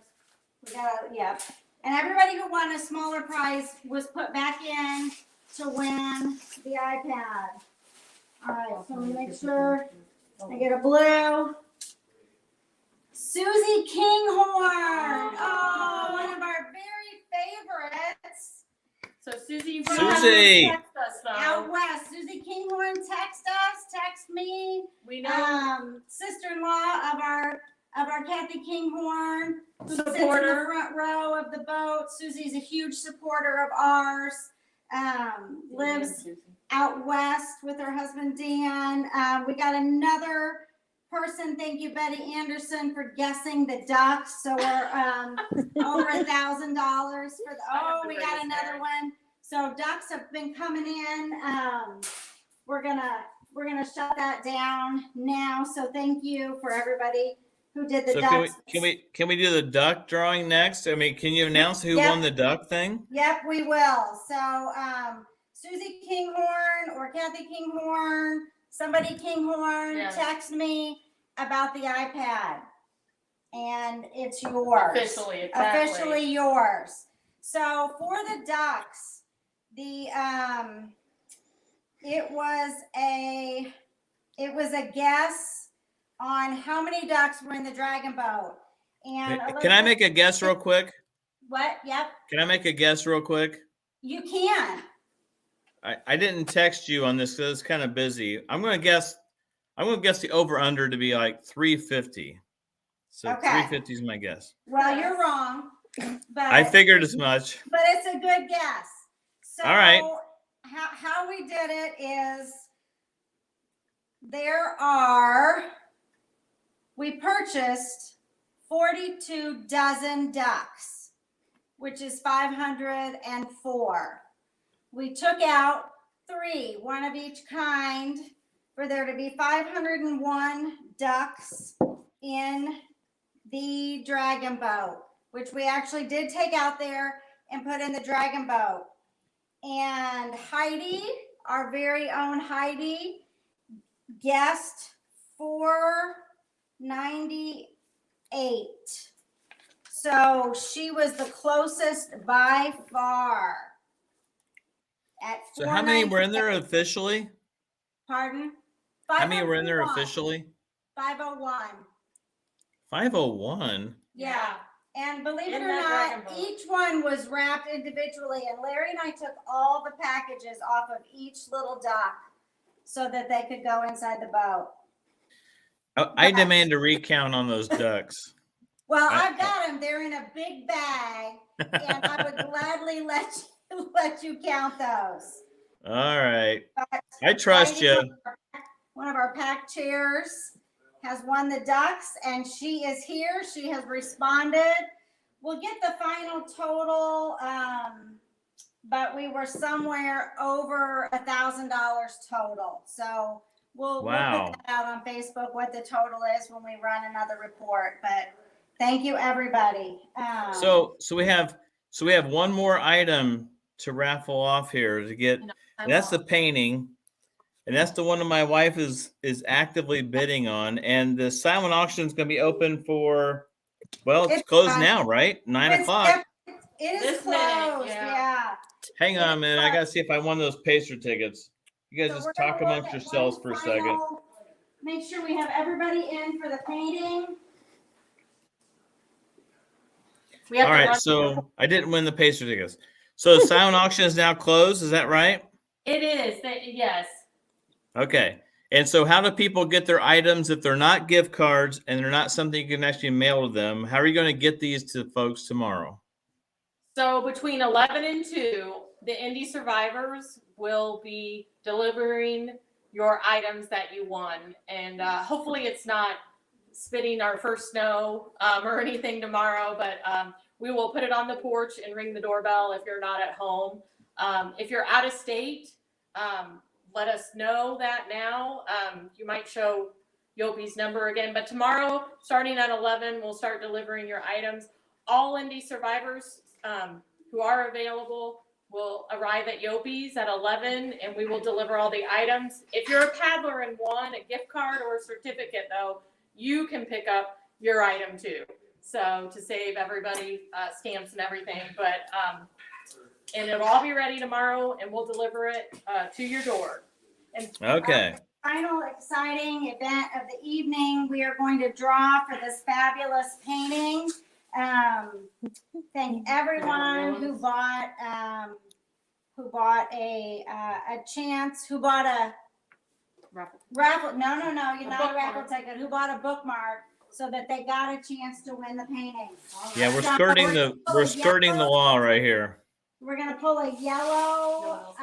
yeah. And everybody who won a smaller prize was put back in to win the iPad. All right, so I'm gonna make sure I get a blue. Susie Kinghorn. Oh, one of our very favorites. So Susie. Text us, out west. Susie Kinghorn, text us. Text me. We know. Sister-in-law of our of our Kathy Kinghorn, who sits in the Supporter. front row of the boat. Susie's a huge supporter of ours. Lives out west with her husband Dan. We got another person. Thank you, Betty Anderson, for guessing the ducks. So we're over $1,000 for the. Oh, we got another one. So ducks have been coming in. We're gonna shut that down now. So thank you for everybody who did the So ducks. can we do the duck drawing next? I mean, can you announce who Yep. won the duck thing? Yep, we will. So Susie Kinghorn or Kathy Kinghorn, somebody Kinghorn, Yes. text me about the iPad, and it's yours. Officially, exactly. Officially yours. So for the ducks, the it was a guess on how many ducks were in the Dragonboat. And Can I make a guess real quick? what? Yep, Can I make a guess real quick? you can. I didn't text you on this because it's kind of busy. I'm gonna guess the over under to be like 350. So Okay. 350 is my guess. Well, you're wrong, but I figured as much. but it's a good guess. So All right. how we did it is we purchased 42 dozen ducks, which is 504. We took out 3, one of each kind, for there to be 501 ducks in the Dragonboat, which we actually did take out there and put in the Dragonboat. And Heidi, our very own Heidi, guessed 498. So she was the closest by far. So how many were in there officially? Pardon? How many were in there 501. officially? 501. 501. Yeah. And believe it In or that not, Dragonboat. each one was wrapped individually. And Larry and I took all the packages off of each little duck so that they could go inside the boat. I demand a recount on those ducks. Well, I've got them. They're in a big bag, and I would gladly let you count those. All right. But I trust Heidi, you. one of our pack chairs, has won the ducks, and she is here. She has responded. We'll get the final total, but we were somewhere over $1,000 total. So we'll put that out on Facebook what the total is when we run another report. But thank you, everybody. So we have one more item to raffle off here to get. And that's the painting, and that's the one that my wife is actively bidding on. And the silent auction is going to be open for, well, it's closed now, right? 9 o'clock. It is This closed. minute, Yeah. Hang on a minute. I got to see if I won those pacer tickets. You guys So just we're gonna talk look amongst at yourselves one for a final- second. Make sure we have everybody in for the painting. We have All to right, run- so I didn't win the pacer tickets. So the silent auction is now closed. Is that right? It is. Yes. Okay. And so how do people get their items if they're not gift cards and they're not something you can actually mail to them? How are you going to get these to folks tomorrow? So between 11 and 2, the Indy Survivors will be delivering your items that you won. And hopefully it's not spitting our first snow or anything tomorrow, but we will put it on the porch and ring the doorbell if you're not at home. If you're out of state, let us know that now. You might show Yopi's number again, but tomorrow, starting at 11, we'll start delivering your items. All Indy Survivors who are available will arrive at Yopi's at 11, and we will deliver all the items. If you're a paddler and want a gift card or a certificate, though, you can pick up your item too. So to save everybody stamps and everything, but and it'll all be ready tomorrow, and we'll deliver it to your door. And Okay. Final exciting event of the evening. We are going to draw for this fabulous painting. Thank everyone who bought a chance, who bought a raffle. No, you're not a raffle ticket. Who bought a bookmark so that they got a chance to win the painting. Yeah, we're So skirting the law right here. We're gonna pull a yellow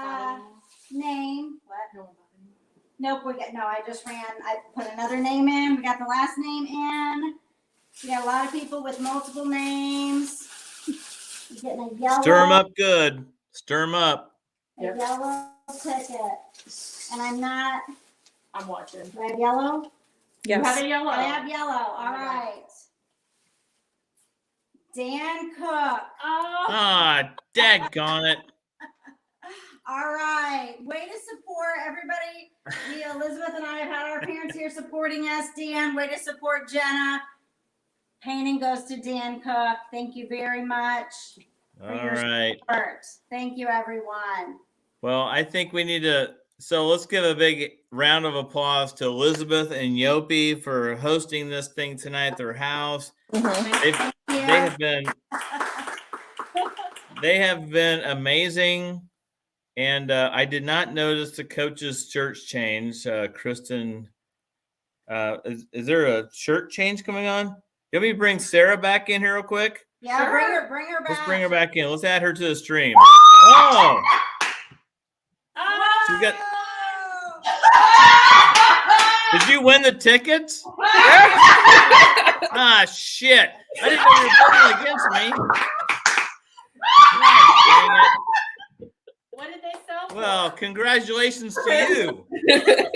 name. What? Nope, I just ran. I put another name in. We got the last name in. We got a lot of people with multiple names. We're getting a yellow. Stir them up good. Stir them up. A yellow ticket. And I'm watching. Do I have yellow? You have a yellow. I have yellow. All right. Dan Cook. Ah, daggone it. All right. Way to support everybody. Elizabeth and I have had our parents here supporting us. Dan, way to support Jenna. Painting goes to Dan Cook. Thank you very much for All your right. support. Thank you, everyone. Well, I think we need to. So let's give a big round of applause to Elizabeth and Yopi for hosting this thing tonight at their house. They have been amazing. And I did not notice the coach's shirt change. Kristen, is there a shirt change coming on? Let me bring Sarah back in here real quick. Yeah, Sure. bring her back. Let's bring her back in. Let's add her to the stream. Oh, she's got. Did you win the tickets? Ah, shit! I didn't know you were voting against me. God dang it. What did they sell for? Well, congratulations to you. You're gonna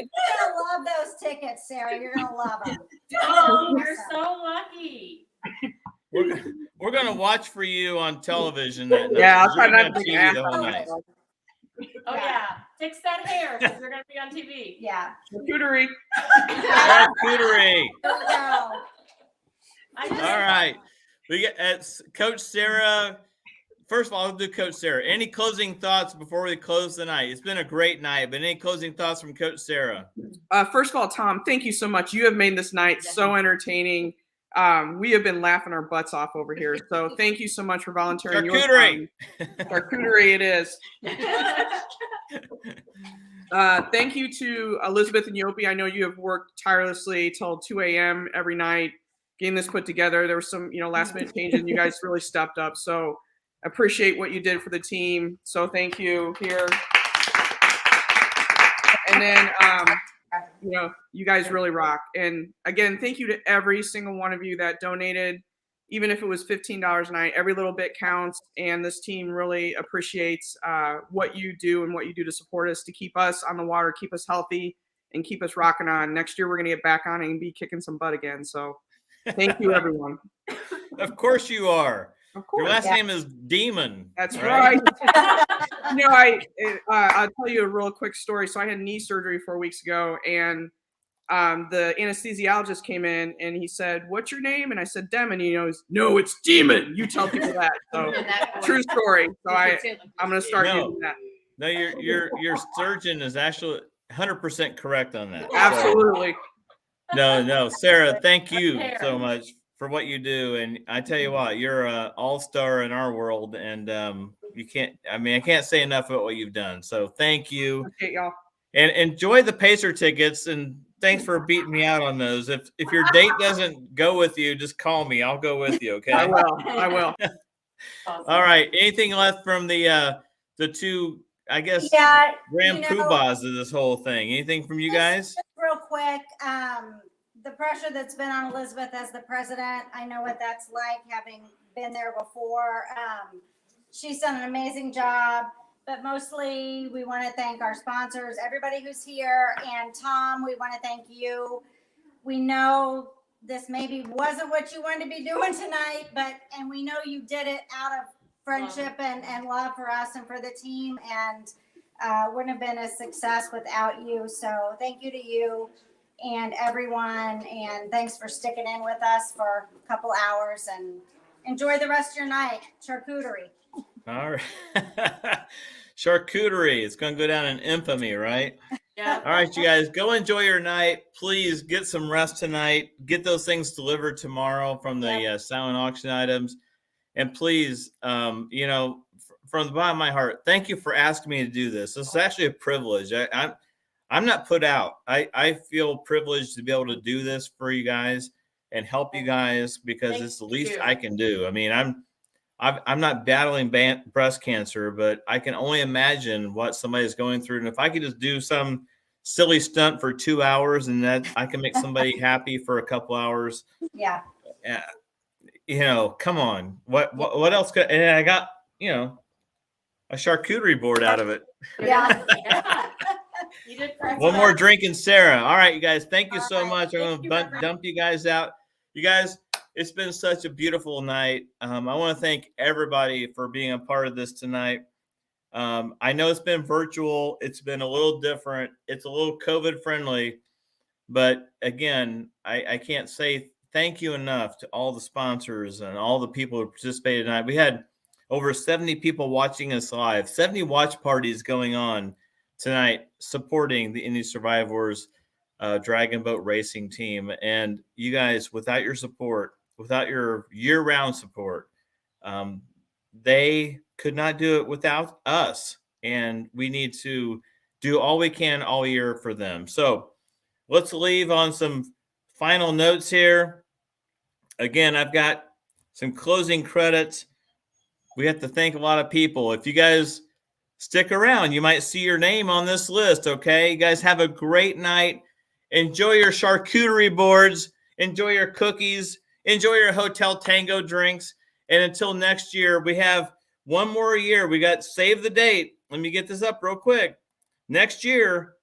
love those tickets, Sarah. You're gonna love them. Oh, you're so lucky. We're gonna watch for you on television that night. Yeah, I'll try You're not on to be TV the whole night. Oh yeah, fix that hair because you're gonna be on TV. Yeah. Charcuterie. Charcuterie. There we go. All right, we get Coach Sarah. First of all, I'll do Coach Sarah. Any closing thoughts before we close the night? It's been a great night, but any closing thoughts from Coach Sarah? First of all, Tom, thank you so much. You have made this night so entertaining. We have been laughing our butts off over here. So thank you so much for volunteering. Charcuterie. Charcuterie it is. Thank you to Elizabeth and Yopi. I know you have worked tirelessly till 2 a.m. every night getting this put together. There were some, last minute changes and you guys really stepped up. So appreciate what you did for the team. So thank you here. And then, you guys really rock. And again, thank you to every single one of you that donated, even if it was $15 a night. Every little bit counts. And this team really appreciates what you do and what you do to support us, to keep us on the water, keep us healthy, and keep us rocking on. Next year, we're going to get back on and be kicking some butt again. So thank you, everyone. Of course you are. Of course. Your last name is Demon. That's right. I'll tell you a real quick story. So I had knee surgery 4 weeks ago, and the anesthesiologist came in and he said, "What's your name?" And I said, "Dem." And he goes, "No, it's Demon." You tell people that. So true story. So I'm going to start using that. No, your surgeon is actually 100% correct on that. Absolutely. No, Sarah, thank you so much for what you do. And I tell you what, you're an all-star in our world, and I can't say enough about what you've done. So thank you. Okay, y'all. And enjoy the Pacer tickets, and thanks for beating me out on those. If your date doesn't go with you, just call me. I'll go with you, okay? I will. All right. Anything left from the two, I guess, grand poobahs of this whole thing? Anything from you guys? Just real quick, the pressure that's been on Elizabeth as the president, I know what that's like, having been there before. She's done an amazing job, but mostly we want to thank our sponsors, everybody who's here, and Tom, we want to thank you. We know this maybe wasn't what you wanted to be doing tonight, and we know you did it out of friendship and love for us and for the team, and wouldn't have been a success without you. So thank you to you and everyone, and thanks for sticking in with us for a couple hours, and enjoy the rest of your night. Charcuterie. All right. Charcuterie. It's going to go down in infamy, right? Yeah. All right, you guys, go enjoy your night. Please get some rest tonight. Get those things delivered tomorrow from the silent auction items. And please, from the bottom of my heart, thank you for asking me to do this. This is actually a privilege. I'm not put out. I feel privileged to be able to do this for you guys. and help you guys because it's the least you. I can do. I mean, I'm not battling breast cancer, but I can only imagine what somebody's going through. And if I could just do some silly stunt for 2 hours and that I can make somebody happy for a couple hours. Yeah. You know, come on. What else could, and I got, you know, a charcuterie board out of it. Yeah. You did One more drink and Sarah. All right, you guys. Thank you All so right. much. I'm Thank you, going to Reverend. dump you guys out. You guys, it's been such a beautiful night. I want to thank everybody for being a part of this tonight. I know it's been virtual. It's been a little different. It's a little COVID friendly. But again, I can't say thank you enough to all the sponsors and all the people who participated tonight. We had over 70 people watching us live, 70 watch parties going on tonight supporting the Indy SurviveOars Dragonboat racing team. And you guys, without your support, without your year-round support, they could not do it without us. And we need to do all we can all year for them. So let's leave on some final notes here. Again, I've got some closing credits. We have to thank a lot of people. If you guys stick around, you might see your name on this list, okay? You guys have a great night. Enjoy your charcuterie boards. Enjoy your cookies. Enjoy your Hotel Tango drinks. And until next year, we have one more year. We got save the date. Let me get this up real quick. Next year,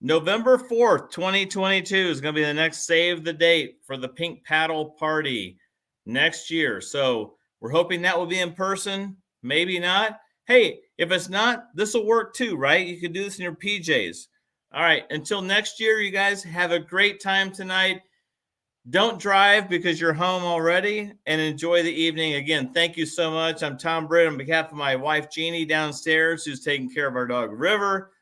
November 4th, 2022 is going to be the next save the date for the Pink Paddle Party next year. So we're hoping that will be in person. Maybe not. Hey, if it's not, this will work too, right? You can do this in your PJs. All right. Until next year, you guys have a great time tonight. Don't drive because you're home already, and enjoy the evening. Again, thank you so much. I'm Tom Britt on behalf of my wife, Jeannie, downstairs, who's taking care of our dog, River.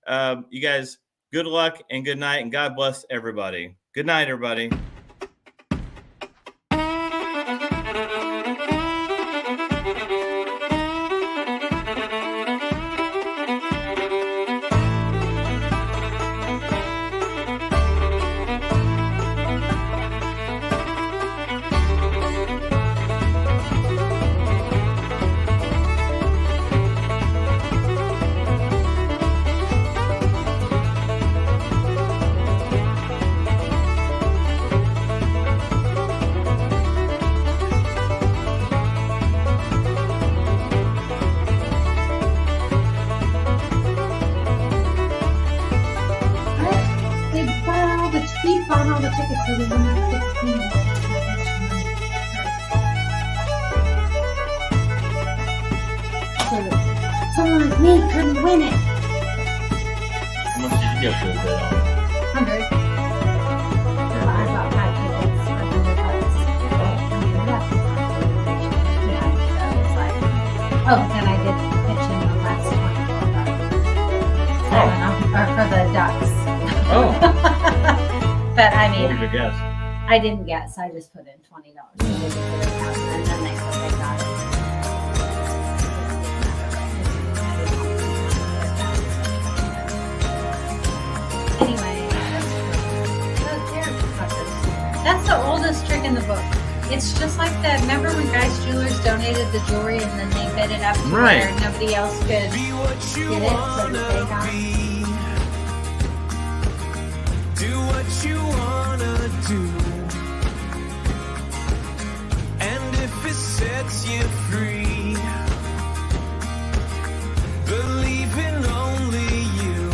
You guys, good luck and good night, and God bless everybody. Good night, everybody. Someone like me couldn't win it. How much did you get for the bid on? 100. I bought 5 tickets for $100. I mean, that's yeah, so it's like, oh, then I did pitch in the last one for the ducks. Oh. But I mean, What was your guess? I didn't guess. I just put in $20. So they just did a count, and then they said they got it. Anyway, that's the oldest trick in the book. It's just like that. Remember when Geist Jewelers donated the jewelry and then they bid it up to Right. where nobody else could get it, so that they got it. Do what you wanna do, and if it sets you free, believe in only you.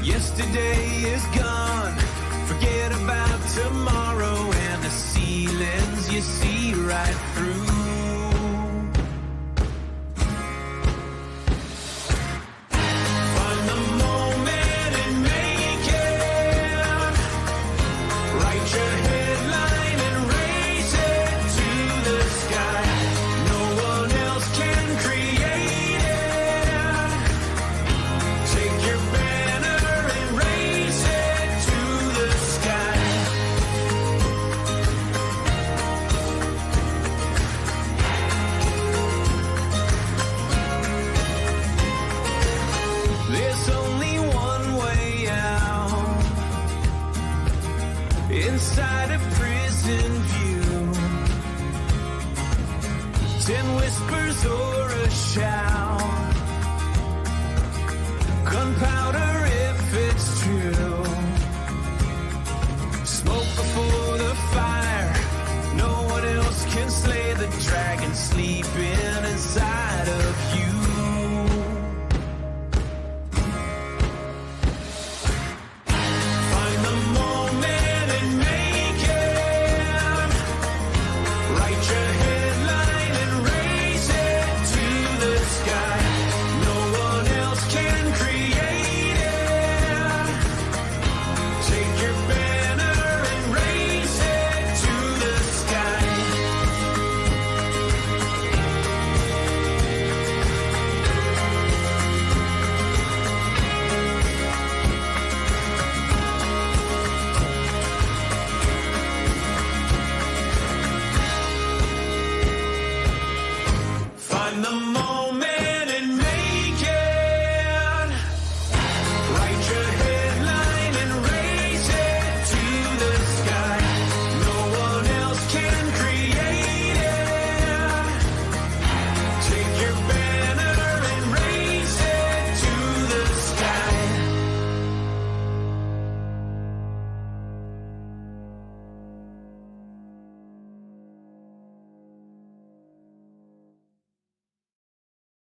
Yesterday is gone, forget about tomorrow, and the ceilings you see right through. Take your banner and raise it cheers or a shout. Gunpowder